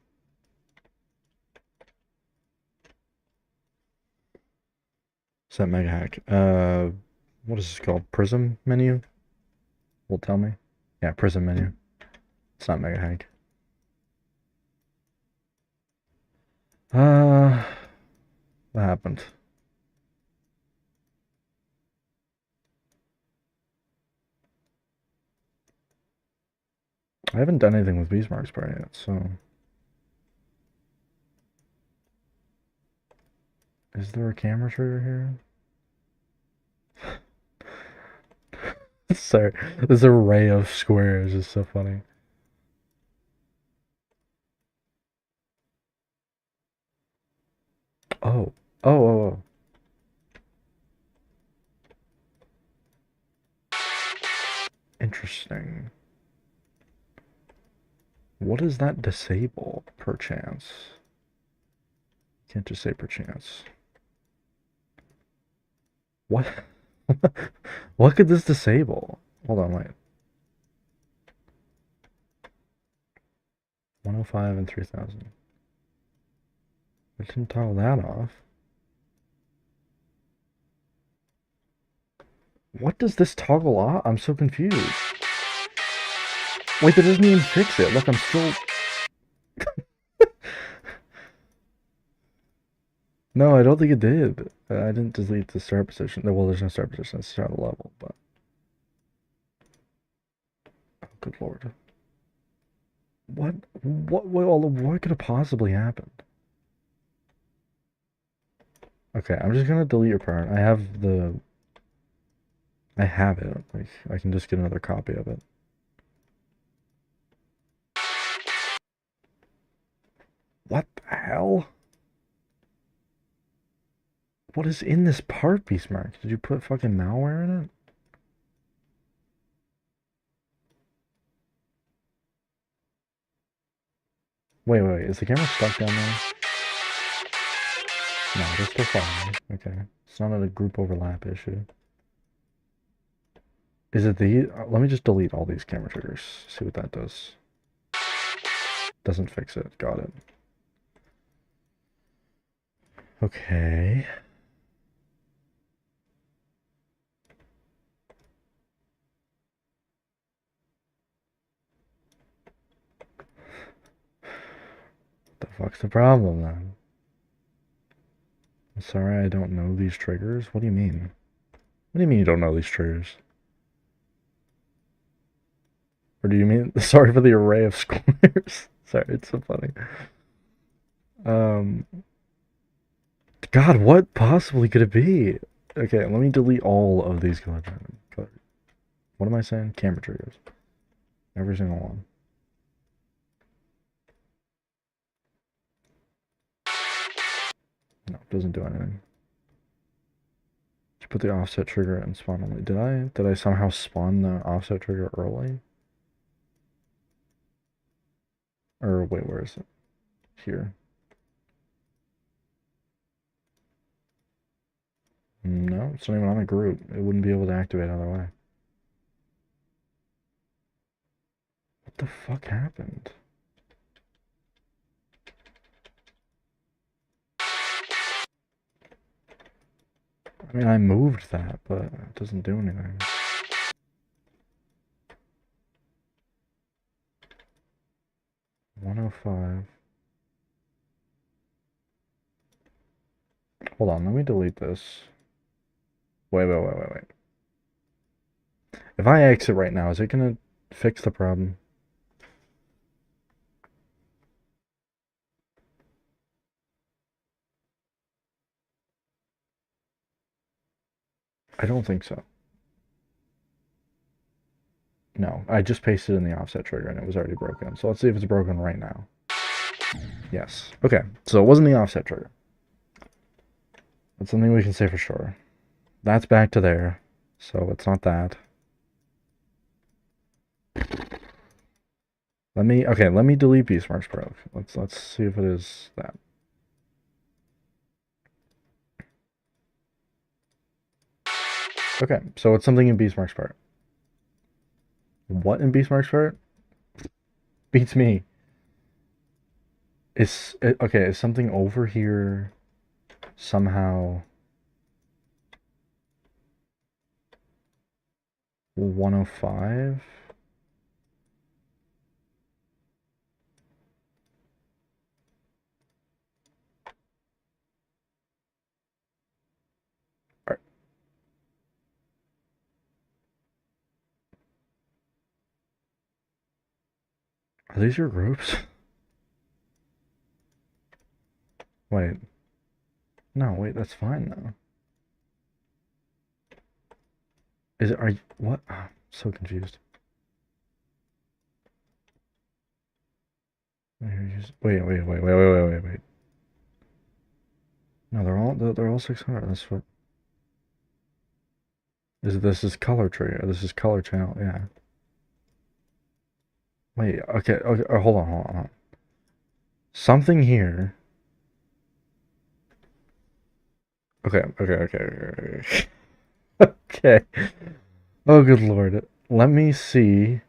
Set mega hack. What is this called? Prism menu? Will tell me. Yeah, prism menu. It's not mega hack. What happened? I haven't done anything with Beastmark's part yet, so... Is there a camera trigger here? Sorry, this array of squares is so funny. Oh. Oh, oh, oh. Interesting. What does that disable, perchance? Can't just say perchance. What? What could this disable? Hold on, wait. 105 and 3000. I didn't toggle that off. What does this toggle off? I'm so confused. Wait, that doesn't even fix it. Look, I'm still... No, I don't think it did. I didn't delete the start position. Well, there's no start position. It's start level, but... Oh, good lord. What could have possibly happened? Okay, I'm just gonna delete your part. I have it. Like, I can just get another copy of it. What the hell? What is in this part, Beastmark? Did you put fucking malware in it? Wait. Is the camera stuck down there? No, they're still following me. Okay. It's not a group overlap issue. Is it the... Let me just delete all these camera triggers. See what that does. Doesn't fix it. Got it. Okay. The fuck's the problem then? I'm sorry I don't know these triggers? What do you mean? What do you mean you don't know these triggers? Or do you mean... Sorry for the array of squares. Sorry, it's so funny. God, what possibly could it be? Okay, let me delete all of these color. What am I saying? Camera triggers. Every single one. No, it doesn't do anything. Did you put the offset trigger and spawn only? Did I somehow spawn the offset trigger early? Or wait, where is it? Here. No, it's not even on a group. It wouldn't be able to activate either way. What the fuck happened? I mean, I moved that, but it doesn't do anything. 105. Hold on, let me delete this. Wait. If I exit right now, is it gonna fix the problem? I don't think so. No, I just pasted in the offset trigger and it was already broken. So let's see if it's broken right now. Yes. Okay, so it wasn't the offset trigger. That's something we can say for sure. That's back to there, so it's not that. Let me delete Beastmarks Pro. Let's see if it is that. Okay, so it's something in Beastmarks Pro. What in Beastmarks Pro? Beats me. Okay, is something over here somehow 105? Are these your groups? Wait. No, wait, that's fine though. Are you, what? Oh, I'm so confused. Wait. No, they're all 600. That's what. This is color trigger. This is color channel. Yeah. Wait. Okay. Hold on. Something here. Okay. Okay. Oh, good lord. Let me see.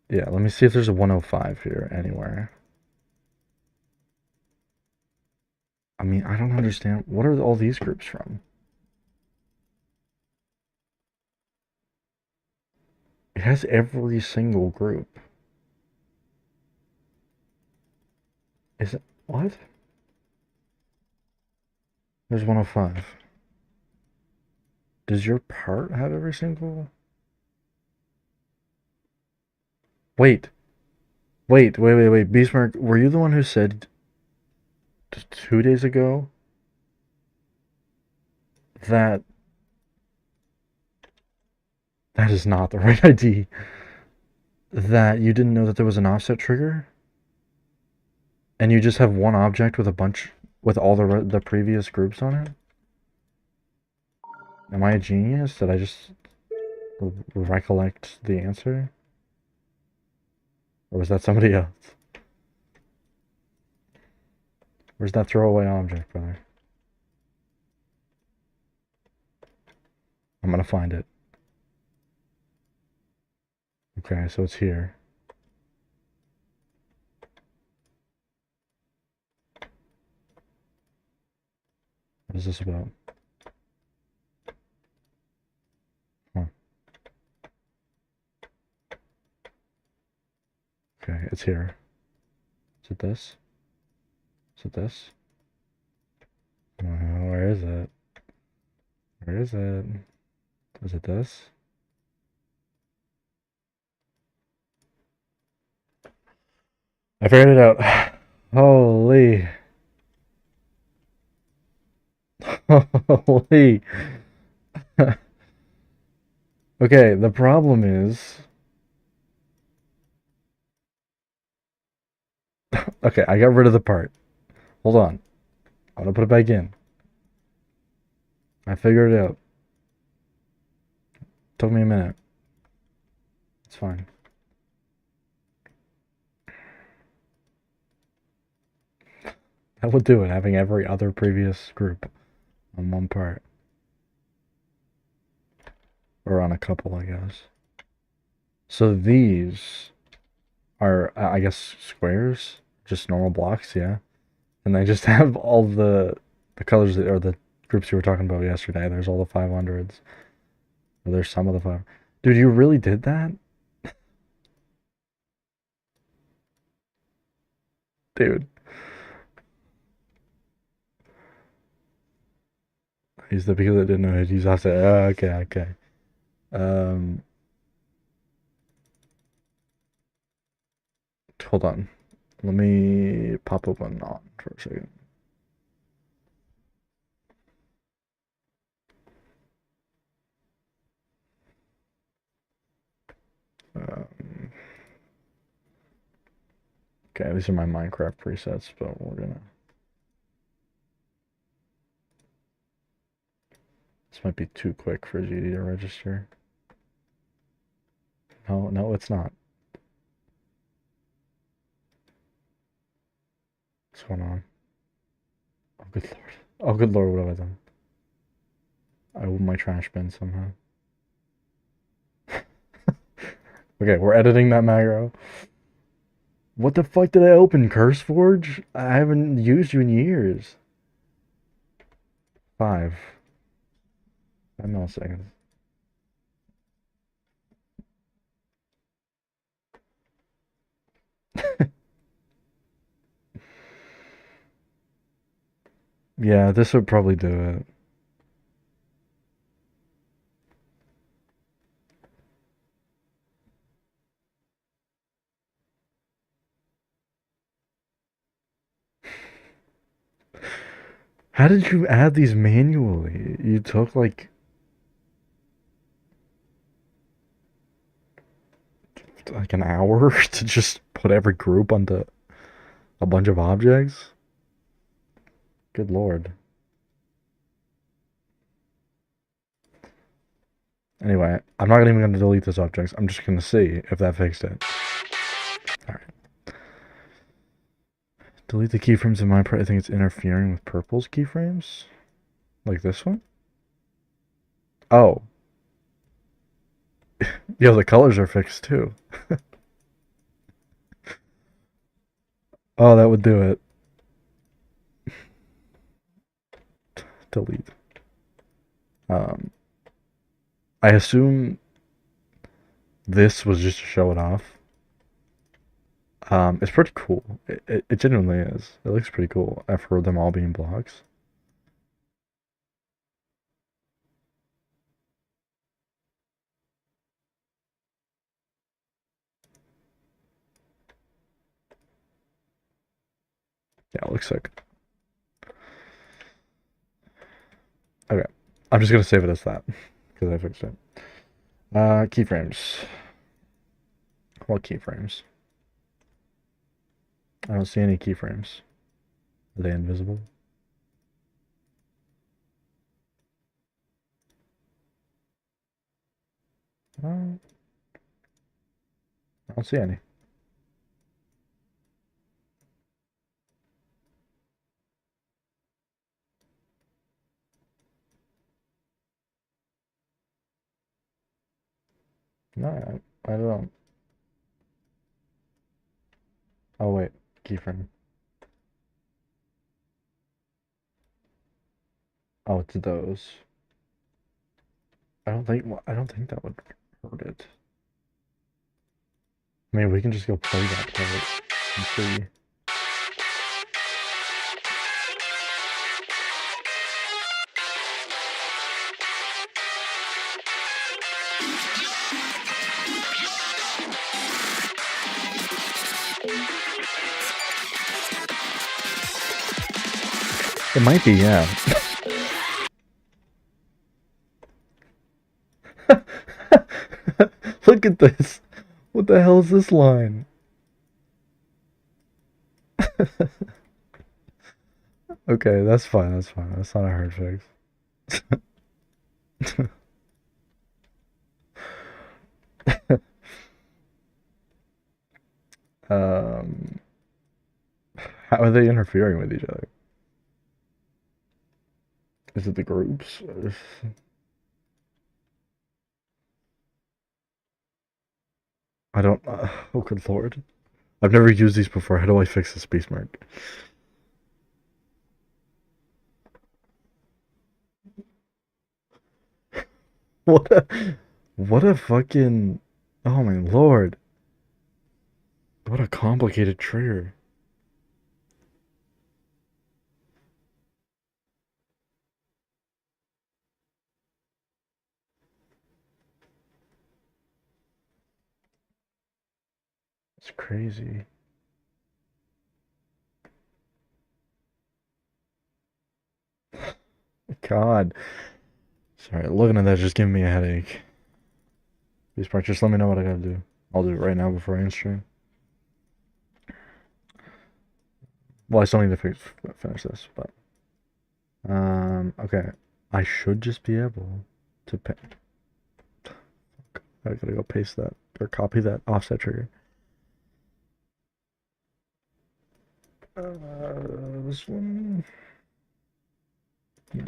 Yeah, let me see if there's a 105 here anywhere. I mean, I don't understand. What are all these groups from? It has every single group. Is it? What? There's 105. Does your part have every single? Wait. Beastmark, were you the one who said 2 days ago that that is not the right ID? That you didn't know that there was an offset trigger? And you just have one object with a bunch, with all the previous groups on it? Am I a genius? Did I just recollect the answer? Or was that somebody else? Where's that throwaway object, brother? I'm gonna find it. Okay, so it's here. What is this about? Huh. Okay, it's here. Is it this? Is it this? Where is it? Where is it? Is it this? I figured it out. Holy. Holy. Okay, the problem is... Okay, I got rid of the part. Hold on. I'm gonna put it back in. I figured it out. Took me a minute. It's fine. That would do it, having every other previous group on one part. Or on a couple, I guess. So these are, I guess, squares? Just normal blocks, yeah. And they just have all the colors that, or the groups you were talking about yesterday. There's all the 500s. Or there's some of the 5. Dude, you really did that? Dude. He's the people that didn't know how to use offset. Oh, okay, okay. Um, Hold on. Let me pop open on for a second. Um, okay, these are my Minecraft presets, but we're gonna. This might be too quick for GD to register. No, no, it's not. What's going on? Oh, good lord. Oh, good lord, what have I done? I opened my trash bin somehow. Okay, we're editing that macro. What the fuck did I open, CurseForge? I haven't used you in years. 5 milliseconds. Yeah, this would probably do it. How did you add these manually? You took like an hour to just put every group onto a bunch of objects? Good lord. Anyway, I'm not even going to delete those objects. I'm just going to see if that fixed it. Alright. Delete the keyframes in my part. I think it's interfering with purple's keyframes. Like this one? Oh. Yo, the colors are fixed too. Oh, that would do it. Delete. Um, I assume this was just to show it off. It's pretty cool. It genuinely is. It looks pretty cool after them all being blocks. Yeah, it looks sick. Okay. I'm just gonna save it as that because I fixed it. Keyframes. What keyframes? I don't see any keyframes. Are they invisible? I don't see any. No, I don't. Oh wait, keyframe. Oh, it's those. I don't think that would hurt it. I mean, we can just go play that part and see. It might be, yeah. Look at this. What the hell is this line? Okay, that's fine. That's fine. That's not a hard fix. um, how are they interfering with each other? Is it the groups? I don't. Oh, good lord! I've never used these before. How do I fix this beast mark? What a, what a fucking. Oh my lord! What a complicated trigger. It's crazy. God. Sorry, looking at that just giving me a headache. Please, Park, just let me know what I gotta do. I'll do it right now before I end stream. Well, I still need to finish this, but okay. I should just be able to pay. I gotta go paste that or copy that offset trigger. This one. Yeah.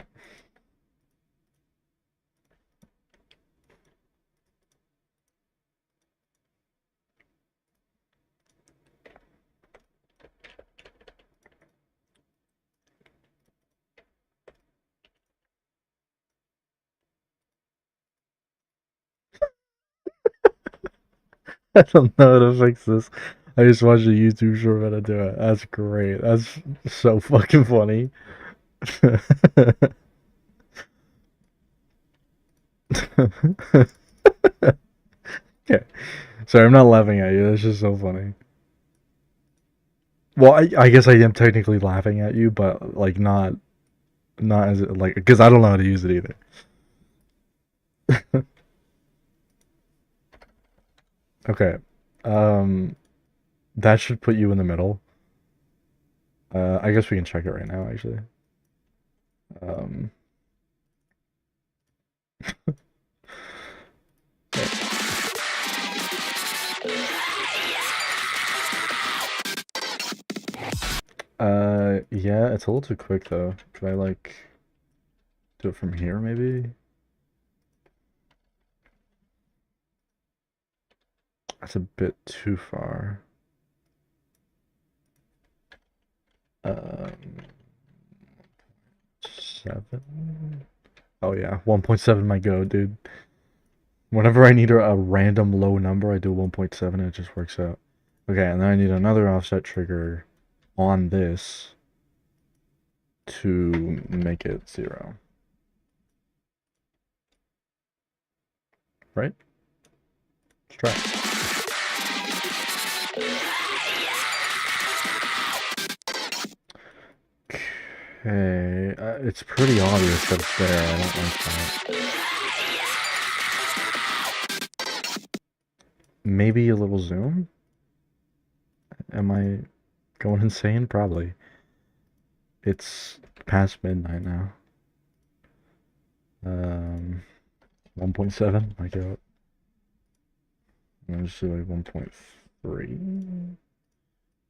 I don't know how to fix this. I just watched a YouTube short how to do it. That's great. That's so fucking funny. Okay. Sorry, I'm not laughing at you. That's just so funny. Well, I guess I am technically laughing at you, but like not as like because I don't know how to use it either. Okay. Um, that should put you in the middle. I guess we can check it right now, actually. Um, yeah, it's a little too quick though. Could I like do it from here, maybe? That's a bit too far. Um, 7? Oh yeah, 1.7 might go, dude. Whenever I need a random low number, I do 1.7 and it just works out. Okay, and then I need another offset trigger on this to make it 0. Right? Let's try. Okay, it's pretty obvious that it's there. I don't like that. Maybe a little zoom? Am I going insane? Probably. It's past midnight now. 1.7, I go. Let's do like 1.3.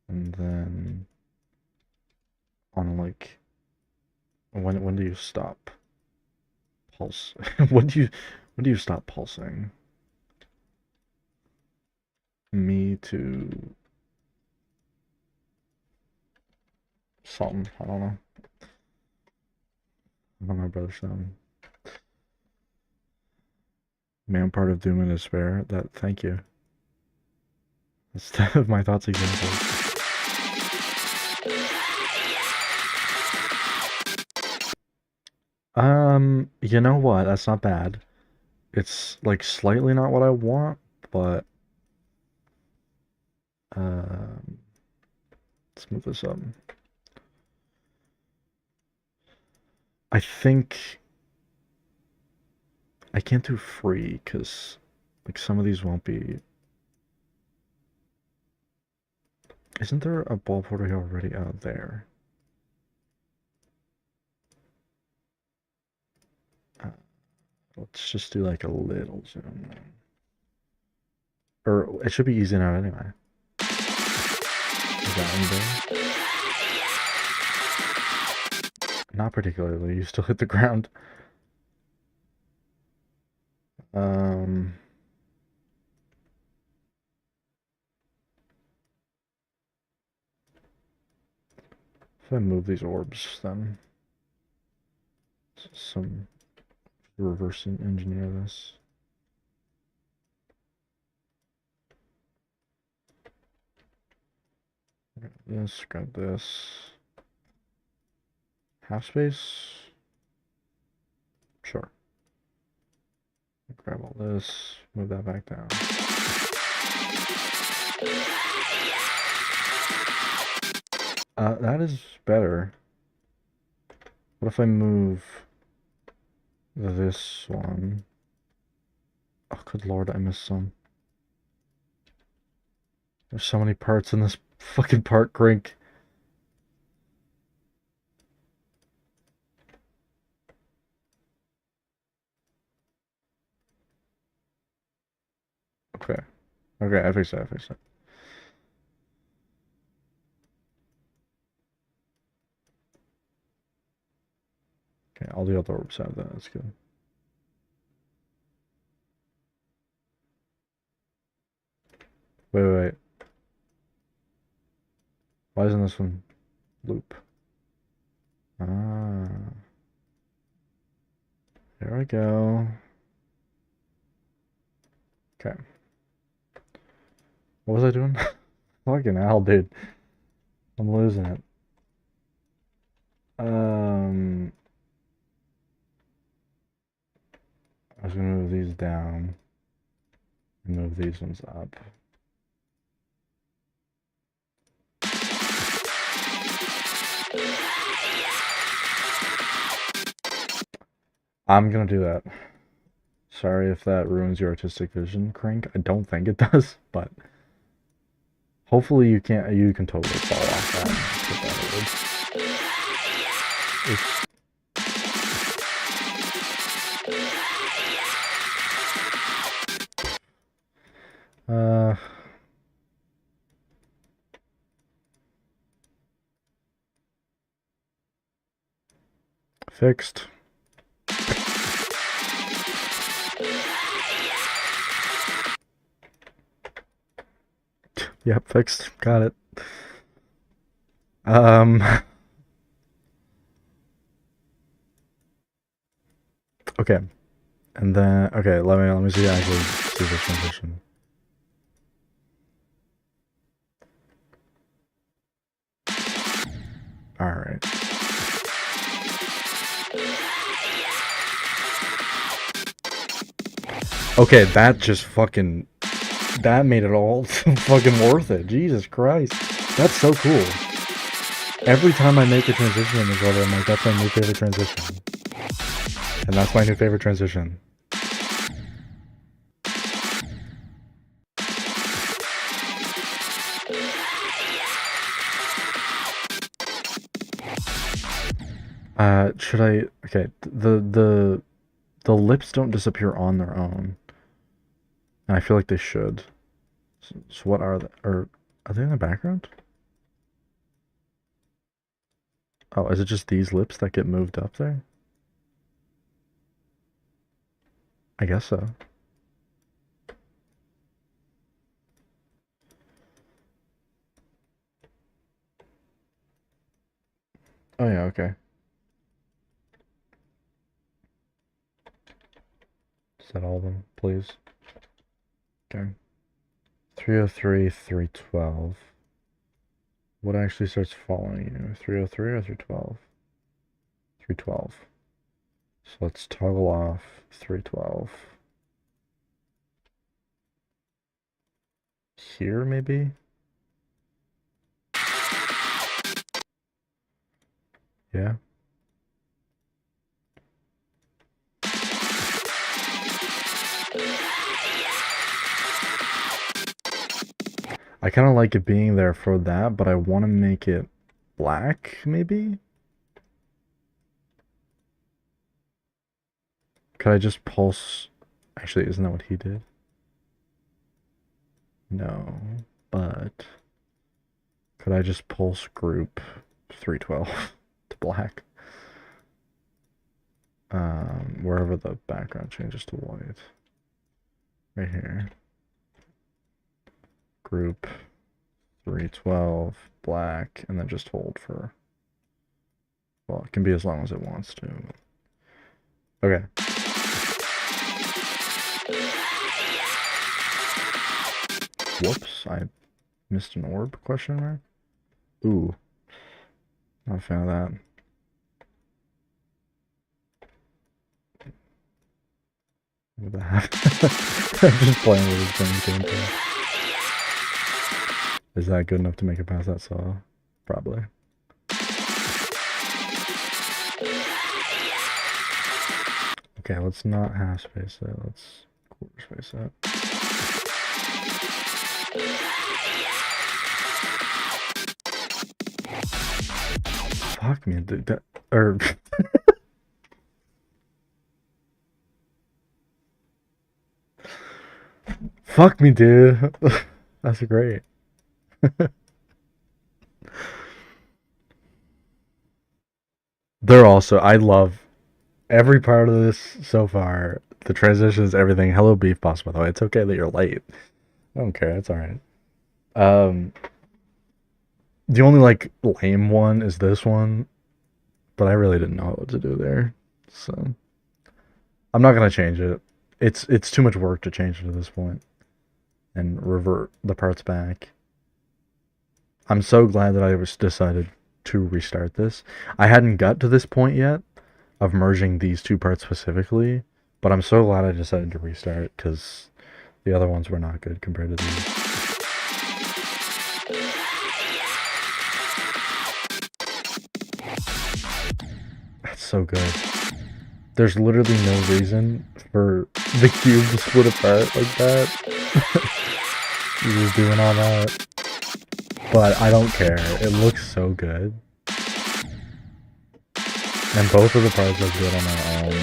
And then on like when do you stop pulse? when do you stop pulsing? Me to something. I don't know. I don't know, brother. Something. Man, part of doom and despair. That. Thank you. That's my thoughts example. You know what? That's not bad. It's like slightly not what I want, but um, let's move this up. I think I can't do free because like some of these won't be. Isn't there a ball portal already out there? Let's just do like a little zoom. Or it should be easy now anyway. Is that anything? Not particularly. You still hit the ground. Um. If I move these orbs, then some reverse engineer this. This, grab this. Half space? Sure. Grab all this, move that back down. That is better. What if I move this one? Oh, good lord, I missed some. There's so many parts in this fucking part crank. Okay. Okay, I fixed it, I fixed it. Okay, all the other orbs have that, that's good. Wait, wait, wait. Why isn't this one loop? Ah. There we go. Okay. What was I doing? Fucking hell, dude. I'm losing it. I was gonna move these down and move these ones up. I'm gonna do that. Sorry if that ruins your artistic vision, Crank. I don't think it does, but hopefully you can totally fall off that and put that it's fixed. Yep, fixed. Got it. Okay. And then okay, let me see actually see the transition. Alright. Okay, that just fucking that made it all fucking worth it. Jesus Christ. That's so cool. Every time I make a transition in this level, I'm like, that's my new favorite transition. And that's my new favorite transition. Should I... Okay, the lips don't disappear on their own. And I feel like they should. So what are they? Or are they in the background? Oh, is it just these lips that get moved up there? I guess so. Oh yeah, okay. Set all of them, please. Okay. 303, 312. What actually starts following you? 303 or 312? 312. So let's toggle off 312. Here, maybe? Yeah. I kind of like it being there for that, but I want to make it black, maybe? Could I just pulse... Actually, isn't that what he did? No, but... Could I just pulse group 312 to black? Wherever the background changes to white. Right here. Group 312, black, and then just hold for... Well, it can be as long as it wants to. Okay. Whoops, I missed an orb, question mark? Ooh. Not a fan of that. What the heck? I'm just playing with this thing gameplay. Is that good enough to make it past that saw? Probably. Okay, let's not half space it. Let's quarter space it. Fuck me, dude. Or fuck me, dude. That's great. They're also. I love every part of this so far. The transitions, everything. Hello, Beef Boss. By the way, it's okay that you're late. I don't care. It's all right. Um, the only like lame one is this one, but I really didn't know what to do there, so I'm not gonna change it. It's too much work to change it at this point and revert the parts back. I'm so glad that I was decided to restart this. I hadn't got to this point yet of merging these two parts specifically, but I'm so glad I decided to restart because the other ones were not good compared to these. That's so good. There's literally no reason for the cube to split apart like that. You're just doing all that. But I don't care. It looks so good. And both of the parts look good on their own.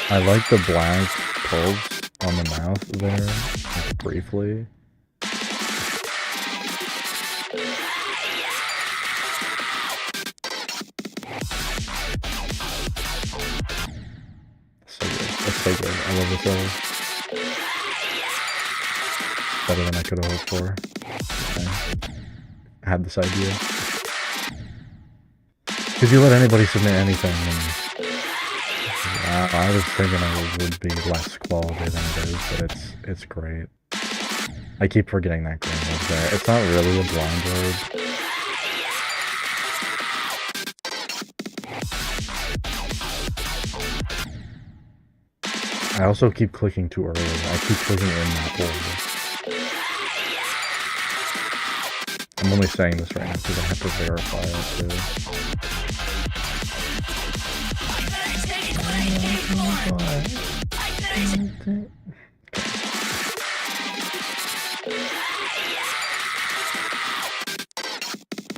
I like the black pulse on the mouth there, like briefly. So good. That's so good. I love this level. Better than I could have hoped for. I had this idea. Because you let anybody submit anything, and I was thinking it would be less quality than it is, but it's great. I keep forgetting that green was there. It's not really a blind orb. I also keep clicking too early. I keep clicking in that orb. I'm only saying this right now because I have to verify it too.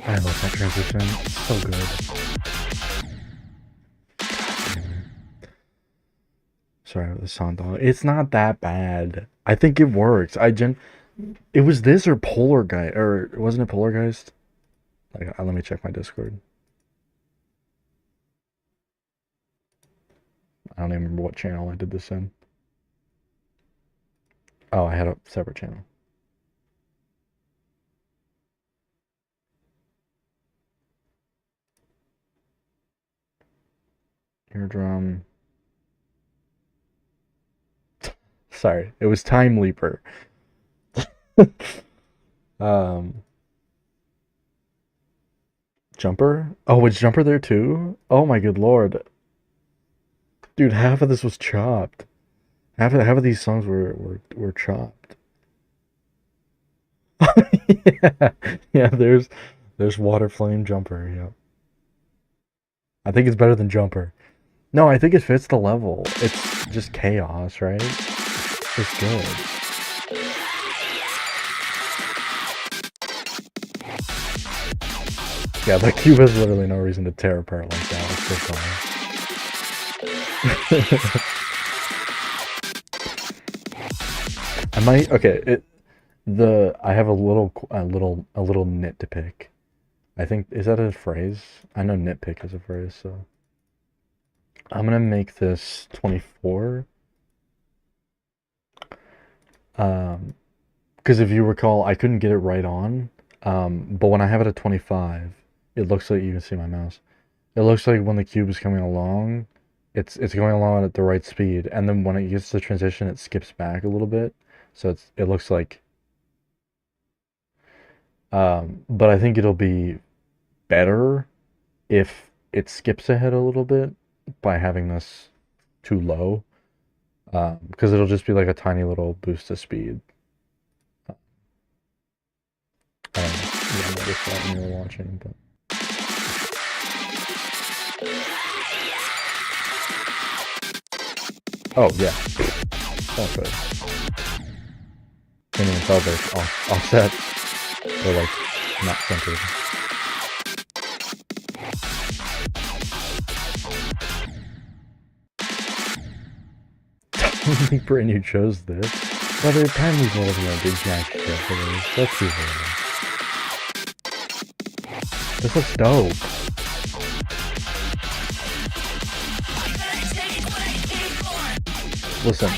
I love that transition. It's so good. Sorry about the sound dog. It's not that bad. I think it works. It was this or Polargeist, or wasn't it Polargeist? Like, let me check my Discord. I don't even remember what channel I did this in. Oh, I had a separate channel. Eardrum. Sorry, it was Time Leaper. Jumper? Oh, was Jumper there too? Oh my good lord. Dude, half of this was chopped. Half of these songs were chopped. Yeah, yeah, there's Water Flame Jumper, yeah. I think it's better than Jumper. No, I think it fits the level. It's just chaos, right? It's good. Yeah, the cube has literally no reason to tear apart like that. It's so funny. I might. Okay. I have a little nit to pick. I think, is that a phrase? I know nitpick is a phrase, so I'm gonna make this 24. Because if you recall, I couldn't get it right on. But when I have it at 25, it looks like, you can see my mouse. It looks like when the cube is coming along, it's going along at the right speed, and then when it gets to the transition, it skips back a little bit. So it looks like. But I think it'll be better if it skips ahead a little bit by having this too low, because it'll just be like a tiny little boost of speed. I don't know. I noticed that when you were watching, but... Oh, yeah. That's good. Can't even tell they're offset. They're, like, not centered. Brain, you chose this? Brother, time these rolls are big jack shit for this. Let's be real. This looks dope. Listen.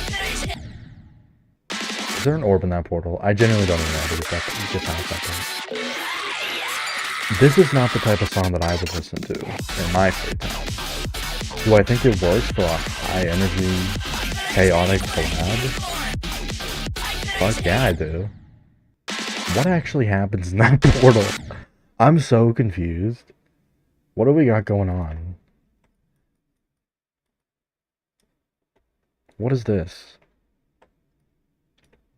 Is there an orb in that portal? I genuinely don't even know how to get past that thing. This is not the type of song that I would listen to in my free time. Do I think it works for a high energy, chaotic collab? Fuck yeah, I do. What actually happens in that portal? I'm so confused. What do we got going on? What is this?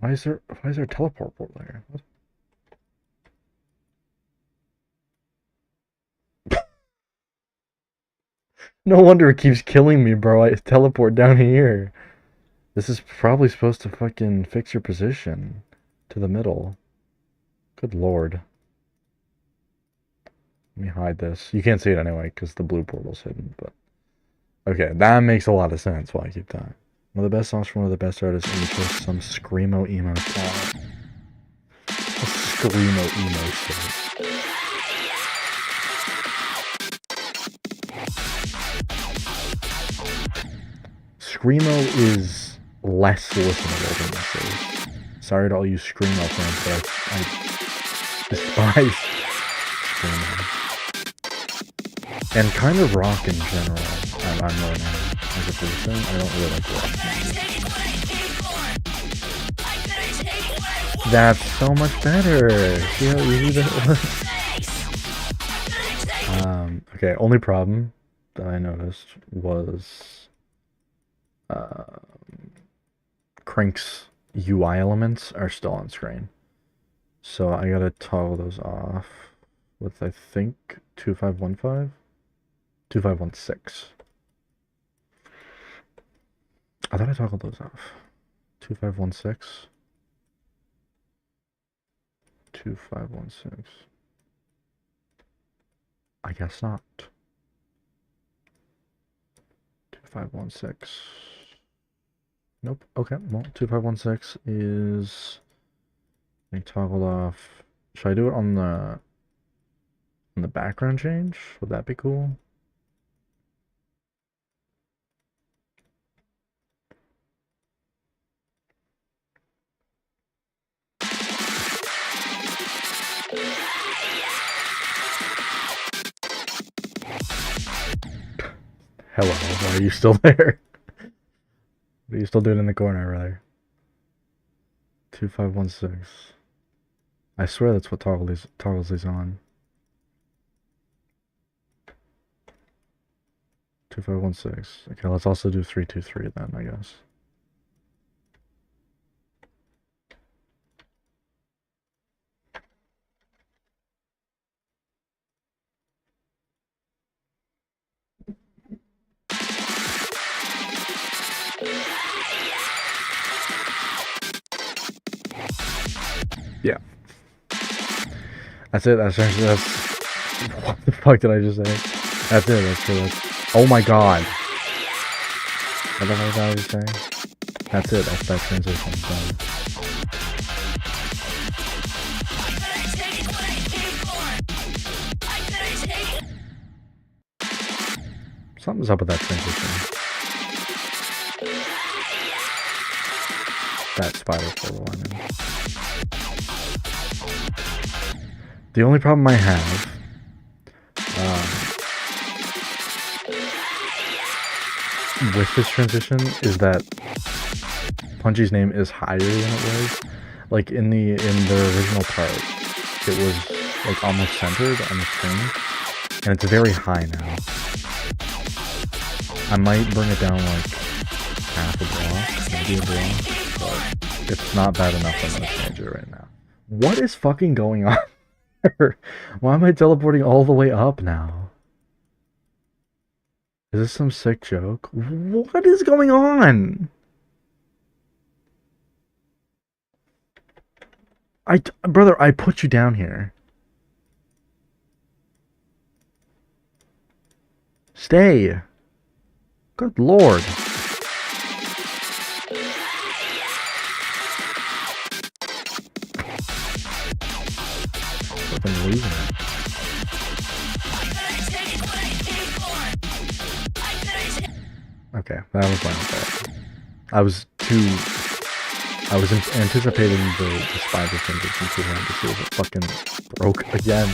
Why is there a teleport portal there? What? No wonder it keeps killing me, bro. I teleport down here. This is probably supposed to fucking fix your position to the middle. Good lord. Let me hide this. You can't see it anyway because the blue portal's hidden, but... Okay, that makes a lot of sense why I keep dying. One of the best songs from one of the best artists, and it's just some screamo emo style. Screamo emo shit. Screamo is less listenable than this is. Sorry to all you Screamo fans, but I despise Screamo. And kind of rock in general. I'm learning as a person. I don't really like rock music. That's so much better. See how easy that was? Okay, only problem that I noticed was Crink's UI elements are still on screen. So I gotta toggle those off with, I think, 2515? 2516. I thought I toggled those off. 2516. 2516. I guess not. 2516. Nope. Okay. Well, 2516 is being toggled off. Should I do it on the background change? Would that be cool? Hello, why are you still there? What are you still doing in the corner, brother? 2516. I swear that's what toggles these on. 2516. Okay, let's also do 323 then, I guess. Yeah. That's it. That's what the fuck did I just say? That's it. That's true. Oh my god. What the fuck did I just say? That's it. That's that transition. Done. Something's up with that transition. That spider portal, I mean. The only problem I have with this transition is that Punchy's name is higher than it was. Like in the original part, it was like almost centered on the screen, and it's very high now. I might bring it down like half a block, maybe a block, but it's not bad enough. I'm gonna change it right now. What is fucking going on? Why am I teleporting all the way up now? Is this some sick joke? What is going on? Brother, I put you down here. Stay. Good lord. Fucking losing it. Okay, that was my fault. I was anticipating the spider fingers in 200 to see if it fucking broke again.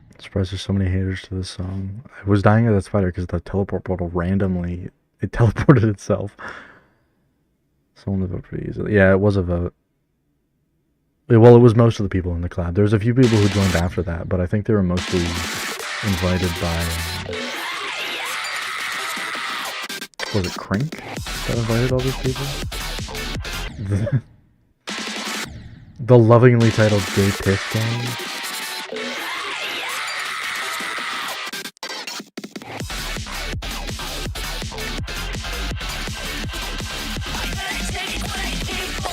I'm surprised there's so many haters to this song. I was dying of that spider because the teleport portal randomly it teleported itself. Someone voted pretty easily. Yeah, it was a vote. Well, it was most of the people in the collab. There was a few people who joined after that, but I think they were mostly invited by... was it Crink that invited all these people? The lovingly titled Gay Piss Gang?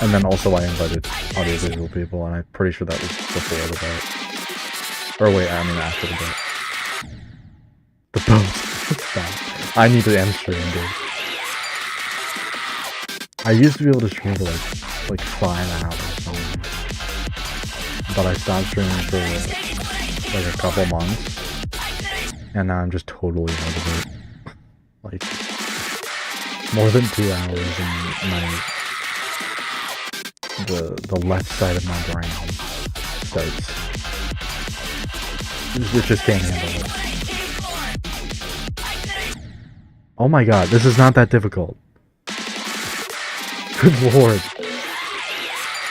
And then also I invited audiovisual people, and I'm pretty sure that was before the boat. Or wait, I mean after the boat. The boat. Stop. I need to end stream, dude. I used to be able to stream for like 5 hours or something. But I stopped streaming for like a couple months. And now I'm just totally out of it. Like, more than 2 hours and the left side of my brain starts. It just can't handle it. Oh my god, this is not that difficult. Good lord.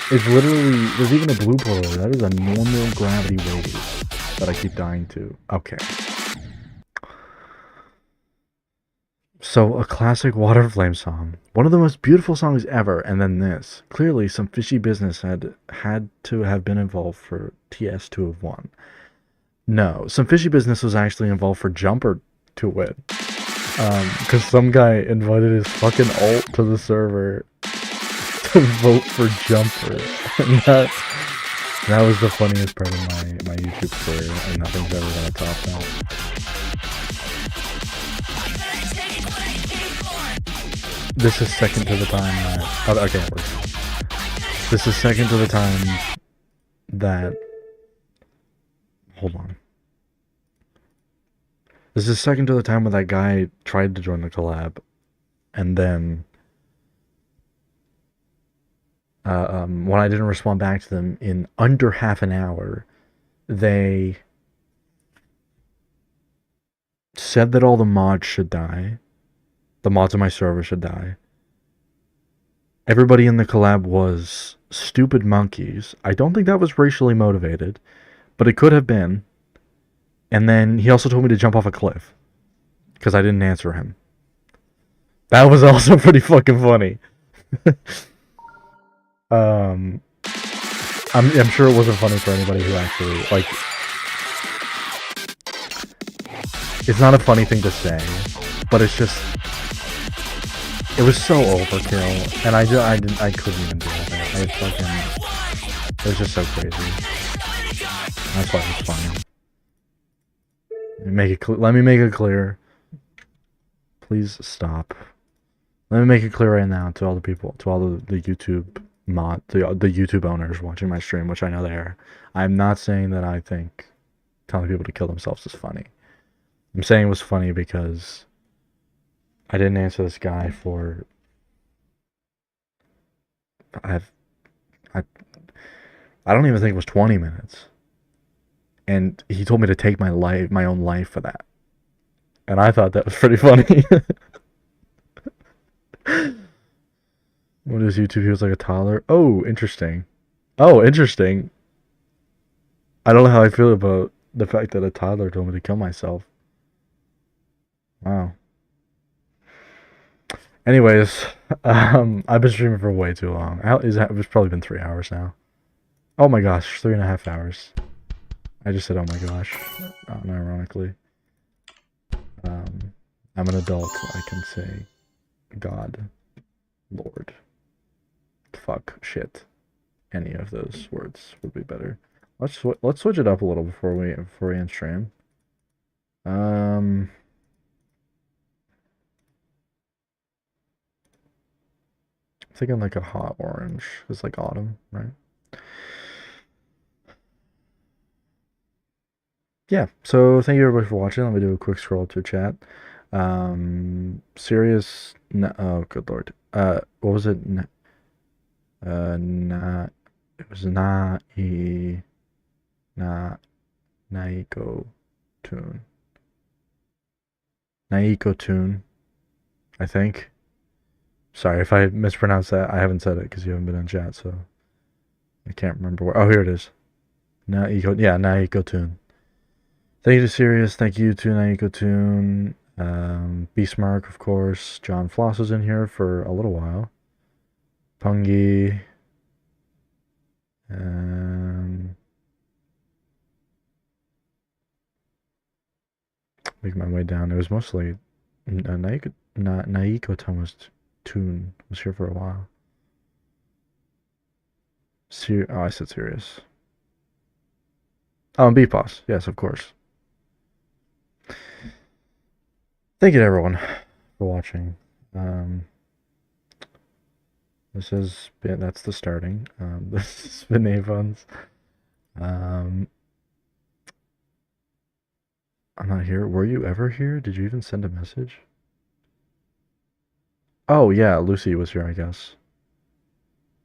It's literally, there's even a blue portal. That is a normal gravity wave that I keep dying to. Okay. So, a classic Water Flame song. One of the most beautiful songs ever, and then this. Clearly, some fishy business had to have been involved for TS to have won. No, some fishy business was actually involved for Jumper to win. Because some guy invited his fucking alt to the server to vote for Jumper. And that was the funniest part of my YouTube career, and nothing's ever gonna top that. This is second to the time that... Oh, okay, it works. This is second to the time that... Hold on. This is second to the time when that guy tried to join the collab, and then... when I didn't respond back to them in under half an hour, they said that all the mods should die. The mods on my server should die. Everybody in the collab was stupid monkeys. I don't think that was racially motivated, but it could have been. And then he also told me to jump off a cliff because I didn't answer him. That was also pretty fucking funny. I'm sure it wasn't funny for anybody who actually, like... It's not a funny thing to say, but it's just... It was so overkill, and I couldn't even deal with it. It was just so crazy. That's why it was funny. Let me make it clear. Please stop. Let me make it clear right now to all the people, to all the YouTube the YouTube owners watching my stream, which I know they are. I'm not saying that I think telling people to kill themselves is funny. I'm saying it was funny because I didn't answer this guy for... I don't even think it was 20 minutes. And he told me to take my own life for that. And I thought that was pretty funny. What is YouTube? He was like a toddler. Oh, interesting. Oh, interesting. I don't know how I feel about the fact that a toddler told me to kill myself. Wow. Anyways, I've been streaming for way too long. It's probably been 3 hours now. Oh my gosh, 3.5 hours. I just said, oh my gosh, unironically. I'm an adult. I can say, God, Lord, fuck, shit. Any of those words would be better. Let's switch it up a little before we end stream. Um, I'm thinking like a hot orange. It's like autumn, right? Yeah. So thank you everybody for watching. Let me do a quick scroll to chat. Serious. Oh, good lord. What was it? Na. It was Naiko Tune. Naiko Tune. I think. Sorry if I mispronounced that. I haven't said it because you haven't been in chat, so I can't remember where. Oh, here it is. Naiko. Yeah, Naiko Tune. Thank you to Sirius. Thank you to Naiko Tune. Beastmark, of course. John Floss was in here for a little while. Pungi. Make my way down. It was mostly Naiko Thomas Tune was here for a while. I said Sirius. Oh, and BPOS. Yes, of course. Thank you to everyone for watching. That's the starting. This has been Avon's. I'm not here. Were you ever here? Did you even send a message? Oh yeah, Lucy was here, I guess.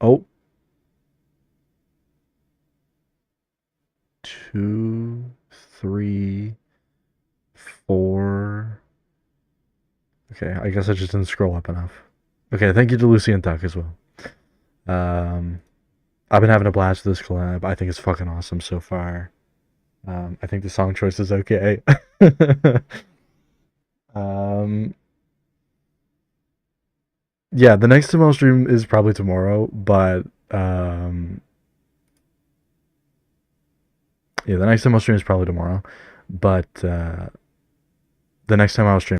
Oh. 2, 3, 4. Okay, I guess I just didn't scroll up enough. Okay, thank you to Lucy and Tuck as well. I've been having a blast with this collab. I think it's fucking awesome so far. I think the song choice is okay. Yeah, the next tomorrow stream is probably tomorrow, but yeah, the next time I'll stream is probably tomorrow. But the next time I'll stream